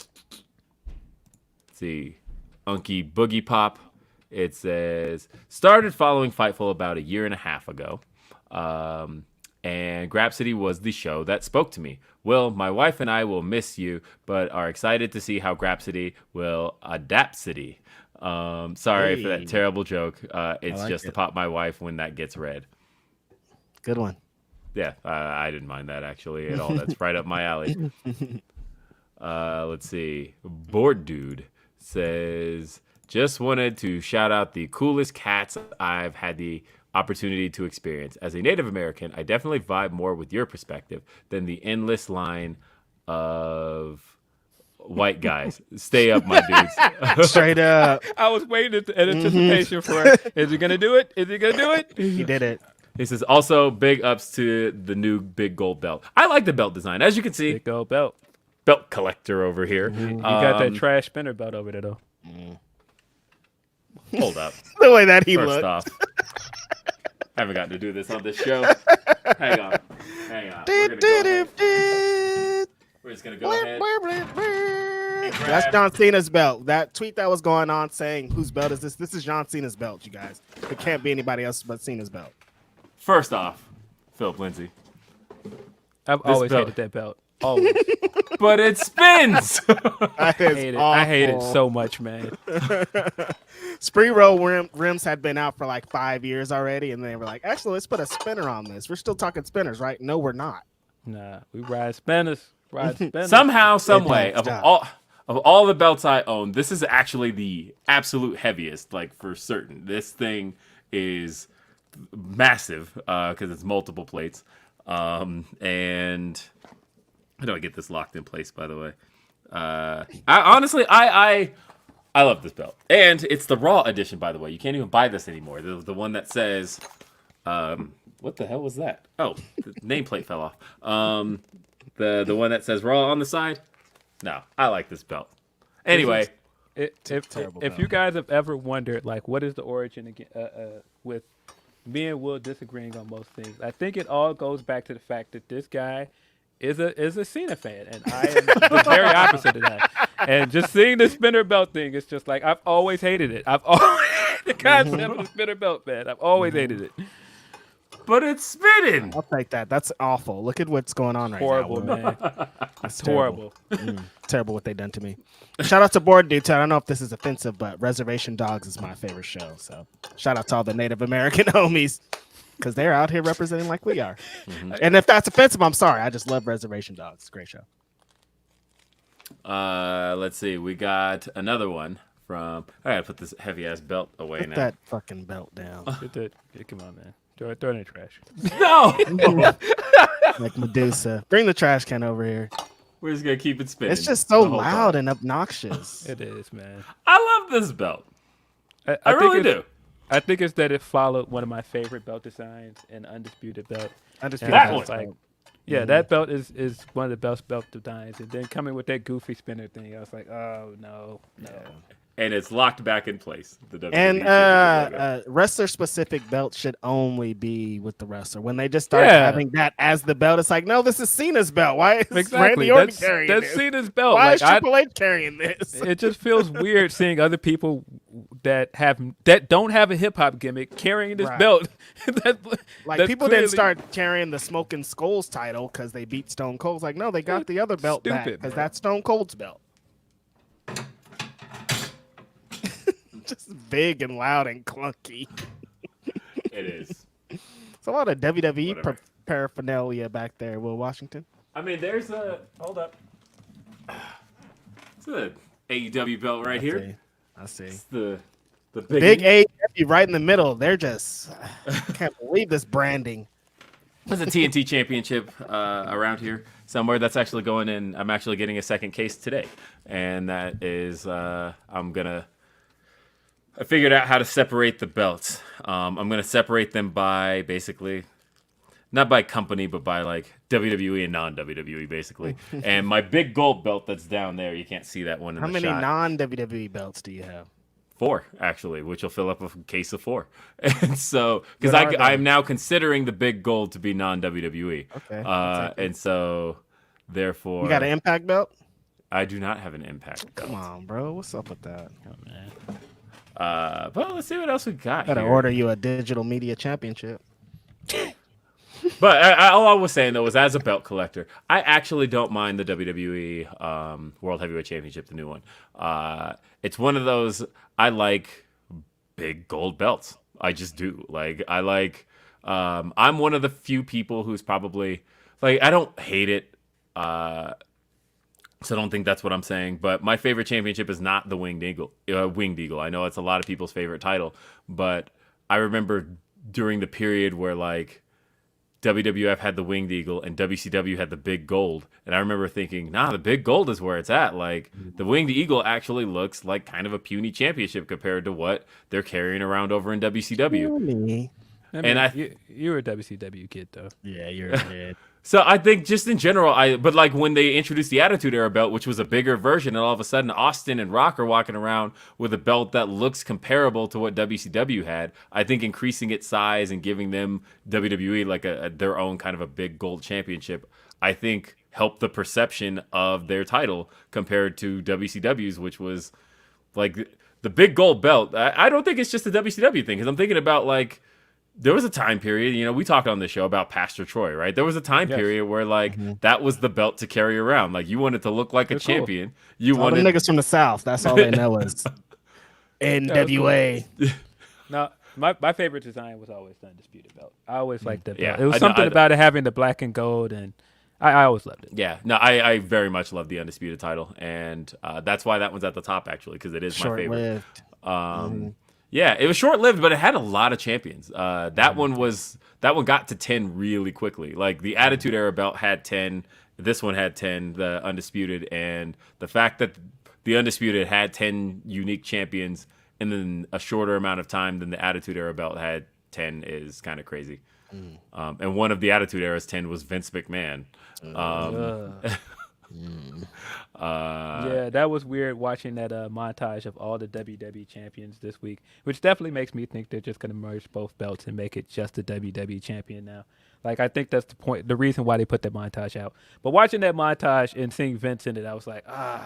see, Unky Boogie Pop. It says, started following Fightful about a year and a half ago. And Grapsody was the show that spoke to me. Will, my wife and I will miss you, but are excited to see how Grapsody will Adapsody. Sorry for that terrible joke. It's just to pop my wife when that gets read. Good one. Yeah, I didn't mind that actually at all. That's right up my alley. Let's see. Bored Dude says, just wanted to shout out the coolest cats I've had the opportunity to experience. As a Native American, I definitely vibe more with your perspective than the endless line of white guys. Stay up, my dudes. Straight up. I was waiting in anticipation for it. Is he going to do it? Is he going to do it? He did it. He says, also, big ups to the new big gold belt. I like the belt design. As you can see, big gold belt. belt collector over here. You got that trash spinner belt over there, though. Hold up. The way that he First looked. off, haven't gotten to do this on this show. Hang on. We're just gonna go ahead. That's John Cena's belt. That tweet that was going on saying, whose belt is this? This is John Cena's belt, you guys. It can't be anybody else but Cena's belt. First off, Philip Lindsay. I've This always belt. hated that belt. Always. But it spins. I hate it so much, man. Spring roll rims had been out for like 5 years already, and they were like, actually, let's put a spinner on this. We're still talking spinners, right? No, we're not. Nah, we ride spinners. Somehow, some It way, does, of all the belts I own, this is actually the absolute heaviest, like for certain. This thing is massive because it's multiple plates. And how do I get this locked in place, by the way? I love this belt. And it's the Raw edition, by the way. You can't even buy this anymore. The one that says, what the hell was that? Oh, the nameplate fell off. The one that says Raw on the side. No, I like this belt. Anyway, If you guys have ever wondered, like, what is the origin again with me and Will disagreeing on most things, I think it all goes back to the fact that this guy is a Cena fan, and I am the very opposite of that. And just seeing the spinner belt thing, it's just like I've always hated it. I've always the concept of the spinner belt, man. I've always hated it. but it's spinning. I'll take that. That's awful. Look at what's going on right Horrible, now. man. It's Horrible. Terrible what they done to me. Shout out to Board Dude. I don't know if this is offensive, but Reservation Dogs is my favorite show. So shout out to all the Native American homies because they're out here representing like we are. And if that's offensive, I'm sorry. I just love Reservation Dogs. It's a great show. Let's see. We got another one from. I gotta put this heavy ass belt away Put now. that fucking belt down. Come on, man. Throw it in the trash. No, Like Medusa. Bring the trash can over here. we're just gonna keep it spinning. It's just so the whole loud time. and obnoxious. It is, man. I love this belt. I think really it's- do. I think it's that it followed one of my favorite belt designs, an Undisputed belt. Undisputed That Belt. one. Yeah, that belt is one of the best belt designs. And then coming with that goofy spinner thing, I was like, oh, no. And it's locked back in place. The WWE And Championship logo. wrestler-specific belt should only be with the wrestler. When they just start Yeah. having that as the belt, it's like, no, this is Cena's belt. Why is Exactly. Randy Orton That's carrying that's this? Cena's belt. Why is Like, Triple H carrying this? it just feels weird seeing other people that don't have a hip hop gimmick carrying this Right. belt. Like that's people clearly- didn't start carrying the Smoking Skulls title because they beat Stone Cold. It's like, no, they got the other belt back Stupid, because bro. that's Stone Cold's belt. Just big and loud and clunky. It is. It's a lot of WWE Whatever. paraphernalia back there, Will Washington. I mean, there's a. Hold up. It's a AEW belt right here. I see. It's the Big AEW right in the middle. They're just can't believe this branding. There's a TNT championship around here somewhere that's actually going in. I'm actually getting a second case today, and that is I figured out how to separate the belts. I'm gonna separate them by basically, not by company, but by like WWE and non-WWE basically. And my big gold belt that's down there, you can't see that one in How the many shot. non-WWE belts do you have? 4 actually, which will fill up a case of 4. And so, because What are they? I'm now considering the big gold to be non-WWE. Okay, I'll take it. And so, therefore, You got an Impact belt? I do not have an Impact belt. Come on, bro. What's up with that? But let's see what else we got Gotta here. order you a digital media championship. But all I was saying though was, as a belt collector, I actually don't mind the WWE World Heavyweight Championship, the new one. It's one of those, I like big gold belts. I just do. Like I like. I'm one of the few people who's probably like, I don't hate it. So I don't think that's what I'm saying. But my favorite championship is not the Winged Eagle. Winged Eagle. I know it's a lot of people's favorite title, but I remember during the period where like WWF had the Winged Eagle and WCW had the Big Gold, and I remember thinking, nah, the Big Gold is where it's at. Like the Winged Eagle actually looks like kind of a puny championship compared to what they're carrying around over in WCW. Puny. I mean, And you were a WCW kid though. Yeah, you're a kid. So I think just in general, but like when they introduced the Attitude Era belt, which was a bigger version, and all of a sudden Austin and Rock are walking around with a belt that looks comparable to what WCW had. I think increasing its size and giving them WWE like their own kind of a big gold championship, I think helped the perception of their title compared to WCW's, which was like the big gold belt. I don't think it's just a WCW thing, because I'm thinking about like, there was a time period, we talked on the show about Pastor Troy, right? There was a time period where like that was the belt to carry around. Like you wanted to look like a champion. You all wanted the niggas from the South. That's all they know is NWA. No, my favorite design was always the Undisputed belt. I always liked that belt. Yeah, It was something about it having the black and gold, and I always loved it. Yeah, no, I very much love the Undisputed title, and that's why that one's at the top actually, because it is my favorite. Yeah, it was short lived, but it had a lot of champions. That one got to 10 really quickly. Like the Attitude Era belt had 10, this one had 10, the Undisputed, and the fact that the Undisputed had 10 unique champions in then a shorter amount of time than the Attitude Era belt had 10 is kind of crazy. And one of the Attitude Era's 10 was Vince McMahon. Yeah, that was weird watching that montage of all the WWE champions this week, which definitely makes me think they're just going to merge both belts and make it just the WWE champion now. Like, I think that's the point, the reason why they put that montage out. But watching that montage and seeing Vince in it, I was like, I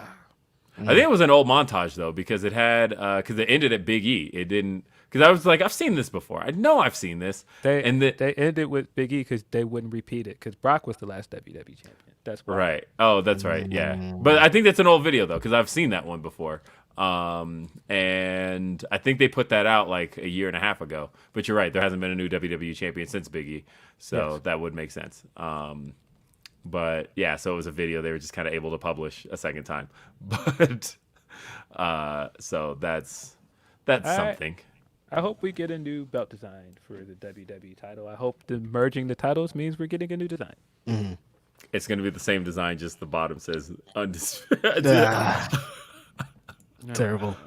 think it was an old montage though, because it had because it ended at Big E. It didn't, because I was like, I've seen this before. I know I've seen this. They ended with Big E because they wouldn't repeat it, because Brock was the last WWE champion. That's why. Right. Oh, that's right. Yeah, but I think that's an old video though, because I've seen that one before. And I think they put that out like a year and a half ago. But you're right, there hasn't been a new WWE champion since Big E, so that would make sense. But yeah, so it was a video they were just kind of able to publish a second time. But so that's something. I hope we get a new belt design for the WWE title. I hope the merging the titles means we're getting a new design. Mm-hmm. It's going to be the same design, just the bottom says Terrible.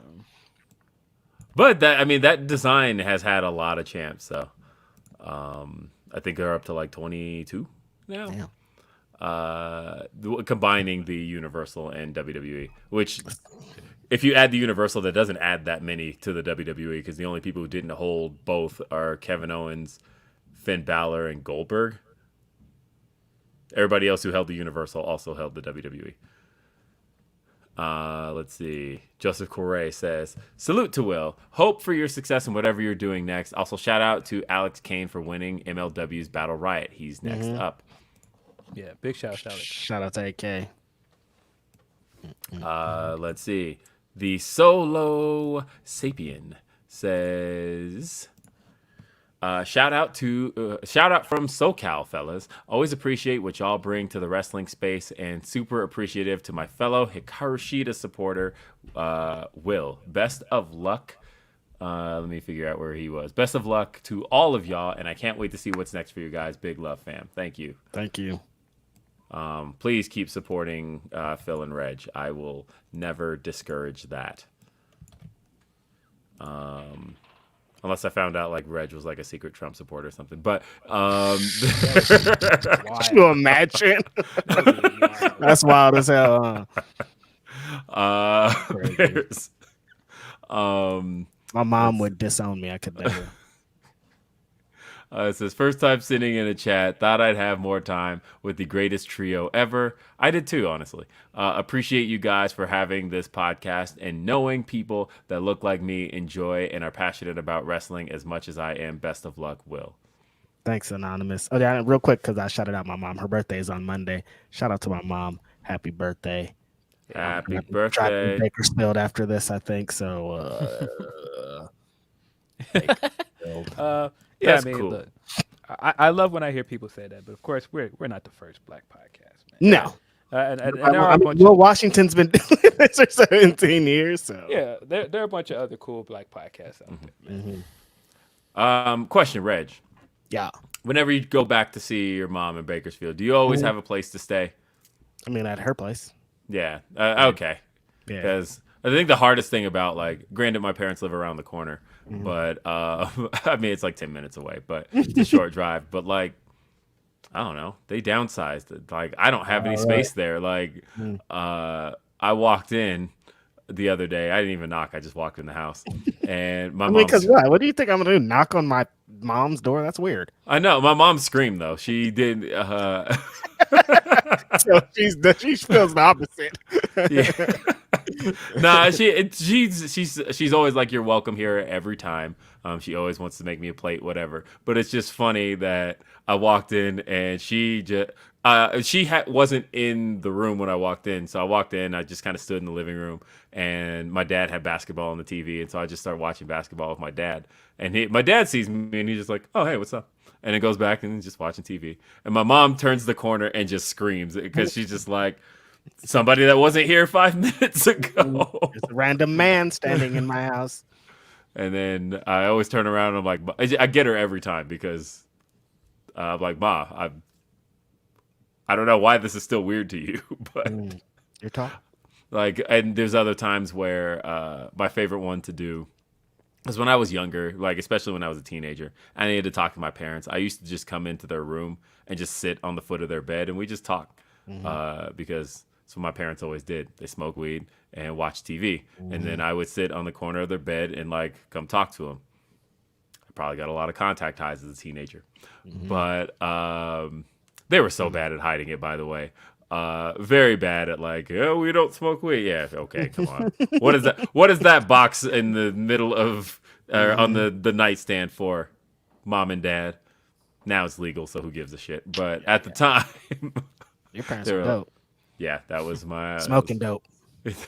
But that design has had a lot of champs. So I think they're up to like 22 now. Damn. Combining the Universal and WWE, which if you add the Universal, that doesn't add that many to the WWE, because the only people who didn't hold both are Kevin Owens, Finn Balor, and Goldberg. Everybody else who held the Universal also held the WWE. Let's see. Joseph Correa says, salute to Will. Hope for your success in whatever you're doing next. Also, shout out to Alex Kane for winning MLW's Battle Riot. He's next up. Yeah, big shout out to Alex. Shout out to AK. Let's see. The Solo Sapien says, shout out from SoCal, fellas. Always appreciate what y'all bring to the wrestling space, and super appreciative to my fellow Hikaru Shida supporter, Will. Best of luck. Let me figure out where he was. Best of luck to all of y'all, and I can't wait to see what's next for you guys. Big love, fam. Thank you. Thank you. Please keep supporting Phil and Reg. I will never discourage that. Unless I found out like Reg was like a secret Trump supporter or something. But Could you imagine? That's wild as hell. There's, my mom would disown me. I could never. It says, first time sitting in a chat. Thought I'd have more time with the greatest trio ever. I did too, honestly. Appreciate you guys for having this podcast and knowing people that look like me enjoy and are passionate about wrestling as much as I am. Best of luck, Will. Thanks, Anonymous. Oh, yeah, real quick, because I shouted out my mom. Her birthday is on Monday. Shout out to my mom. Happy birthday. Happy Driving birthday. Bakersfield after this, I think. So, Yeah, That's I mean, cool. look, I love when I hear people say that, but of course we're not the first black podcast, man. no. And there are a bunch Will of, Washington's been doing this for 17 years. So, yeah, there are a bunch of other cool black podcasts out there, man. Question, Reg. yeah. Whenever you go back to see your mom in Bakersfield, do you always have a place to stay? I mean, at her place. Yeah. Okay. Yeah. Because I think the hardest thing about, like, granted, my parents live around the corner, but I mean, it's like 10 minutes away, but it's a short drive. But like, I don't know, they downsized. Like, I don't have any space there. Like, I walked in the other day. I didn't even knock. I just walked in the house, and my mom. Because what? What do you think I'm gonna do? Knock on my mom's door? That's weird. I know my mom screamed though. She did. So she feels the opposite. Yeah. Nah, she's always like, you're welcome here every time. She always wants to make me a plate, whatever. But it's just funny that I walked in and she just wasn't in the room when I walked in. So I walked in, I just kind of stood in the living room, and my dad had basketball on the TV, and so I just started watching basketball with my dad. And my dad sees me and he's just like, "Oh, hey, what's up?" And it goes back and he's just watching TV. And my mom turns the corner and just screams because she's just like, somebody that wasn't here 5 minutes ago. There's a random man standing in my house. And then I always turn around and I'm like, I get her every time because I'm like, Ma, I don't know why this is still weird to you, but You're talking. like, and there's other times where my favorite one to do is when I was younger, like especially when I was a teenager, I needed to talk to my parents. I used to just come into their room and just sit on the foot of their bed and we just talk because that's what my parents always did. They smoke weed and watch TV, and then I would sit on the corner of their bed and like come talk to them. I probably got a lot of contact highs as a teenager, but they were so bad at hiding it. By the way, very bad at like, oh, we don't smoke weed. Yeah, okay, come on. What is that? What is that box in the middle of on the nightstand for? Mom and Dad. Now it's legal, so who gives a shit? But at the time, your parents were dope. Yeah, that was my smoking dope.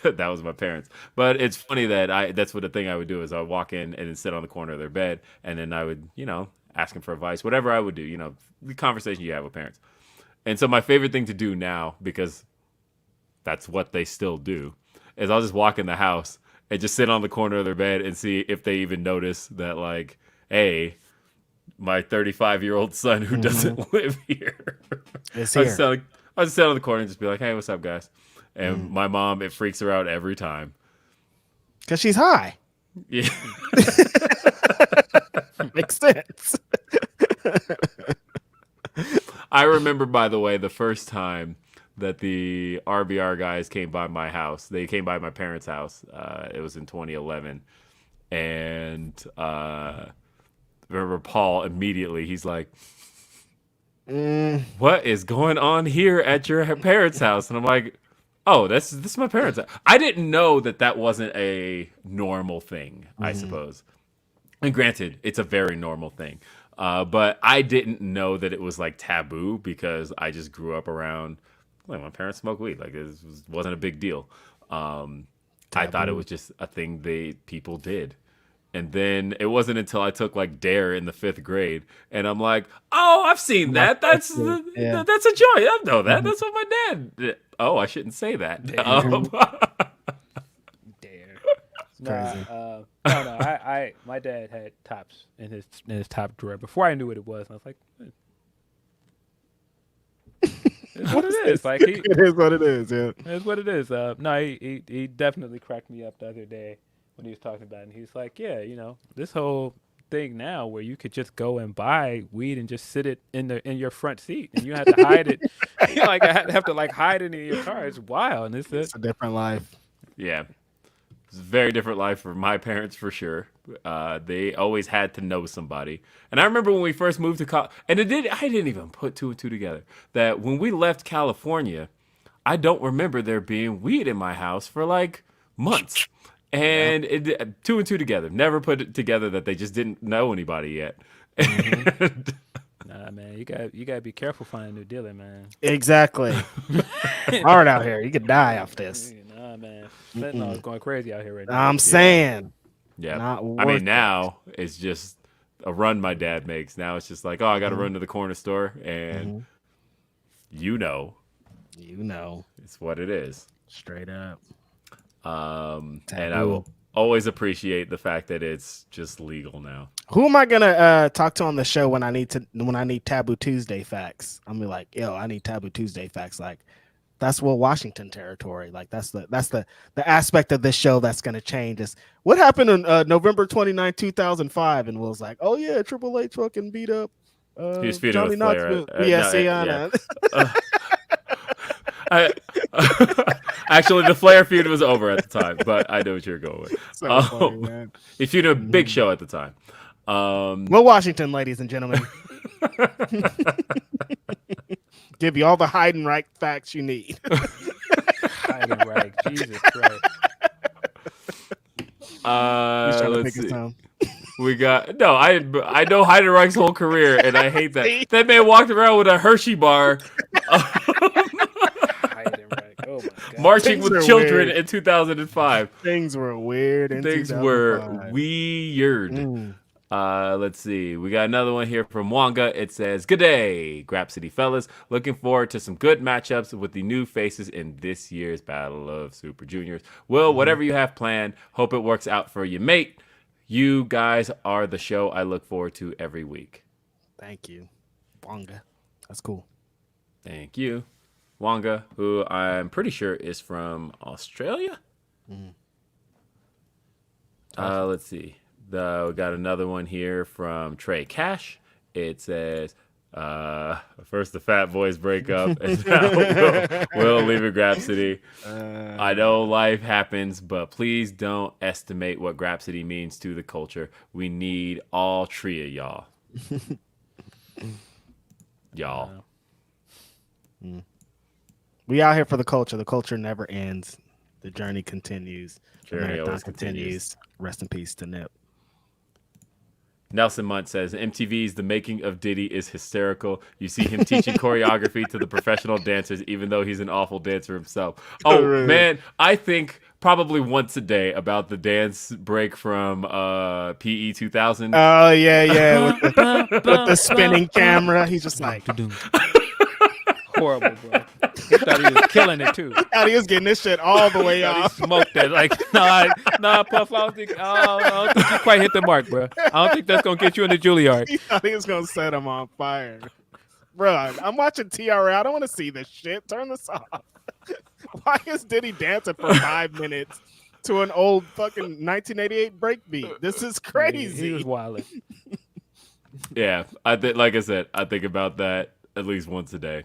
That was my parents. But it's funny that that's what the thing I would do is I would walk in and then sit on the corner of their bed, and then I would, ask them for advice, whatever I would do, the conversation you have with parents. And so my favorite thing to do now, because that's what they still do, is I'll just walk in the house and just sit on the corner of their bed and see if they even notice that, like, hey, my 35-year-old son who doesn't live here is here. I'll just sit on the corner and just be like, hey, what's up, guys? And my mom, it freaks her out every time. Because she's high. Yeah. Makes sense. I remember, by the way, the first time that the RBR guys came by my house. They came by my parents' house. It was in 2011. And remember Paul immediately, he's like, what is going on here at your parents' house? And I'm like, oh, this is my parents' house. I didn't know that wasn't a normal thing, I suppose. And granted, it's a very normal thing. But I didn't know that it was like taboo because I just grew up around, like, my parents smoked weed. Like, it wasn't a big deal. I thought it was just a thing people did. And then it wasn't until I took like Dare in the 5th grade, and I'm like, "Oh, I've seen that. That's a joint. I know that. That's what my dad did." Oh, I shouldn't say that. Dare. Crazy. No. My dad had tops in his top drawer before I knew what it was. And I was like, it's what it is. Like it is what it is. Yeah, it's what it is. No, he definitely cracked me up the other day when he was talking about it. And he's like, yeah, this whole thing now where you could just go and buy weed and just sit it in your front seat and you have to hide it. Like, I have to like hide it in your car. It's wild. And it's a different life. Yeah. It's a very different life for my parents, for sure. They always had to know somebody. And I remember when we first moved to college, and I didn't even put two and two together, that when we left California, I don't remember there being weed in my house for like months. And two and two together. Never put it together that they just didn't know anybody yet. Nah, man, you gotta be careful finding a new dealer, man. Exactly. Hard out here. You could die off this. Nah, man. Fentanyl is going crazy out here right now. I'm saying. Yeah. I mean, now it's just a run my dad makes. Now it's just like, oh, I got to run to the corner store, and it's what it is. Straight up. And I will always appreciate the fact that it's just legal now. Who am I gonna talk to on the show when I need Taboo Tuesday facts? I'm gonna be like, yo, I need Taboo Tuesday facts. Like, that's Will Washington territory. Like that's the aspect of this show that's going to change. Is what happened on November 29, 2005, and Will's like, oh yeah, Triple H fucking beat up He was feuding Johnny with Flair. Knoxville. Yeah. Actually, the Flair feud was over at the time, but I know what you're going with. So funny, man. He feuded a Big Show at the time. Will Washington, ladies and gentlemen. Give you all the Heidenreich facts you need. Heidenreich, Jesus Christ. He's trying to Let's pick his see. time. We got I know Heidenreich's whole career, and I hate that. That man walked around with a Hershey bar, Heidenreich. Oh my God. marching Things with are children weird. in 2005. Things were weird. In Things were 2005. weird. Mm. Let's see. We got another one here from Wonga. It says, "Good day, Grapsody fellas. Looking forward to some good matchups with the new faces in this year's Battle of Super Juniors. Will, whatever you have planned, hope it works out for you, mate. You guys are the show I look forward to every week." Thank you, Wonga. That's cool. Thank you, Wonga, who I'm pretty sure is from Australia. Let's see. We got another one here from Trey Cash. It says, first the Fat Boys break up, and now Will leaving Grapsody. I know life happens, but please don't estimate what Grapsody means to the culture. We need all three of y'all. Y'all. We out here for the culture. The culture never ends. The journey continues. The Journey marathon always continues. Rest in peace to Nip. Nelson Munt says, MTV's The Making of Diddy is hysterical. You see him teaching choreography to the professional dancers, even though he's an awful dancer himself. Oh, Really? man, I think probably once a day about the dance break from PE 2000. Oh, yeah. With the spinning camera. He's just like, Horrible, bro. He thought he was killing it too. he was getting this shit all the way He off. smoked that. Like, nah, Puff. I don't think you quite hit the mark, bro. I don't think that's gonna get you in the Juilliard. He thought he was going to set him on fire. Bro, I'm watching TRA. I don't want to see this shit. Turn this off. Why is Diddy dancing for 5 minutes to an old fucking 1988 breakbeat? This is crazy. He was wilding. Yeah, like I said, I think about that at least once a day.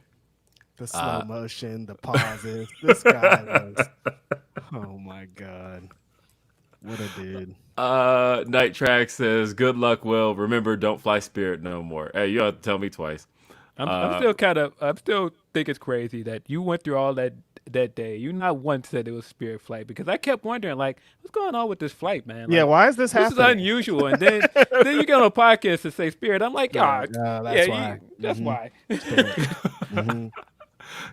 The slow motion, the pauses. This guy was. Oh my God. What a dude. Night Track says, good luck, Will. Remember, don't fly Spirit no more. Hey, you have to tell me twice. I'm still think it's crazy that you went through all that day. You not once said it was Spirit flight, because I kept wondering, like, what's going on with this flight, man? Like, Yeah, why is this this happening? is unusual. And then you get on a podcast and say Spirit. I'm like, Yeah, oh, that's why. That's why.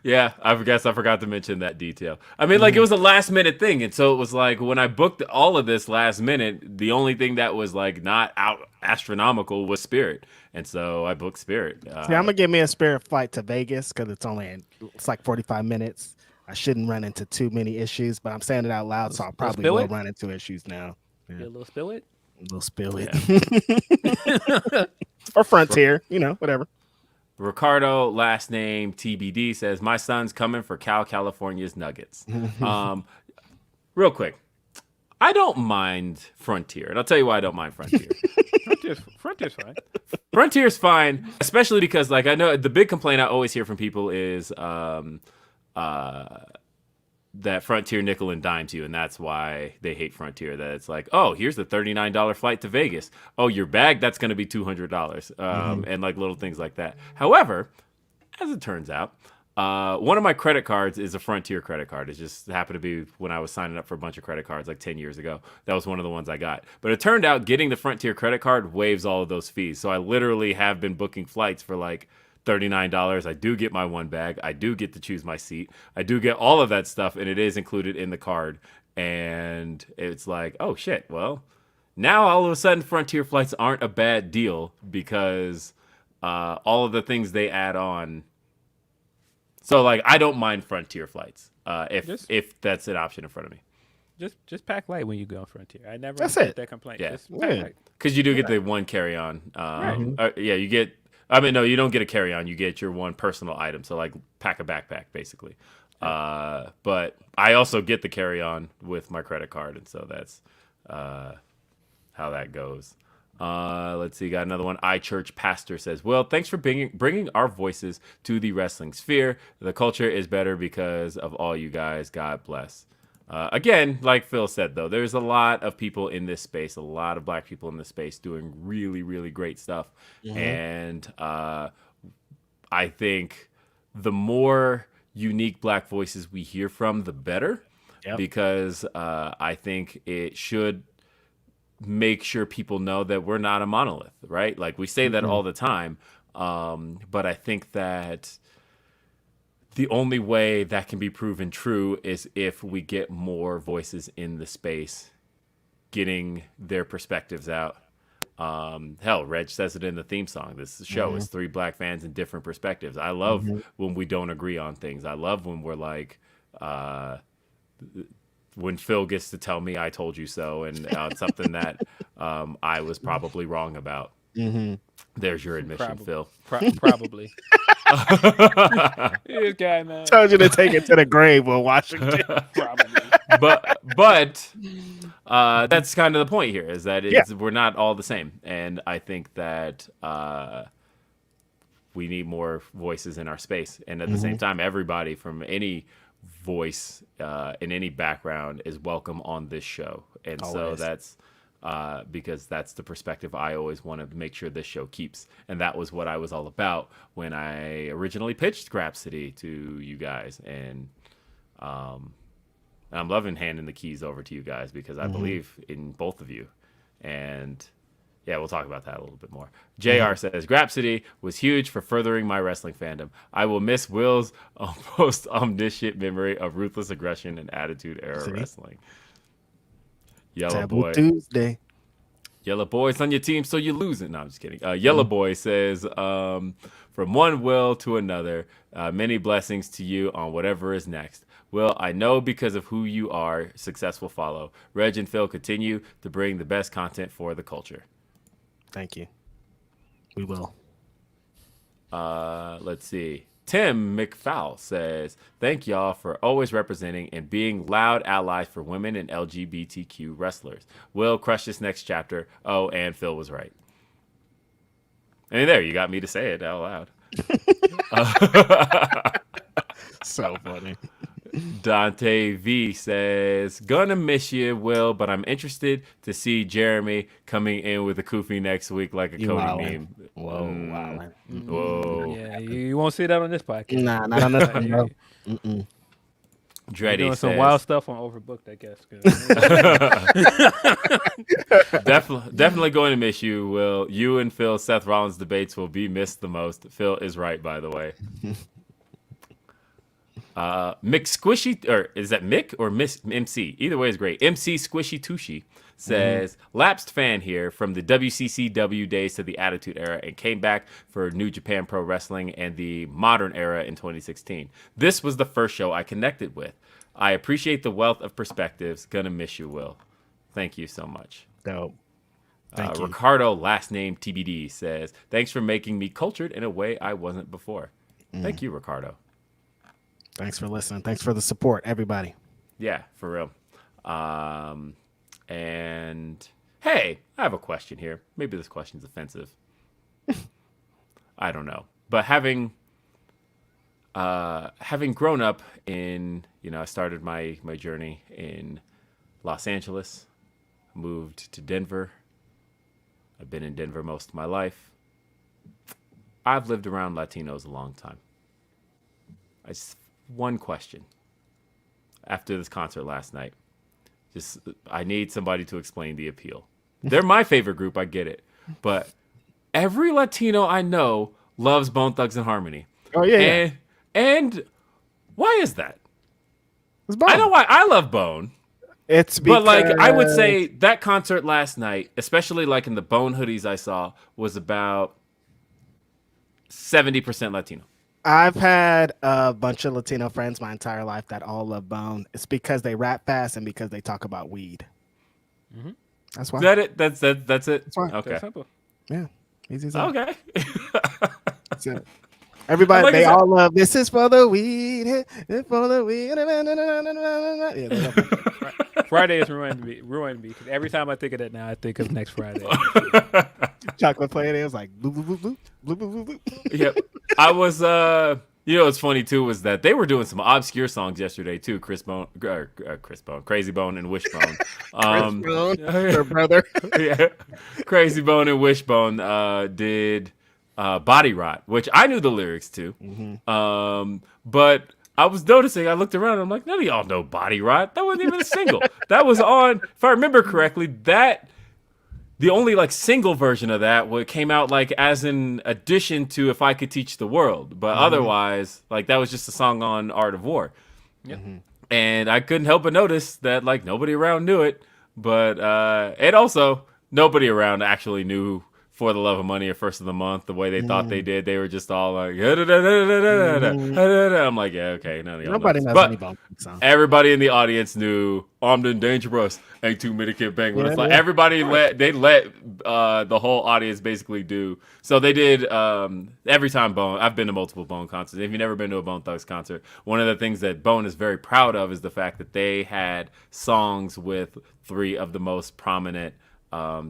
Yeah, I guess I forgot to mention that detail. I mean, like, it was a last minute thing. And so it was like, when I booked all of this last minute, the only thing that was like not out astronomical was Spirit. And so I booked Spirit. See, I'm going to give me a Spirit flight to Vegas because it's like 45 minutes. I shouldn't run into too many issues, but I'm saying it out loud, so I probably spill will it? run into issues now. You a little spill it? We'll spill it. Or Frontier, whatever. Ricardo, last name TBD, says, my son's coming for California's Nuggets. Real quick, I don't mind Frontier, and I'll tell you why I don't mind Frontier. Frontier's fine. Frontier's fine, especially because, like, I know the big complaint I always hear from people is that Frontier nickel and dimes you, and that's why they hate Frontier. That it's like, oh, here's the $39 flight to Vegas. Oh, your bag, that's going to be $200, and like little things like that. However, as it turns out, one of my credit cards is a Frontier credit card. It just happened to be when I was signing up for a bunch of credit cards like 10 years ago. That was one of the ones I got. But it turned out getting the Frontier credit card waives all of those fees. So I literally have been booking flights for like $39. I do get my one bag. I do get to choose my seat. I do get all of that stuff, and it is included in the card. And it's like, oh shit, well, now all of a sudden Frontier flights aren't a bad deal because all of the things they add on. So like, I don't mind Frontier flights if that's an option in front of me. Just pack light when you go on Frontier. I never That's get it. that complaint. Yeah. Just pack light. Because you do get the one carry-on. Yeah, you get. I mean, no, you don't get a carry-on. You get your one personal item. So like, pack a backpack basically. But I also get the carry on with my credit card, and so that's how that goes. Let's see, got another one. iChurch Pastor says, well, thanks for bringing our voices to the wrestling sphere. The culture is better because of all you guys. God bless. Again, like Phil said, though, there's a lot of people in this space, a lot of black people in this space doing really, really great stuff. And I think the more unique black voices we hear from, the better. Yep. Because I think it should make sure people know that we're not a monolith, right? Like we say that all the time. But I think that the only way that can be proven true is if we get more voices in the space, getting their perspectives out. Hell, Reg says it in the theme song. This show is 3 black fans in different perspectives. I love when we don't agree on things. I love when we're like, when Phil gets to tell me I told you so, and something that I was probably wrong about. There's your admission, Phil. Probably. This guy, man. Told you to take it to the grave with Washington. Probably. But that's kind of the point here, is that we're not all the same. And I think that we need more voices in our space. And at the same time, everybody from any voice in any background is welcome on this show. And so that's because that's the perspective I always want to make sure this show keeps. And that was what I was all about when I originally pitched Grapsody to you guys. And I'm loving handing the keys over to you guys because I believe in both of you. And yeah, we'll talk about that a little bit more. JR says, Grapsody was huge for furthering my wrestling fandom. I will miss Will's almost omniscient memory of ruthless aggression and attitude era wrestling. Yellow Taboo Boy. Tuesday. Yellow Boy's on your team, so you're losing. No, I'm just kidding. Yellow Boy says, from one Will to another, many blessings to you on whatever is next. Will, I know because of who you are, successful follow. Reg and Phil continue to bring the best content for the culture. Thank you. We will. Let's see. Tim McFowl says, thank y'all for always representing and being loud allies for women and LGBTQ wrestlers. Will crush this next chapter. Oh, and Phil was right. I mean, there, you got me to say it out loud. So funny. Dante V says, gonna miss you, Will, but I'm interested to see Jeremy coming in with a Kofi next week like a Cody meme. Whoa. Whoa. Yeah, you won't see that on this podcast. Nah, not on this one, bro. Dreddy doing says, some wild stuff on Overbooked, I guess. definitely going to miss you, Will. You and Phil, Seth Rollins debates will be missed the most. Phil is right, by the way. Mick Squishy, or is that Mick or Miss MC? Either way is great. MC Squishy Tushy says, lapsed fan here from the WCCW days to the Attitude Era and came back for New Japan Pro Wrestling and the Modern Era in 2016. This was the first show I connected with. I appreciate the wealth of perspectives. Gonna miss you, Will. Thank you so much. Dope. Thank you. Ricardo, last name TBD, says, thanks for making me cultured in a way I wasn't before. Thank you, Ricardo. Thanks for listening. Thanks for the support, everybody. Yeah, for real. And hey, I have a question here. Maybe this question's offensive. I don't know. But having grown up in, I started my journey in Los Angeles, moved to Denver. I've been in Denver most of my life. I've lived around Latinos a long time. One question after this concert last night. I need somebody to explain the appeal. They're my favorite group, I get it. But every Latino I know loves Bone Thugs and Harmony. Oh, yeah. And why is that? It's Bone. I know why I love Bone. It's because... But I would say that concert last night, especially in the Bone hoodies I saw, was about 70% Latino. I've had a bunch of Latino friends my entire life that all love Bone. It's because they rap fast and because they talk about weed. Mm-hmm. That's why. Is that it? That's it? That's why. Okay. That's simple. Yeah. Easy as that. Okay. That's it. Everybody, Like I they said- all love "This Is for the Weed." It's for the weed. Yeah, they love Friday is ruined me because every time I think of that now, I think of next Friday. chocolate play. It was like bloop bloop bloop bloop bloop bloop bloop. Yep. I was you know what's funny too was that they were doing some obscure songs yesterday too. Chris Bone, Crazy Bone, and Wishbone. Her brother. Yeah, Crazy Bone and Wishbone did Body Rot, which I knew the lyrics to. But I was noticing, I looked around, and I'm like, none of y'all know Body Rot. That wasn't even a single. That was on, if I remember correctly, the only like single version of that came out like as an addition to If I Could Teach the World. But otherwise, like that was just a song on Art of War. And I couldn't help but notice that like nobody around knew it. But and also nobody around actually knew For the Love of Money or First of the Month the way they thought they did. They were just all like, I'm like, yeah, okay. None of y'all Nobody knows But any Bone Thugs song. everybody in the audience knew Armed and Dangerous. Ain't too many can bang with Yeah, a fly. yeah. Everybody let the whole audience basically do. So they did every time Bone. I've been to multiple Bone concerts. If you've never been to a Bone Thugs concert, one of the things that Bone is very proud of is the fact that they had songs with 3 of the most prominent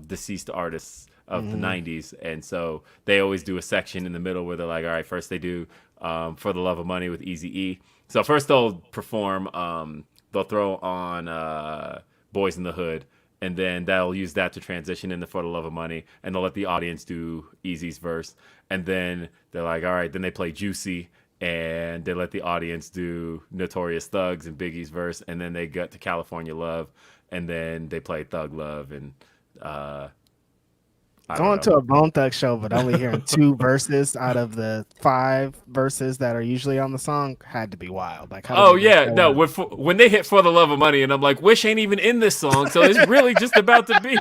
deceased artists of the 90s. And so they always do a section in the middle where they're like, all right, first they do For the Love of Money with Eazy-E. So first they'll perform, they'll throw on Boys in the Hood, and then they'll use that to transition into For the Love of Money, and they'll let the audience do Easy's verse. And then they're like, all right, then they play Juicy, and they let the audience do Notorious Thugs and Biggie's verse, and then they get to California Love, and then they play Thug Love, and Going to a Bone Thugs show, but only hearing 2 verses out of the 5 verses that are usually on the song had to be wild. Like, how do they make that no, work? when they hit For the Love of Money, and I'm like, Wish ain't even in this song, so it's really just about to be.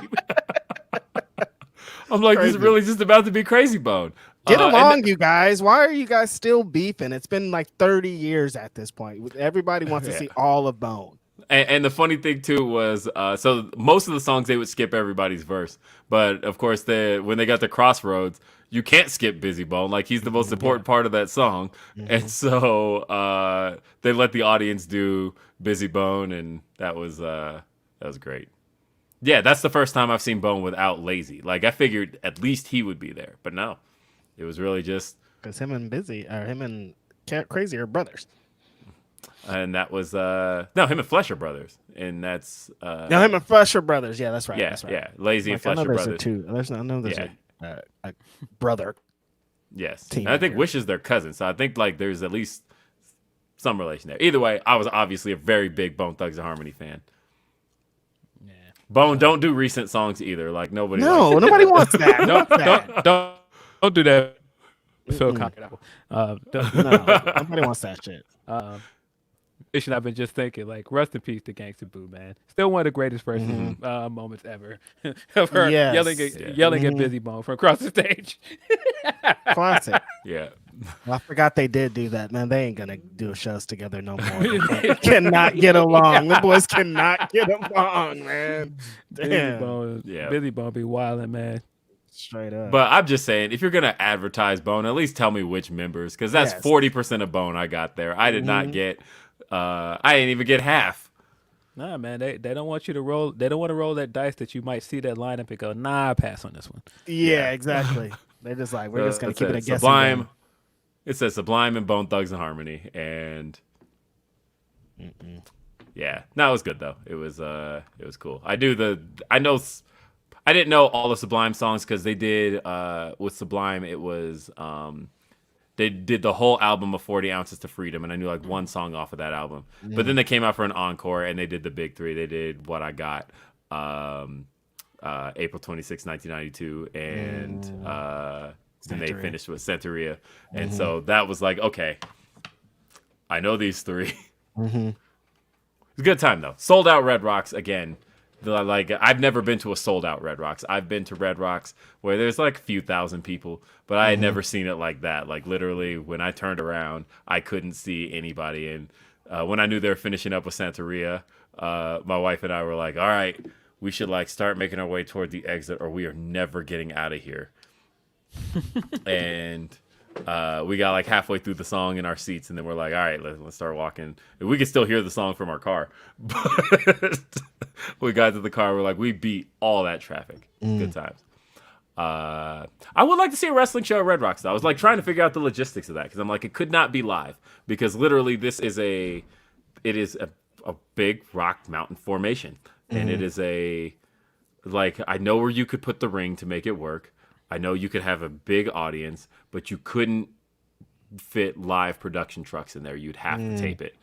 I'm like, this is really just about to be Crazy Bone. Get along, you guys. Why are you guys still beefing? It's been like 30 years at this point. Everybody wants to see all of Bone. And the funny thing too was, so most of the songs they would skip everybody's verse, but of course when they got to Crossroads, you can't skip Busy Bone. Like he's the most important part of that song, and so they let the audience do Busy Bone, and that was great. Yeah, that's the first time I've seen Bone without Lazy. Like I figured at least he would be there, but no, it was really just because him and Crazy are brothers. And that was no, him and Flesh are brothers, and that's No, him and Flesh are brothers. Yeah, that's right. yeah, that's right. yeah, Lazy and I Flesh know are there's brothers. two. I know there's a brother. Yes, team and I think here. Wish is their cousin, so I think like there's at least some relation there. Either way, I was obviously a very big Bone Thugs and Harmony fan. Yeah. Bone don't do recent songs either. Like nobody. No, likes nobody wants that. Don't do that. Phil Conker. No, nobody wants that shit. I've been just thinking, like, rest in peace to Gangsta Boo, man. Still one of the greatest versus moments ever of her Yes. yelling at Busy Bone from across the stage. Classic. Yeah. Well, I forgot they did do that, man. They ain't gonna do shows together no more. They cannot get along. The boys cannot get along, man. Damn. Yeah. Busy Bone be wilding, man. Straight up. But I'm just saying, if you're gonna advertise Bone, at least tell me which members, because that's Yes. 40% of Bone I got there. I did not get. I didn't even get half. Nah, man, they don't want you to roll. They don't want to roll that dice that you might see that lineup and go, nah, I pass on this one. Yeah, exactly. They're just like, we're just gonna keep it a guessing Sublime. game. It says Sublime and Bone Thugs and Harmony, and yeah, no, it was good though. It was cool. I didn't know all the Sublime songs because they did with Sublime. It was they did the whole album of 40 Ounces to Freedom, and I knew like one song off of that album. But then they came out for an encore, and they did the big 3. They did What I Got, April 26, 1992, and then they finished with Santeria. And so that was like, okay, I know these 3. It was a good time though. Sold out Red Rocks again. Like I've never been to a sold out Red Rocks. I've been to Red Rocks where there's like a few thousand people, but I had never seen it like that. Like literally, when I turned around, I couldn't see anybody. And when I knew they were finishing up with Santeria, my wife and I were like, "All right, we should like start making our way toward the exit, or we are never getting out of here." And We got like halfway through the song in our seats, and then we're like, all right, let's start walking. We could still hear the song from our car, but we got to the car. We're like, we beat all that traffic. Good times. I would like to see a wrestling show at Red Rocks. I was like trying to figure out the logistics of that because I'm like, it could not be live because literally it is a big rock mountain formation, and it is I know where you could put the ring to make it work. I know you could have a big audience, but you couldn't fit live production trucks in there. You'd have to tape it.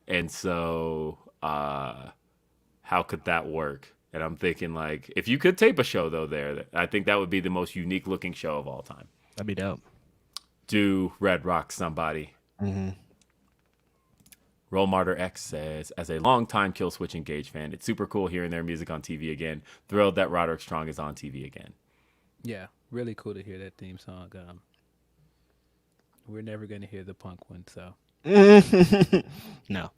And so how could that work? And I'm thinking, like, if you could tape a show, though, there, I think that would be the most unique-looking show of all time. That'd be dope. Do Red Rock somebody. Roll Martyr X says, as a longtime Killswitch Engage fan, it's super cool hearing their music on TV again. Thrilled that Roderick Strong is on TV again. Yeah, really cool to hear that theme song. We're never going to hear the Punk one, so. No.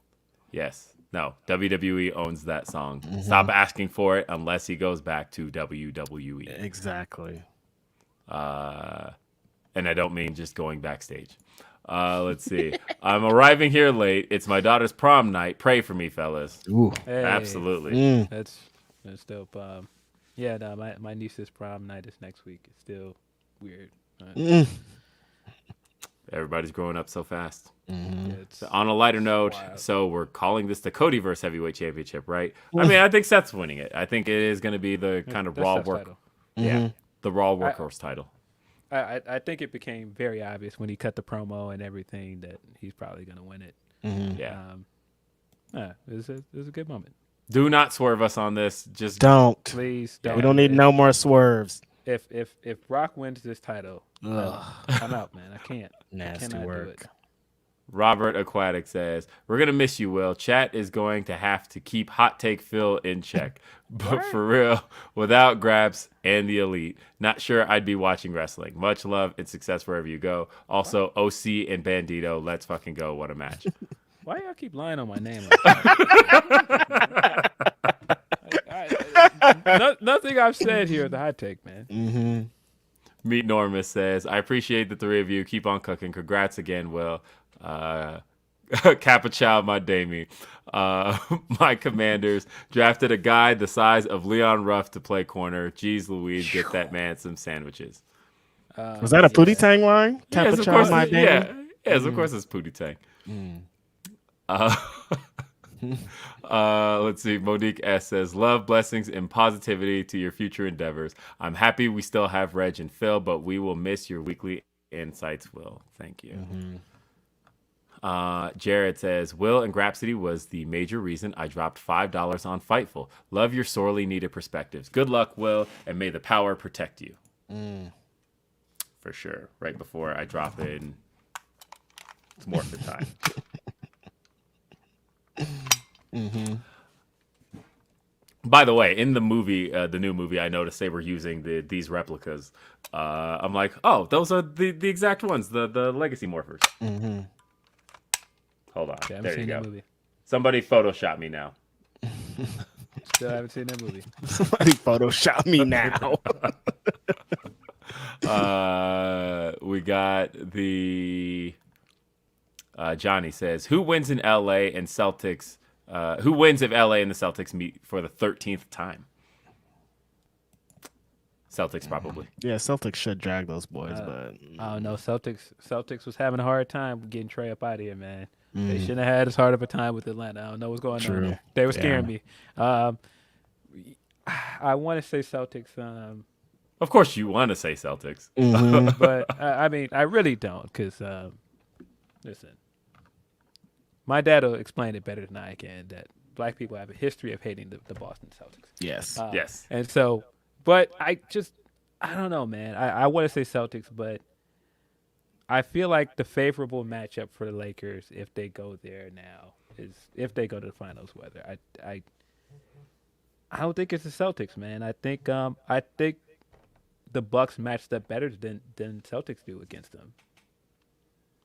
Yes. No. WWE owns that song. Stop asking for it unless he goes back to WWE. Exactly. And I don't mean just going backstage. Let's see. I'm arriving here late. It's my daughter's prom night. Pray for me, fellas. Ooh. Hey, Absolutely. That's dope. Yeah, no, my niece's prom night is next week. It's still weird. Everybody's growing up so fast. It's On a lighter note, wild. so we're calling this the Codyverse Heavyweight Championship, right? I mean, I think Seth's winning it. I think it is going to be the kind of That's raw Seth's work. title. Yeah, the raw workhorse title. I think it became very obvious when he cut the promo and everything that he's probably going to win it. Yeah. It was a good moment. Do not swerve us on this. Just Don't. Please don't. We don't need no more swerves. If Brock wins this title, I'm out, man. I can't. Nasty cannot do work. it. Robert Aquatic says, we're going to miss you, Will. Chat is going to have to keep Hot Take Phil in check. But for real, without Grabs and the Elite, not sure I'd be watching wrestling. Much love and success wherever you go. Also, OC and Bandito, let's fucking go. What a match. Why y'all keep lying on my name? Like that? Nothing I've said here is a hot take, man. Meet Normus says, I appreciate the three of you. Keep on cooking. Congrats again, Will. Kappa Chow, my Damie. My Commanders drafted a guy the size of Leon Ruff to play corner. Jeez Louise, get that man some sandwiches. Was that a Pootie Tang line? Yes, of course. Yes, of course it's Pootie Tang. Let's see. Monique S says, love, blessings, and positivity to your future endeavors. I'm happy we still have Reg and Phil, but we will miss your weekly insights, Will. Thank you. Jared says, Will and Grapsody was the major reason I dropped $5 on Fightful. Love your sorely needed perspectives. Good luck, Will, and may the power protect you. For sure. Right before I drop in, it's morphin' time. By the way, in the movie, the new movie, I noticed they were using these replicas. I'm like, oh, those are the exact ones, the legacy morphers. Hold on, Okay, I haven't there you seen go. that movie. Somebody Photoshop me now. Still haven't seen that movie. Somebody Photoshop me now. We got the Johnny says, who wins in LA and Celtics? Who wins if LA and the Celtics meet for the 13th time? Celtics probably. Yeah, Celtics should drag those boys, but I don't know. Celtics was having a hard time getting Trey up out of here, man. They shouldn't have had as hard of a time with Atlanta. I don't know what's going on there. They were scaring me. I want to say Celtics. Of course you want to say Celtics. But I mean, I really don't, because listen, my dad will explain it better than I can that black people have a history of hating the Boston Celtics. yes. Yes. And so, but I don't know, man. I want to say Celtics, but I feel like the favorable matchup for the Lakers, if they go there now, is if they go to the finals. Whether I don't think it's the Celtics, man. I think the Bucks matched up better than Celtics do against them.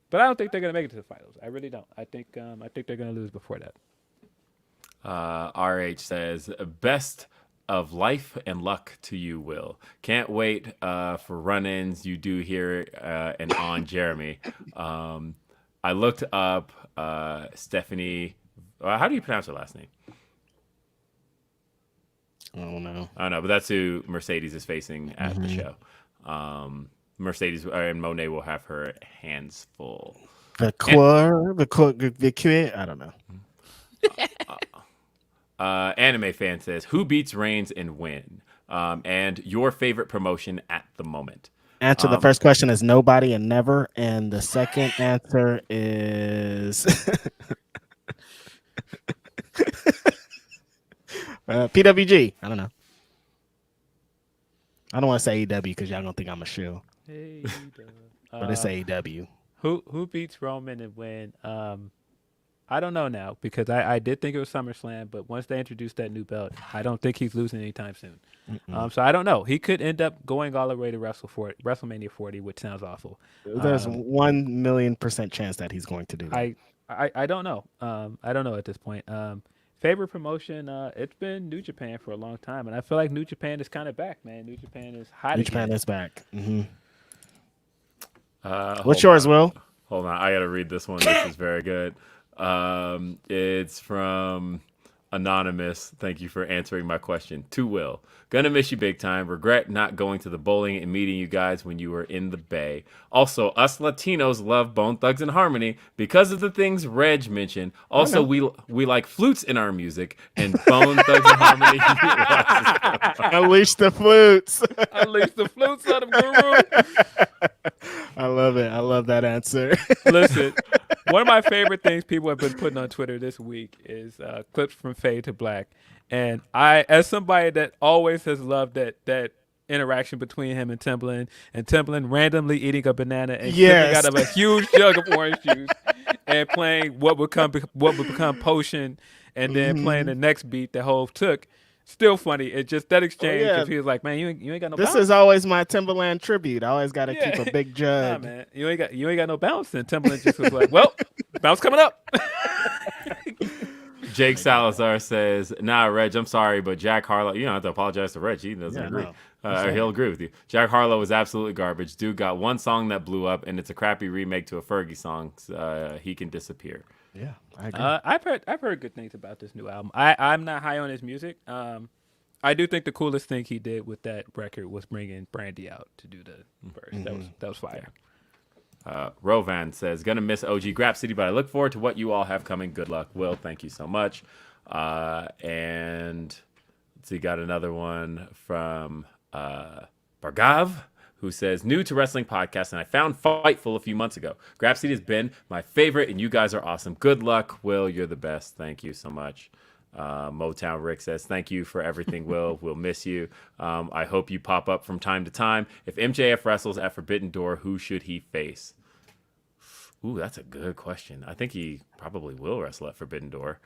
But I don't think they're gonna make it to the finals. I really don't. I think they're gonna lose before that. RH says, best of life and luck to you, Will. Can't wait for run-ins you do here and on Jeremy. I looked up Stephanie. How do you pronounce her last name? I don't know. I don't know, but that's who Mercedes is facing at the show. Mercedes and Monet will have her hands full. The I don't know. Anime fan says, who beats Reigns and when? And your favorite promotion at the moment? Answer the first question is nobody and never. And the second answer is PWG. I don't know. I don't want to say AEW because y'all don't think I'm a shill. But it's AEW. Who beats Roman and when? I don't know now because I did think it was SummerSlam, but once they introduced that new belt, I don't think he's losing anytime soon. So I don't know. He could end up going all the way to WrestleMania 40, which sounds awful. There's 1,000,000% chance that he's going to do that. I don't know. I don't know at this point. Favorite promotion? It's been New Japan for a long time, and I feel like New Japan is kind of back, man. New Japan is hot. New Japan is back. What's What's yours, Will? Hold on, I gotta read this one. This is very good. It's from Anonymous. Thank you for answering my question. To Will, gonna miss you big time. Regret not going to the bowling and meeting you guys when you were in the Bay. Also, us Latinos love Bone Thugs and Harmony because of the things Reg mentioned. Also, we like flutes in our music, and Bone Thugs and Harmony. Unleash the flutes. Unleash the flutes on them, Guru. I love it. I love that answer. Listen, one of my favorite things people have been putting on Twitter this week is clips from Fade to Black. And I, as somebody that always has loved that interaction between him and Timbaland randomly eating a banana and sipping out of a huge jug of orange juice and playing what would become Potion and then playing the next beat that Hove took. Still funny. It's just that exchange. Because he was like, "Man, you ain't got no." This balance. is always my Timbaland tribute. I always got to keep a big jug. Nah, man, you ain't got no balance. And Timbaland just was like, "Well, bounce coming up." Jake Salazar says, "Nah, Reg, I'm sorry, but Jack Harlow. You don't have to apologize to Reg. He doesn't agree. He'll agree with you. Jack Harlow is absolutely garbage. Dude got one song that blew up, and it's a crappy remake to a Fergie song. He can disappear." Yeah, I agree. I've heard good things about this new album. I'm not high on his music. I do think the coolest thing he did with that record was bringing Brandy out to do the verse. That was fire. Rovan says, "Gonna miss OG Grapsody, but I look forward to what you all have coming. Good luck, Will. Thank you so much." And let's see, got another one from Bargav, who says, "New to wrestling podcast, and I found Fightful a few months ago. Grapsody has been my favorite, and you guys are awesome. Good luck, Will. You're the best. Thank you so much." Motown Rick says, "Thank you for everything, Will. We'll miss you. I hope you pop up from time to time. If MJF wrestles at Forbidden Door, who should he face?" Ooh, that's a good question. I think he probably will wrestle at Forbidden Door.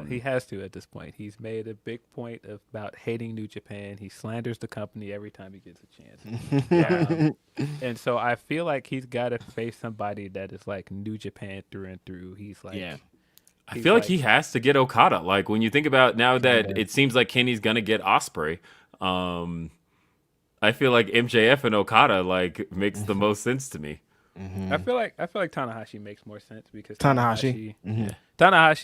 He has to at this point. He's made a big point about hating New Japan. He slanders the company every time he gets a chance. And so I feel like he's got to face somebody that is like New Japan through and through. He's like, I feel like he has to get Okada. Like when you think about now that it seems like Kenny's gonna get Ospreay, I feel like MJF and Okada like makes the most sense to me. I feel like Tanahashi makes more sense because Tanahashi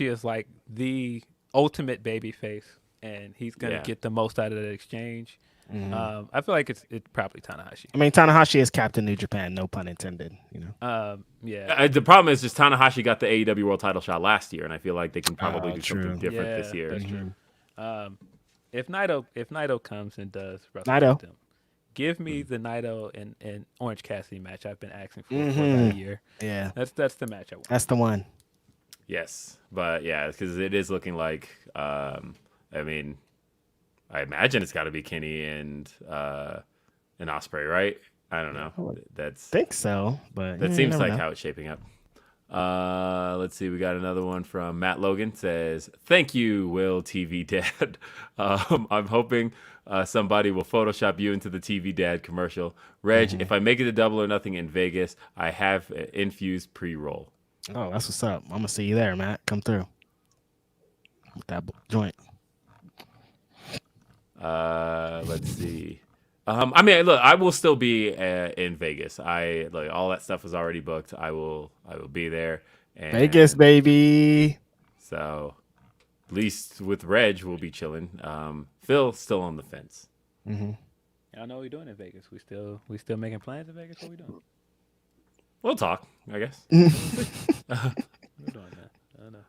is like the ultimate babyface, and he's gonna get the most out of that exchange. I feel like it's probably Tanahashi. I mean, Tanahashi is Captain New Japan, no pun intended. The problem is just Tanahashi got the AEW World Title shot last year, and I feel like they can probably do something different this year. That's true. If Naito comes and does wrestle Naito, with them, give me the Naito and Orange Cassidy match I've been asking for about a year. Yeah, that's the match I want. That's the one. Yes, but yeah, because it is looking like. I mean, I imagine it's got to be Kenny and Ospreay, right? I don't know. Think so, but that seems like how it's shaping up. Let's see. We got another one from Matt Logan. Says, "Thank you, Will TV Dad. I'm hoping somebody will Photoshop you into the TV Dad commercial. Reg, if I make it a Double or Nothing in Vegas, I have an infused pre-roll." Oh, that's what's up. I'm gonna see you there, Matt. Come through with that joint. Let's see. I mean, look, I will still be in Vegas. All that stuff is already booked. I will be there. And Vegas, baby. So, at least with Reg, we'll be chilling. Phil still on the fence. Mm-hmm. I don't know what we're doing in Vegas. We still making plans in Vegas. What we doing? We'll talk, I guess. We're doing that. I don't know.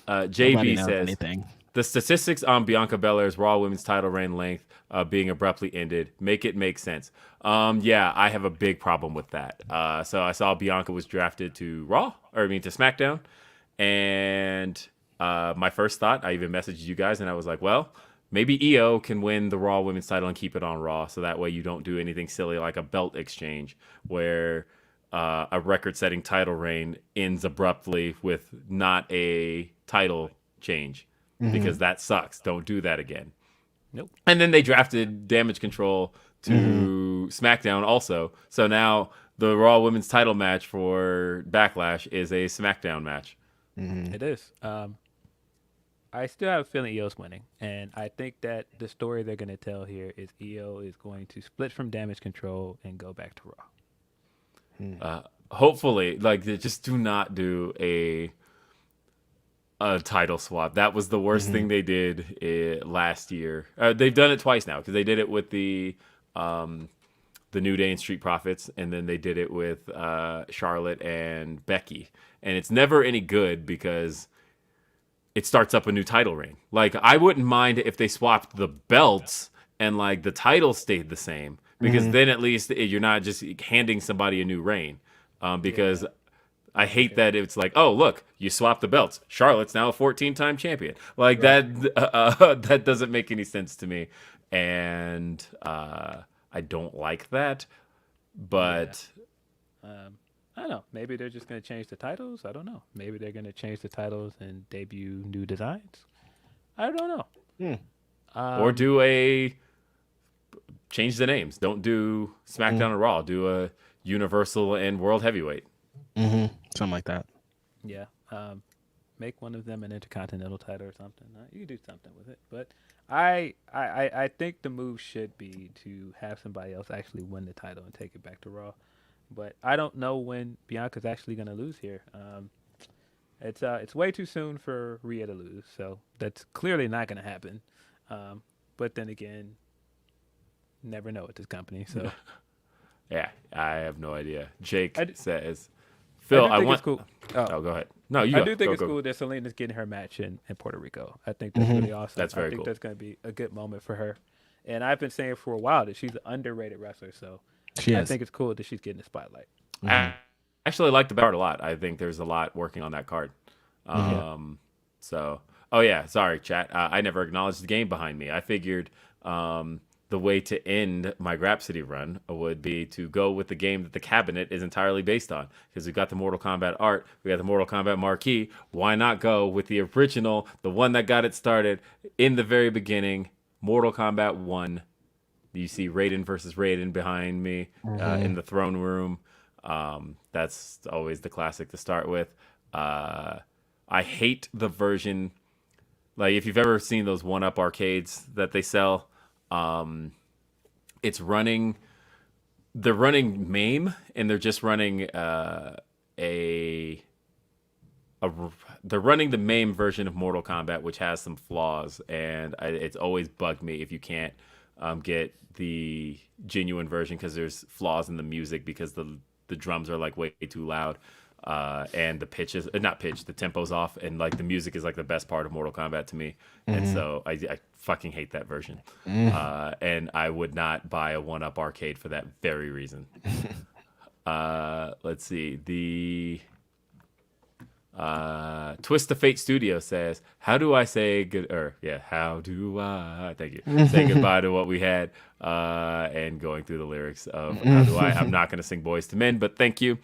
Nobody JB knows says anything. the statistics on Bianca Belair's Raw Women's title reign length being abruptly ended make it make sense. Yeah, I have a big problem with that. So I saw Bianca was drafted to SmackDown, and my first thought, I even messaged you guys, and I was like, well, maybe EO can win the Raw Women's title and keep it on Raw, so that way you don't do anything silly like a belt exchange where a record-setting title reign ends abruptly with not a title change, because that sucks. Don't do that again. Nope. And then they drafted Damage Control to SmackDown also. So now the Raw Women's title match for Backlash is a SmackDown match. It is. I still have a feeling EO's winning, and I think that the story they're going to tell here is EO is going to split from Damage Control and go back to Raw. Hopefully, they just do not do a title swap. That was the worst thing they did last year. They've done it twice now, because they did it with the New Day and Street Profits, and then they did it with Charlotte and Becky. And it's never any good because it starts up a new title reign. I wouldn't mind if they swapped the belts and the title stayed the same, because then at least you're not just handing somebody a new reign. Because I hate that it's oh, look, you swap the belts. Charlotte's now a 14-time champion. That doesn't make any sense to me, and I don't like that. But I don't know. Maybe they're just going to change the titles. I don't know. Maybe they're going to change the titles and debut new designs. I don't know. or change the names. Don't do SmackDown and Raw. Do a Universal and World Heavyweight. Something like that. Yeah. Make one of them an Intercontinental title or something. You can do something with it. But I think the move should be to have somebody else actually win the title and take it back to Raw. But I don't know when Bianca's actually going to lose here. It's way too soon for Rhea to lose, so that's clearly not going to happen. But then again, never know with this company. So Yeah, I have no idea. Jake says, Phil, I want. it's cool. Oh, go ahead. No, you. I do think go, it's go. cool that Selena's getting her match in Puerto Rico. I think that's really awesome. That's very I think cool. that's going to be a good moment for her. And I've been saying for a while that she's an underrated wrestler. So I think it's cool that she's getting the spotlight. I actually like the card a lot. I think there's a lot working on that card. So, oh yeah, sorry, chat. I never acknowledged the game behind me. I figured the way to end my Grapsody run would be to go with the game that the cabinet is entirely based on. Because we've got the Mortal Kombat art, we got the Mortal Kombat marquee. Why not go with the original, the one that got it started in the very beginning, Mortal Kombat 1. You see Raiden versus Raiden behind me in the throne room. That's always the classic to start with. I hate the version, if you've ever seen those 1-up arcades that they sell, they're running MAME, and they're just running they're running the MAME version of Mortal Kombat, which has some flaws, and it's always bugged me if you can't get the genuine version, because there's flaws in the music, because the drums are way too loud, and the pitch is the tempo's off, and the music is the best part of Mortal Kombat to me. And so I fucking hate that version. And I would not buy a 1-up arcade for that very reason. Let's see. The Twist of Fate Studio says, how do I say thank you, say goodbye to what we had, and going through the lyrics of how do I'm not going to sing Boys to Men, but thank you.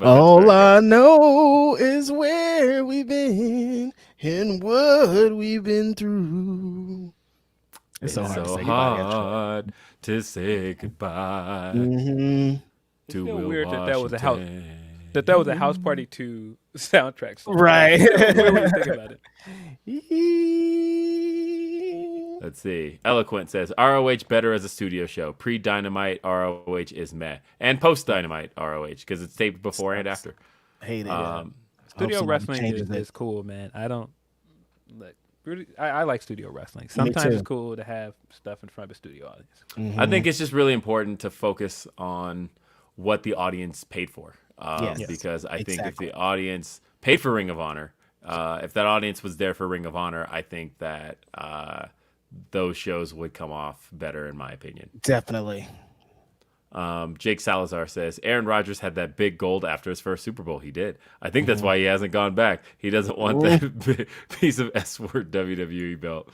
All I know is where we've been and what we've been through. It's so hard to say goodbye. To It's still Will weird that was a house. Washington. That was a House Party 2 soundtrack song. Right. What do you think about it? Let's see. Eloquent says ROH better as a studio show. Pre-Dynamite ROH is meh, and post-Dynamite ROH because it's taped before and after. Hate it. Studio somebody wrestling changes it. is cool, man. I don't like. I like studio wrestling. Sometimes it's cool to have stuff in front of a studio audience. I think it's just really important to focus on what the audience paid for. Because I think if the audience paid for Ring of Honor, if that audience was there for Ring of Honor, I think that those shows would come off better, in my opinion. Definitely. Jake Salazar says Aaron Rodgers had that big gold after his first Super Bowl. He did. I think that's why he hasn't gone back. He doesn't want that piece of S-word WWE belt.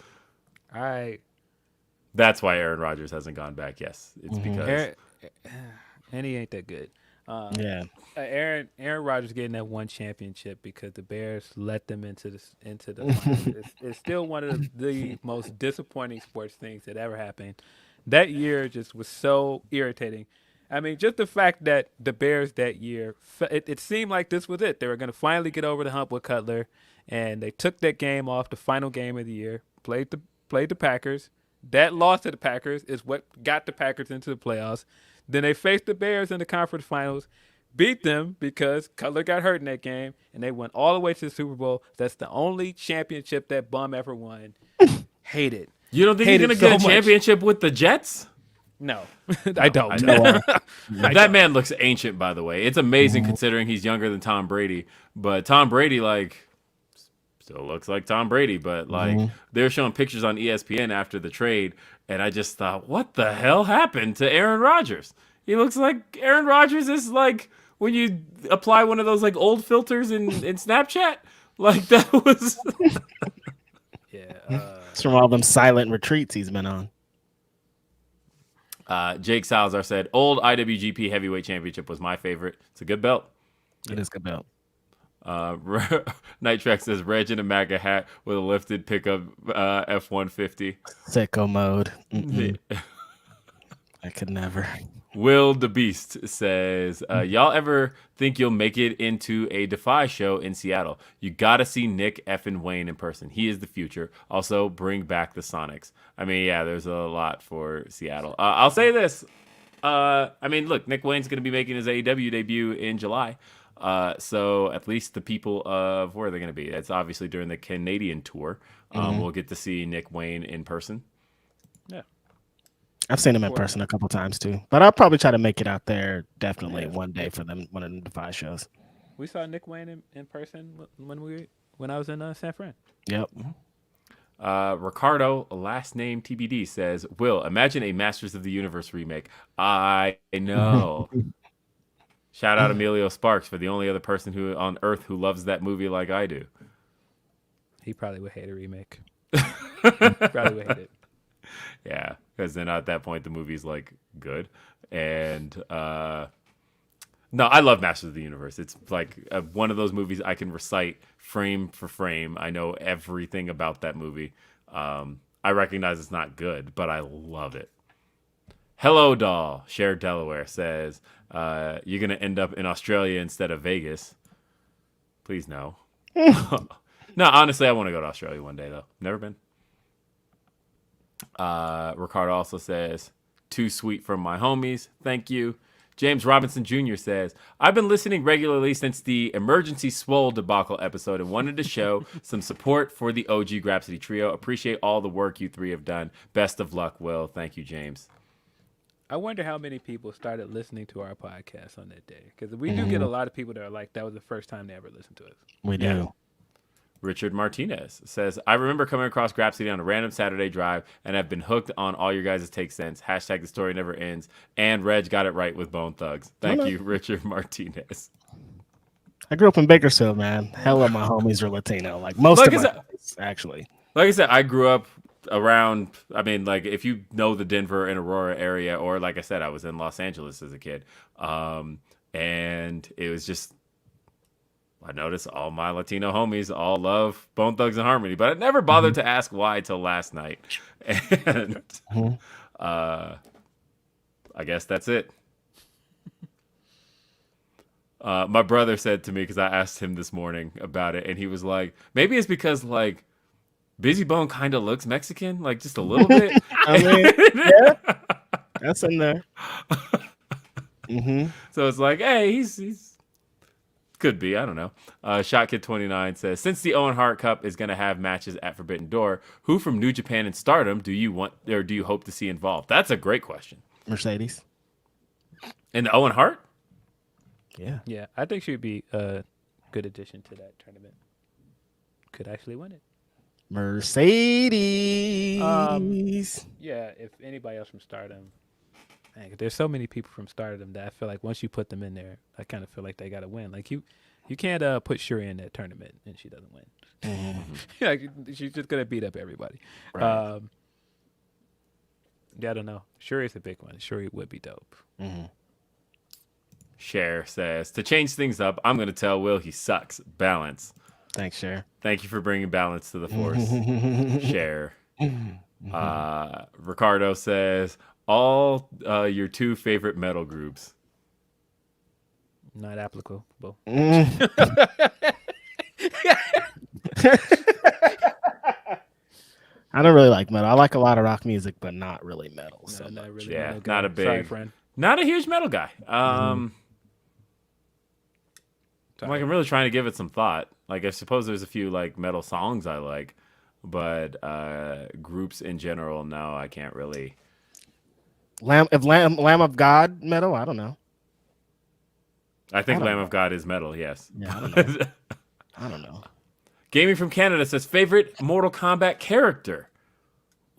That's why Aaron Rodgers hasn't gone back. Yes, it's because and he ain't that good. Aaron Rodgers getting that one championship because the Bears let them into the finals. It's still one of the most disappointing sports things that ever happened. That year just was so irritating. I mean, just the fact that the Bears that year, it seemed like this was it. They were going to finally get over the hump with Cutler, and they took that game off, the final game of the year, played the Packers. That loss to the Packers is what got the Packers into the playoffs. Then they faced the Bears in the conference finals, beat them because Cutler got hurt in that game, and they went all the way to the Super Bowl. That's the only championship that bum ever won. Hate it. You don't think he's going to get a championship with the Jets? No, I don't. That man looks ancient, by the way. It's amazing considering he's younger than Tom Brady. But Tom Brady, still looks like Tom Brady. But, they were showing pictures on ESPN after the trade, and I just thought, what the hell happened to Aaron Rodgers? He looks like Aaron Rodgers is like when you apply one of those, old filters in Snapchat. That was... It's from all them silent retreats he's been on. Jake Salazar said, old IWGP Heavyweight Championship was my favorite. It's a good belt. It is a good belt. Night Track says, Reg in a MAGA hat with a lifted pickup F-150. Sicko mode. I could never. Will the Beast says, y'all ever think you'll make it into a Defy show in Seattle? You got to see Nick effing Wayne in person. He is the future. Also, bring back the Sonics. I mean, yeah, there's a lot for Seattle. I'll say this. Look, Nick Wayne's going to be making his AEW debut in July. So at least the people of, where are they going to be? It's obviously during the Canadian tour. We'll get to see Nick Wayne in person. Yeah. I've seen him in person a couple times too, but I'll probably try to make it out there definitely one day for them, one of the Defy shows. We saw Nick Wayne in person when I was in San Fran. Yep. Ricardo, last name TBD, says, Will, imagine a Masters of the Universe remake. I know. Shout out Emilio Sparks for the only other person on earth who loves that movie like I do. He probably would hate a remake. Probably would hate it. Yeah, because then at that point the movie's good, and no, I love Masters of the Universe. It's one of those movies I can recite frame for frame. I know everything about that movie. I recognize it's not good, but I love it. Hello, doll. Shared Delaware says you're gonna end up in Australia instead of Vegas. Please no. No, honestly, I want to go to Australia one day though. Never been. Ricardo also says, too sweet from my homies. Thank you. James Robinson Jr. says, I've been listening regularly since the Emergency Swole debacle episode and wanted to show some support for the OG Grapsody trio. Appreciate all the work you three have done. Best of luck, Will. Thank you, James. I wonder how many people started listening to our podcast on that day, because we do get a lot of people that are like, that was the first time they ever listened to us. We do. Richard Martinez says, I remember coming across Grapsody on a random Saturday drive and have been hooked on all your guys' take sense. Hashtag the story never ends. And Reg got it right with Bone Thugs. Thank you, Richard Martinez. I grew up in Bakersfield, man. Hell of my homies are Latino. Most of my homies, actually. Like I said, I grew up around, if you know the Denver and Aurora area, or like I said, I was in Los Angeles as a kid. And it was just, I noticed all my Latino homies all love Bone Thugs and Harmony, but I never bothered to ask why till last night. And I guess that's it. My brother said to me, because I asked him this morning about it, and he was like, maybe it's because like Busy Bone kind of looks Mexican, like just a little bit. I mean, yeah, that's in there. So it's like, hey, he's could be. I don't know. Shotkid29 says, since the Owen Hart Cup is going to have matches at Forbidden Door, who from New Japan and Stardom do you want or do you hope to see involved? That's a great question. Mercedes. And the Owen Hart? Yeah. Yeah, I think she'd be a good addition to that tournament. Could actually win it. Mercedes. Yeah, if anybody else from Stardom, there's so many people from Stardom that I feel like once you put them in there, I kind of feel like they got to win. Like you can't put Shuri in that tournament and she doesn't win. Like she's just gonna beat up everybody. Right. Yeah, I don't know. Shuri's a big one. Shuri would be dope. Cher says, to change things up, I'm going to tell Will he sucks. Balance. Thanks, Cher. Thank you for bringing balance to the force. Cher. Ricardo says, all your 2 favorite metal groups. Not applicable. I don't really like metal. I like a lot of rock music, but not really metal. No, So not really. Yeah, metal not guy. a big, Sorry, friend. not a huge metal guy. I'm like, I'm really trying to give it some thought. Like, I suppose there's a few like metal songs I like, but groups in general, no, I can't really. Lamb of God metal. I don't know. I think don't Lamb know. of God is metal. Yes. Yeah, I don't know. I don't know. Gaming from Canada says favorite Mortal Kombat character.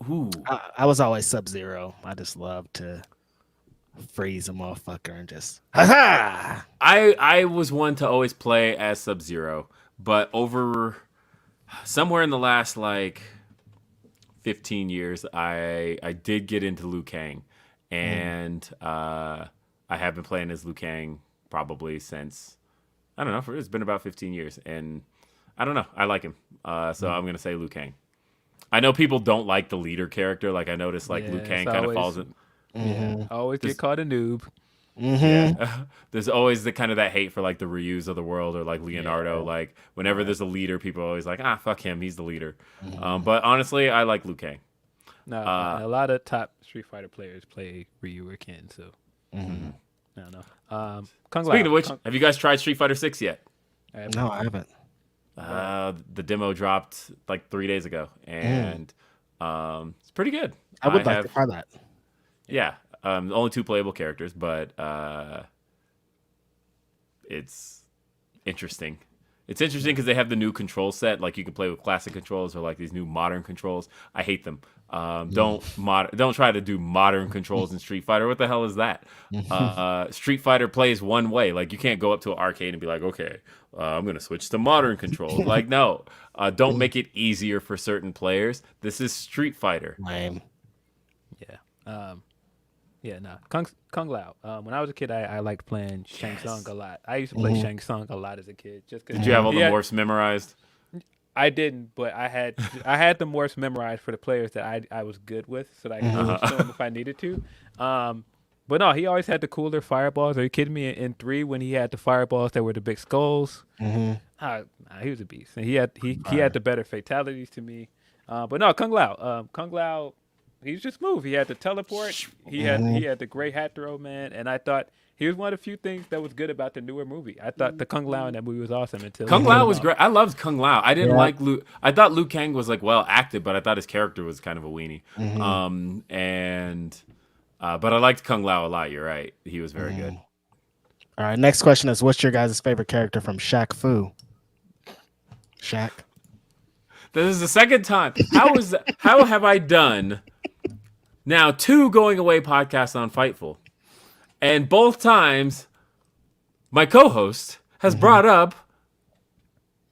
Ooh. I was always Sub-Zero. I just love to freeze a motherfucker and just ha. I was one to always play as Sub-Zero, but over somewhere in the last like 15 years, I did get into Liu Kang, and I have been playing as Liu Kang probably since, I don't know, it's been about 15 years, and I don't know, I like him, so I'm gonna say Liu Kang. I know people don't like the leader character, like I noticed like Liu Yeah, Kang it's kind of always- falls in. Yeah, I always get called a noob. Yeah. There's always the kind of that hate for like the Ryus of the world or like Leonardo. Like whenever there's a leader, people are always like, fuck him, he's the leader. But honestly, I like Liu Kang. No, a lot of top Street Fighter players play Ryu or Ken, so I don't know. Kung Lao. Speaking of which, have you guys tried Street Fighter 6 yet? No, I haven't. The demo dropped like 3 days ago, and it's pretty good. I would like to try that. Yeah, only 2 playable characters, but it's interesting. It's interesting because they have the new control set. Like you can play with classic controls or like these new modern controls. I hate them. Don't try to do modern controls in Street Fighter. What the hell is that? Street Fighter plays one way. Like you can't go up to an arcade and be like, okay, I'm gonna switch to modern controls. Like no, don't make it easier for certain players. This is Street Fighter. Lame. Yeah, no. Kung Lao. When I was a kid, I liked playing Shang Tsung a lot. I used to play Shang Tsung a lot as a kid. Just cause Did you have all the morphs memorized? I didn't, but I had the morphs memorized for the players that I was good with, so that I could switch to them if I needed to. But no, he always had the cooler fireballs. Are you kidding me? In 3, when he had the fireballs that were the big skulls, he was a beast. And he had the better fatalities to me. But no, Kung Lao. He's just smooth. He had the teleport. He had the great hat throw, man. And I thought he was one of the few things that was good about the newer movie. I thought the Kung Lao in that movie was awesome until Kung Lao was great. I loved Kung Lao. I didn't like Liu. I thought Liu Kang was like well acted, but I thought his character was kind of a weenie. But I liked Kung Lao a lot. You're right. He was very good. All right. Next question is, what's your guys' favorite character from Shaq Fu? Shaq. This is the second time. How have I done now 2 going away podcasts on Fightful, and both times my co-host has brought up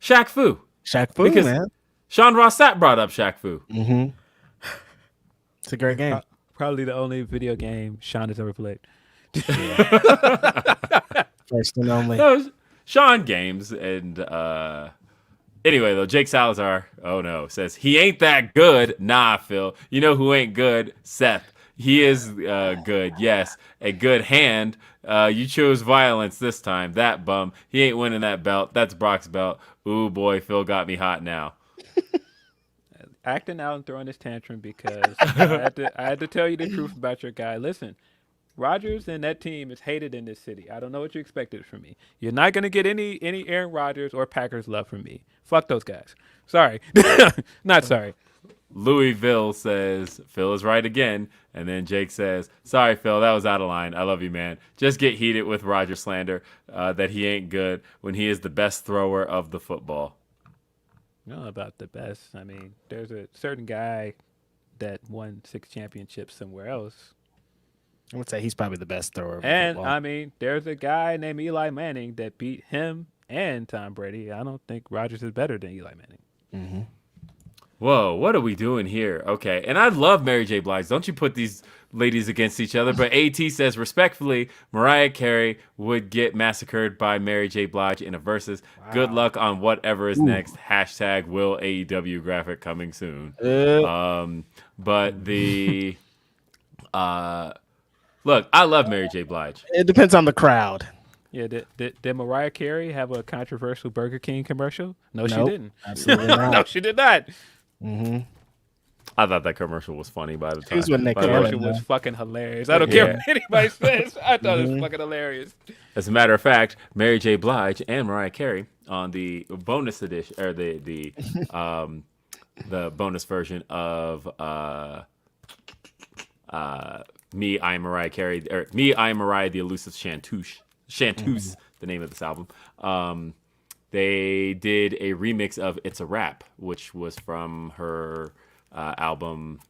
Shaq Fu. Shaq Fu, Because man. Sean Rossat brought up Shaq Fu. It's a great game. probably the only video game Sean has ever played. First and only. No, Sean Games. And anyway, though, Jake Salazar, says, he ain't that good. Nah, Phil. You know who ain't good? Seth. He is good. Yes, a good hand. You chose violence this time. That bum. He ain't winning that belt. That's Brock's belt. Ooh boy, Phil got me hot now. Acting out and throwing this tantrum because I had to tell you the truth about your guy. Listen, Rodgers and that team is hated in this city. I don't know what you expected from me. You're not gonna get any Aaron Rodgers or Packers love from me. Fuck those guys. Sorry, not sorry. Louisville says Phil is right again, and then Jake says, "Sorry, Phil, that was out of line. I love you, man. Just get heated with Roger slander that he ain't good when he is the best thrower of the football." No, about the best. I mean, there's a certain guy that won 6 championships somewhere else. I would say he's probably the best thrower of And football. I mean, there's a guy named Eli Manning that beat him and Tom Brady. I don't think Rodgers is better than Eli Manning. Whoa, what are we doing here? Okay, and I love Mary J. Blige. Don't you put these ladies against each other? But AT says, respectfully, Mariah Carey would get massacred by Mary J. Blige in a versus. Good luck on whatever is next. Hashtag will AEW graphic coming soon. But the look, I love Mary J. Blige. It depends on the crowd. Yeah, did Mariah Carey have a controversial Burger King commercial? No, she Nope, didn't. absolutely not. No, she did not. I thought that commercial was funny by the time. was with Nick by the way. Commercial was fucking hilarious. I don't care what anybody says. I thought it was fucking hilarious. As a matter of fact, Mary J. Blige and Mariah Carey on the bonus edition or the bonus version of Me, I Am Mariah Carey, or Me, I Am Mariah, the Elusive Chanteuse, the name of this album. They did a remix of It's a Rap, which was from her album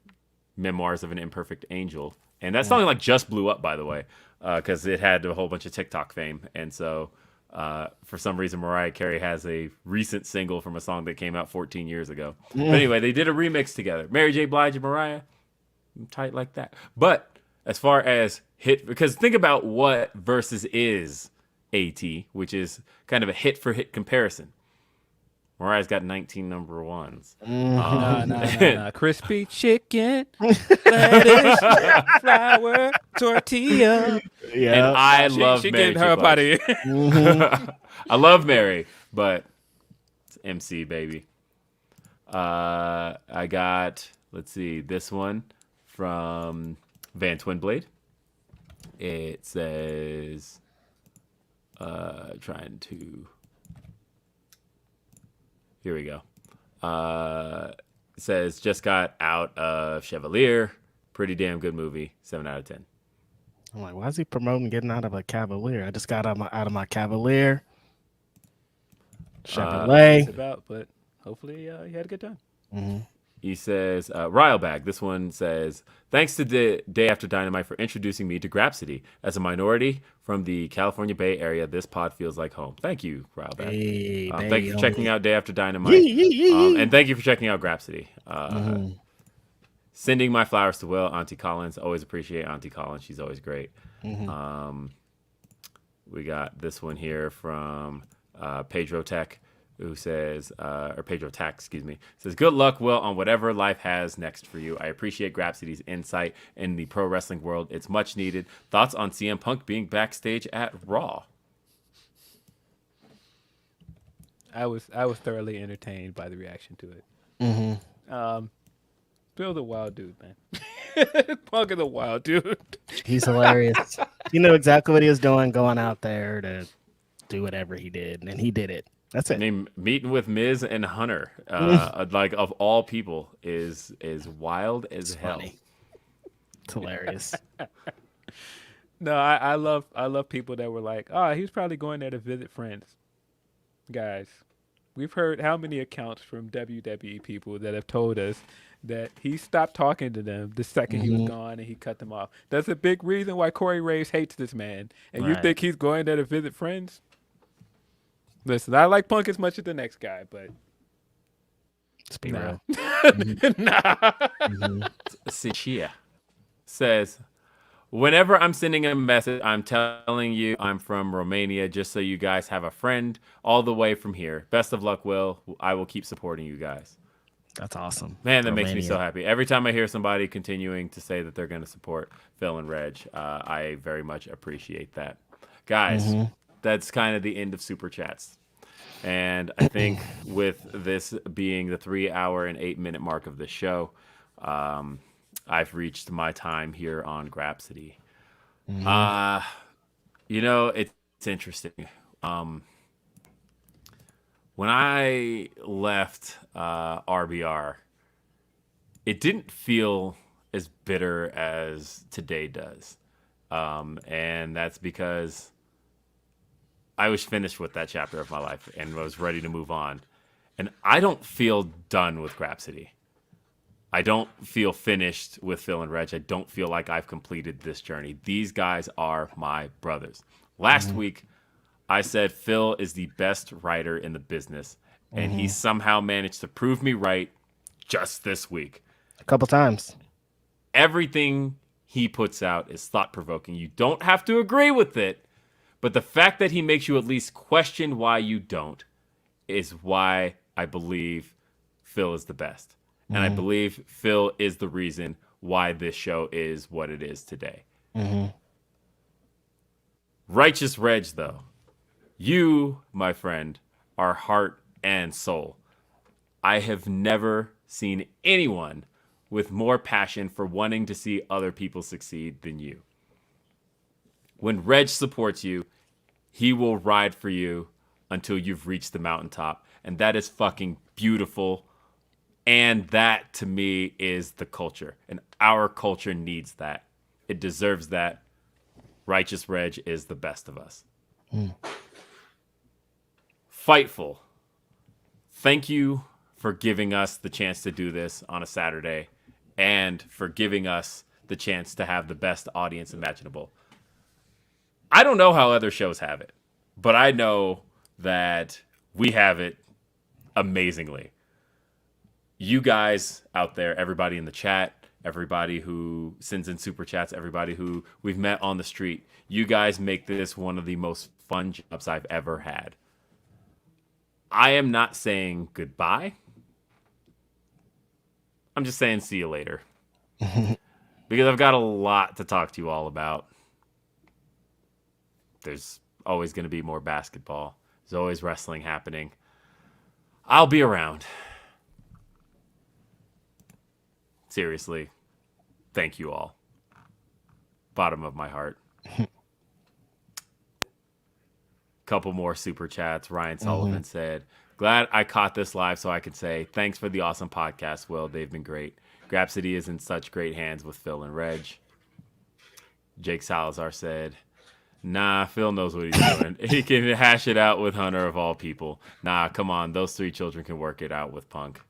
Memoirs of an Imperfect Angel. And that song like just blew up, by the way, because it had a whole bunch of TikTok fame. And so for some reason, Mariah Carey has a recent single from a song that came out 14 years ago. But anyway, they did a remix together. Mary J. Blige and Mariah, tight like that. But as far as hit, because think about what Versus is AT, which is kind of a hit for hit comparison. Mariah's got 19 number ones. Nah. Crispy chicken, lettuce, flour, tortilla. And I love she Mary getting J. her up out Blige. of here. I love Mary, but it's MC, baby. I got, let's see, this one from Van Twinblade. It says, trying to, here we go. It says, just got out of Chevalier. Pretty damn good movie. 7 out of 10. I'm like, why is he promoting getting out of a Cavalier? I just got out of my Cavalier. Chevrolet. It's about, but hopefully you had a good time. He says, Rilebag. This one says, thanks to the Day After Dynamite for introducing me to Grapsody. As a minority from the California Bay Area, this pod feels like home. Thank you, Rilebag. Hey, thank you for checking out Day After Dynamite. And thank you for checking out Grapsody. Sending my flowers to Will, Auntie Collins. Always appreciate Auntie Collins. She's always great. We got this one here from Pedro Tech, who says, or Pedro Tax, excuse me, says, good luck, Will, on whatever life has next for you. I appreciate Grapsody's insight in the pro wrestling world. It's much needed. Thoughts on CM Punk being backstage at Raw? I was thoroughly entertained by the reaction to it. Bill's a wild dude, man. Punk is a wild dude. He's hilarious. He knew exactly what he was doing, going out there to do whatever he did, and he did it. That's it. I mean, meeting with Miz and Hunter, like of all people, is wild as hell. Funny. It's hilarious. No, I love people that were like, oh, he's probably going there to visit friends. Guys, we've heard how many accounts from WWE people that have told us that he stopped talking to them the second he was gone and he cut them off. That's a big reason why Corey Graves hates this man. And you think he's going there to visit friends? Listen, I like Punk as much as the next guy, but Let's be real. Sichia says, whenever I'm sending a message, I'm telling you I'm from Romania just so you guys have a friend all the way from here. Best of luck, Will. I will keep supporting you guys. That's awesome. Man, that makes me so Romania. happy. Every time I hear somebody continuing to say that they're going to support Phil and Reg, I very much appreciate that. Guys, that's kind of the end of Super Chats. And I think with this being the 3 hour and 8 minute mark of the show, I've reached my time here on Grapsody. It's interesting. When I left RBR, it didn't feel as bitter as today does. And that's because I was finished with that chapter of my life and was ready to move on. And I don't feel done with Grapsody. I don't feel finished with Phil and Reg. I don't feel like I've completed this journey. These guys are my brothers. Last week, I said Phil is the best writer in the business, and he somehow managed to prove me right just this week. A couple times. Everything he puts out is thought-provoking. You don't have to agree with it, but the fact that he makes you at least question why you don't is why I believe Phil is the best. And I believe Phil is the reason why this show is what it is today. Righteous Reg, though. You, my friend, are heart and soul. I have never seen anyone with more passion for wanting to see other people succeed than you. When Reg supports you, he will ride for you until you've reached the mountaintop. And that is fucking beautiful. And that, to me, is the culture. And our culture needs that. It deserves that. Righteous Reg is the best of us. Fightful. Thank you for giving us the chance to do this on a Saturday and for giving us the chance to have the best audience imaginable. I don't know how other shows have it, but I know that we have it amazingly. You guys out there, everybody in the chat, everybody who sends in super chats, everybody who we've met on the street, you guys make this one of the most fun jobs I've ever had. I am not saying goodbye. I'm just saying see you later. Because I've got a lot to talk to you all about. There's always going to be more basketball. There's always wrestling happening. I'll be around. Seriously, thank you all. Bottom of my heart. Couple more super chats. Ryan Sullivan said, glad I caught this live so I could say thanks for the awesome podcast, Will. They've been great. Grapsody is in such great hands with Phil and Reg. Jake Salazar said, nah, Phil knows what he's doing. He can hash it out with Hunter of all people. Nah, come on. Those three children can work it out with Punk.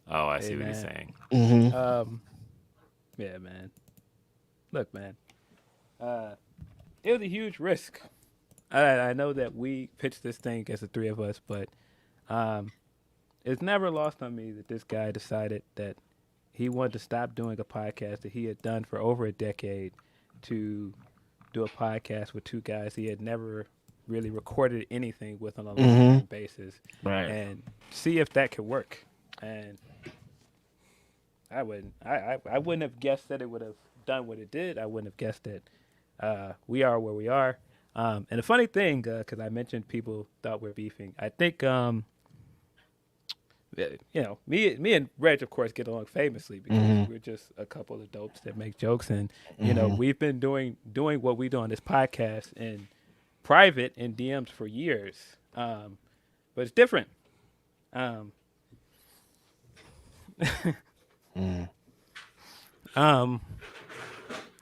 Oh, I see what he's saying. Yeah, man. Look, man. It was a huge risk. I know that we pitched this thing as the three of us, but it's never lost on me that this guy decided that he wanted to stop doing a podcast that he had done for over a decade to do a podcast with two guys he had never really recorded anything with on a long basis, Right. and see if that could work. And I wouldn't have guessed that it would have done what it did. I wouldn't have guessed that we are where we are. And the funny thing, because I mentioned people thought we're beefing, I think me and Reg, of course, get along famously because we're just a couple of dopes that make jokes, and you know we've been doing what we do on this podcast in private in DMs for years, but it's different.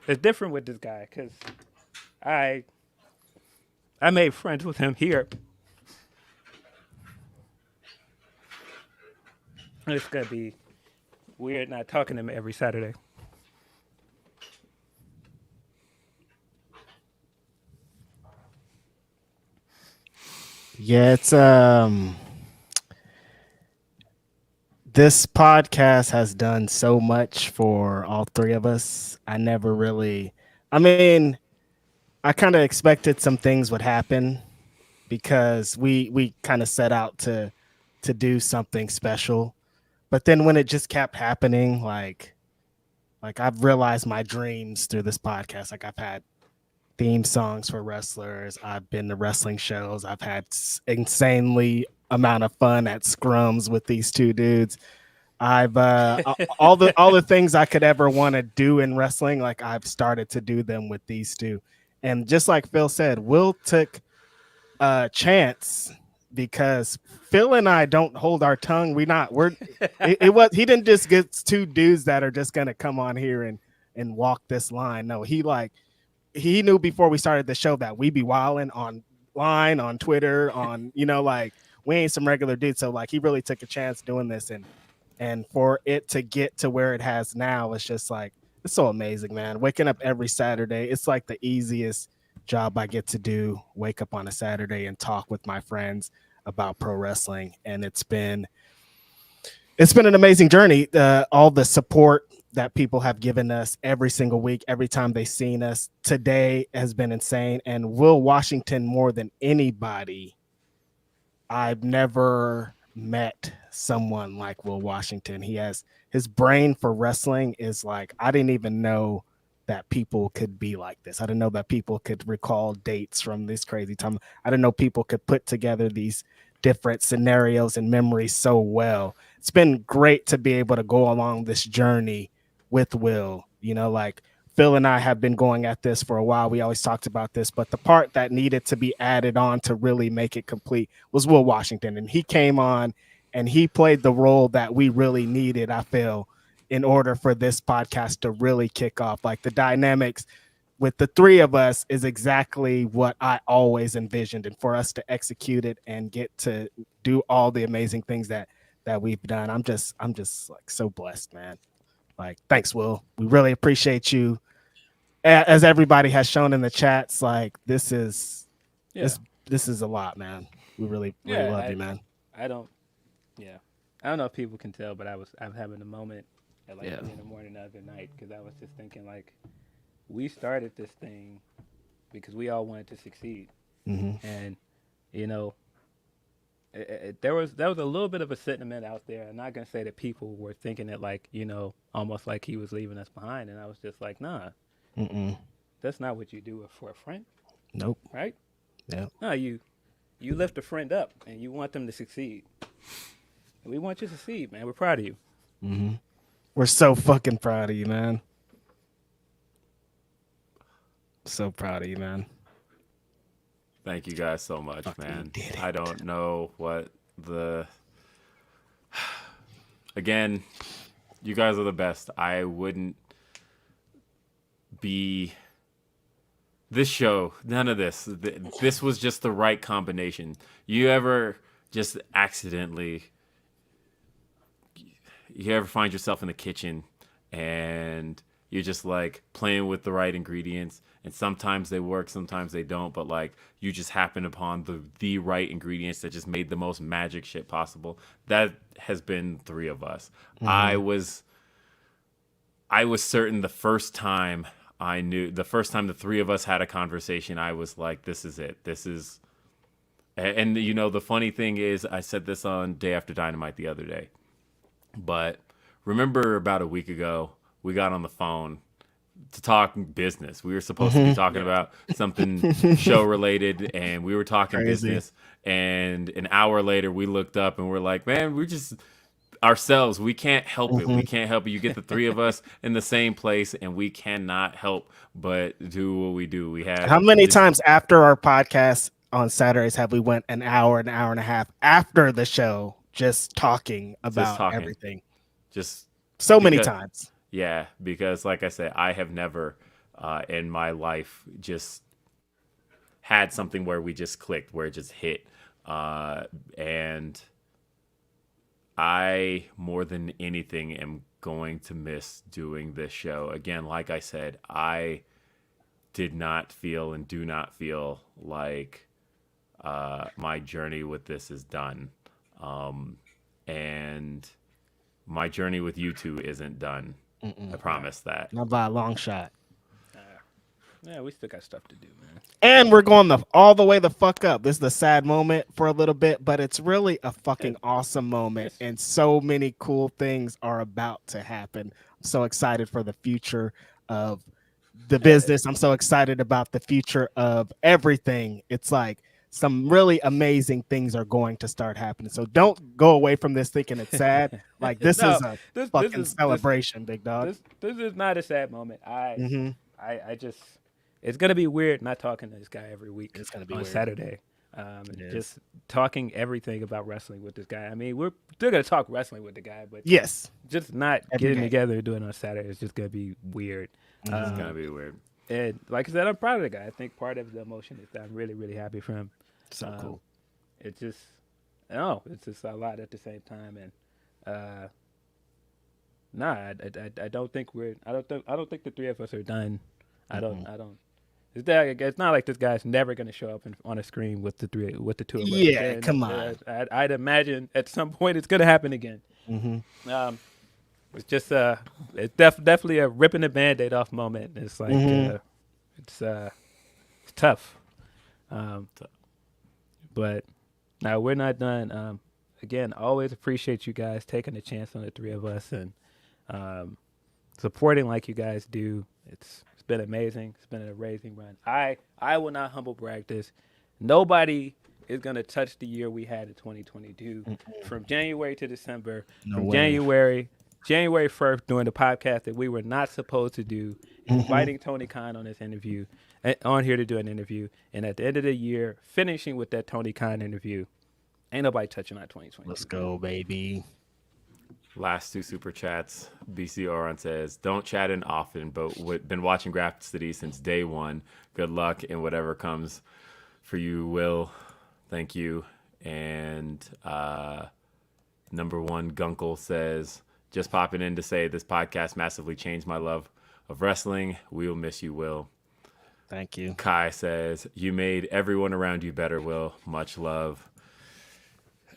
It's different with this guy because I made friends with him here. It's gonna be weird not talking to him every Saturday. Yeah, it's this podcast has done so much for all three of us. I kind of expected some things would happen because we kind of set out to to do something special. But then when it just kept happening, like I've realized my dreams through this podcast. Like I've had theme songs for wrestlers. I've been to wrestling shows. I've had insanely amount of fun at scrums with these two dudes. I've all the things I could ever want to do in wrestling, like I've started to do them with these two. And just like Phil said, Will took a chance because Phil and I don't hold our tongue. He didn't just get two dudes that are just gonna come on here and walk this line. No, he knew before we started the show that we be wilding online, on Twitter, on like we ain't some regular dudes. So like he really took a chance doing this, and for it to get to where it has now, it's just like it's so amazing, man. Waking up every Saturday, it's like the easiest job I get to do. Wake up on a Saturday and talk with my friends about pro wrestling, and it's been an amazing journey. All the support that people have given us every single week, every time they've seen us today has been insane. And Will Washington, more than anybody, I've never met someone like Will Washington. He has his brain for wrestling is like, I didn't even know that people could be like this. I didn't know that people could recall dates from this crazy time. I didn't know people could put together these different scenarios and memories so well. It's been great to be able to go along this journey with Will. Like Phil and I have been going at this for a while. We always talked about this, but the part that needed to be added on to really make it complete was Will Washington. And he came on and he played the role that we really needed, I feel, in order for this podcast to really kick off. Like the dynamics with the three of us is exactly what I always envisioned, and for us to execute it and get to do all the amazing things that we've done. I'm just like so blessed, man. Like, thanks, Will. We really appreciate you. As everybody has shown in the chats, like this is a lot, man. We really love you, man. I don't know if people can tell, but I'm having a moment at like 3 in the morning the other night, because I was just thinking, like, we started this thing because we all wanted to succeed. Mm-hmm. And there was a little bit of a sentiment out there. I'm not gonna say that people were thinking it like, almost like he was leaving us behind, and I was just like, nah. Mm-mm. That's not what you do for a friend. Nope. Right? Yeah. No, you lift a friend up and you want them to succeed. And we want you to succeed, man. We're proud of you. Mm-hmm. We're so fucking proud of you, man. So proud of you, man. Thank you guys so much, man. Did it. I don't know what again, you guys are the best. I wouldn't be this show, none of this. This was just the right combination. You ever just accidentally, you ever find yourself in the kitchen and you're just like playing with the right ingredients, and sometimes they work, sometimes they don't, but like you just happen upon the right ingredients that just made the most magic shit possible. That has been three of us. Mm-hmm. I was certain the first time the three of us had a conversation, I was like, this is it. And the funny thing is, I said this on Day After Dynamite the other day, but remember about a week ago, we got on the phone to talk business. We were supposed to be talking about something show related, and we were talking business. And an hour later, we looked up and we're like, man, we're just ourselves. We can't help it. We can't help it. You get the three of us in the same place, and we cannot help but do what we do. We have how many times after our podcast on Saturdays have we went an hour and a half after the show just talking about everything? Just so many times. Yeah, because like I said, I have never in my life just had something where we just clicked, where it just hit. And I, more than anything, am going to miss doing this show. Again, like I said, I did not feel and do not feel like my journey with this is done. And my journey with you two isn't done. I promise that. Not by a long shot. Yeah, we still got stuff to do, man. And we're going all the way the fuck up. This is the sad moment for a little bit, but it's really a fucking awesome moment. And so many cool things are about to happen. I'm so excited for the future of the business. I'm so excited about the future of everything. It's like some really amazing things are going to start happening. So don't go away from this thinking it's sad. Like this No, is a fucking celebration, big dog. This is not a sad moment. Mm-hmm. I just, it's gonna be weird not talking to this guy every week. It's gonna be on weird. Saturday. Just talking everything about wrestling with this guy. I mean, we're still gonna talk wrestling with the guy, but Yes, just not every getting day. together and doing it on Saturday is just gonna be weird. It's gonna be weird. And like I said, I'm proud of the guy. I think part of the emotion is that I'm really, really happy for him. so cool. It's just, it's just a lot at the same time. And I don't think I don't think the three of us are done. I don't. It's not like this guy's never going to show up on a screen with the two of us. Yeah, And, come on. I'd imagine at some point it's going to happen again. Mm-hmm. It's just it's definitely a ripping the Band-Aid off moment. It's like it's tough. But now we're not done. Again, always appreciate you guys taking a chance on the three of us and supporting like you guys do. It's been amazing. It's been an amazing run. I will not humble brag this. Nobody is going to touch the year we had in 2022 from January to December. No from way. January 1st doing the podcast that we were not supposed to do, inviting Tony Khan on on here to do an interview, and at the end of the year, finishing with that Tony Khan interview. Ain't nobody touching our 2020. Let's go, baby. Last two super chats. BC Oron says, "Don't chat in often, but been watching Grapsody since day one. Good luck in whatever comes for you, Will. Thank you." And number one Gunkle says, "Just popping in to say this podcast massively changed my love of wrestling. We will miss you, Will." Thank you. Kai says, "You made everyone around you better, Will. Much love."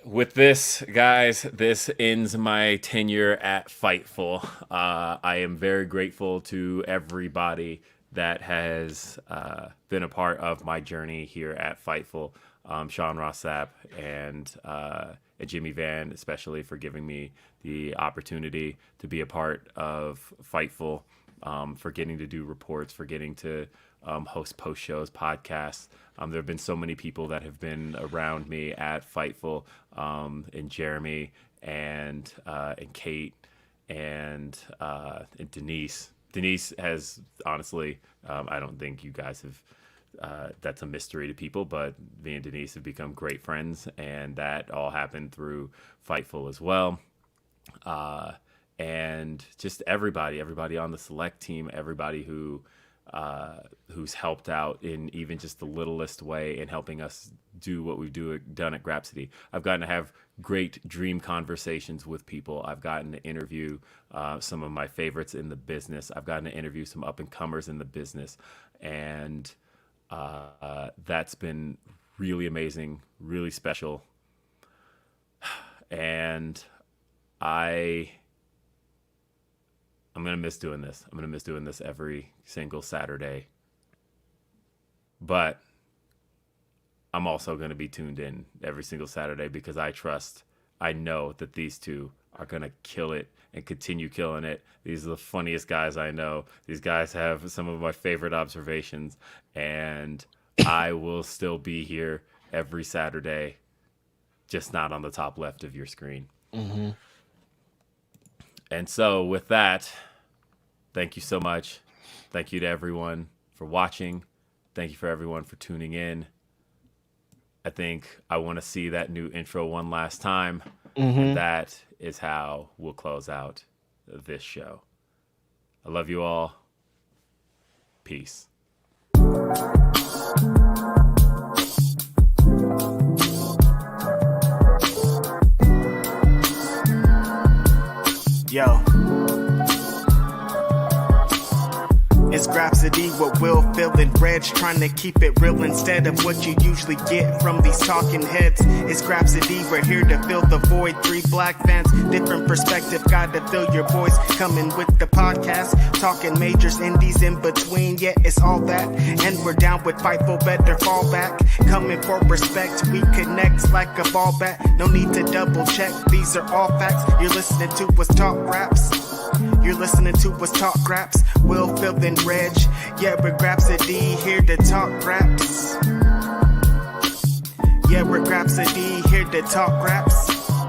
With this, guys, this ends my tenure at Fightful. I am very grateful to everybody that has been a part of my journey here at Fightful. Sean Ross Sapp and Jimmy Van, especially for giving me the opportunity to be a part of Fightful, for getting to do reports, for getting to host post shows, podcasts. There have been so many people that have been around me at Fightful, and Jeremy and Kate and Denise. Denise has honestly, I don't think you guys have. That's a mystery to people, but me and Denise have become great friends, and that all happened through Fightful as well. And just everybody on the select team, everybody who's helped out in even just the littlest way in helping us do what we've done at Grapsody. I've gotten to have great dream conversations with people. I've gotten to interview some of my favorites in the business. I've gotten to interview some up-and-comers in the business. And that's been really amazing, really special. And I'm going to miss doing this. I'm going to miss doing this every single Saturday. But I'm also going to be tuned in every single Saturday because I know that these two are going to kill it and continue killing it. These are the funniest guys I know. These guys have some of my favorite observations, and I will still be here every Saturday, just not on the top left of your screen. Mm-hmm. And so with that, thank you so much. Thank you to everyone for watching. Thank you for everyone for tuning in. I think I want to see that new intro one last time. Mm-hmm. And that is how we'll close out this show. I love you all. Peace. Yo. It's Grapsody. Grapsody with Will, Phil, and Reg, trying to keep it real instead of what you usually get from these talking heads. It's Grapsody, we're here to fill the void. 3 black fans, different perspective, gotta fill your voice. Coming with the podcast, talking majors, indies in between, yeah, it's all that. And we're down with Fightful, better fall back. Coming for respect, we connect like a ball bat. No need to double check, these are all facts. You're listening to us talk raps. You're listening to us talk raps. Will, Phil, and Reg. Yeah, we're Grapsody, here to talk raps. Yeah, we're Grapsody, here to talk raps.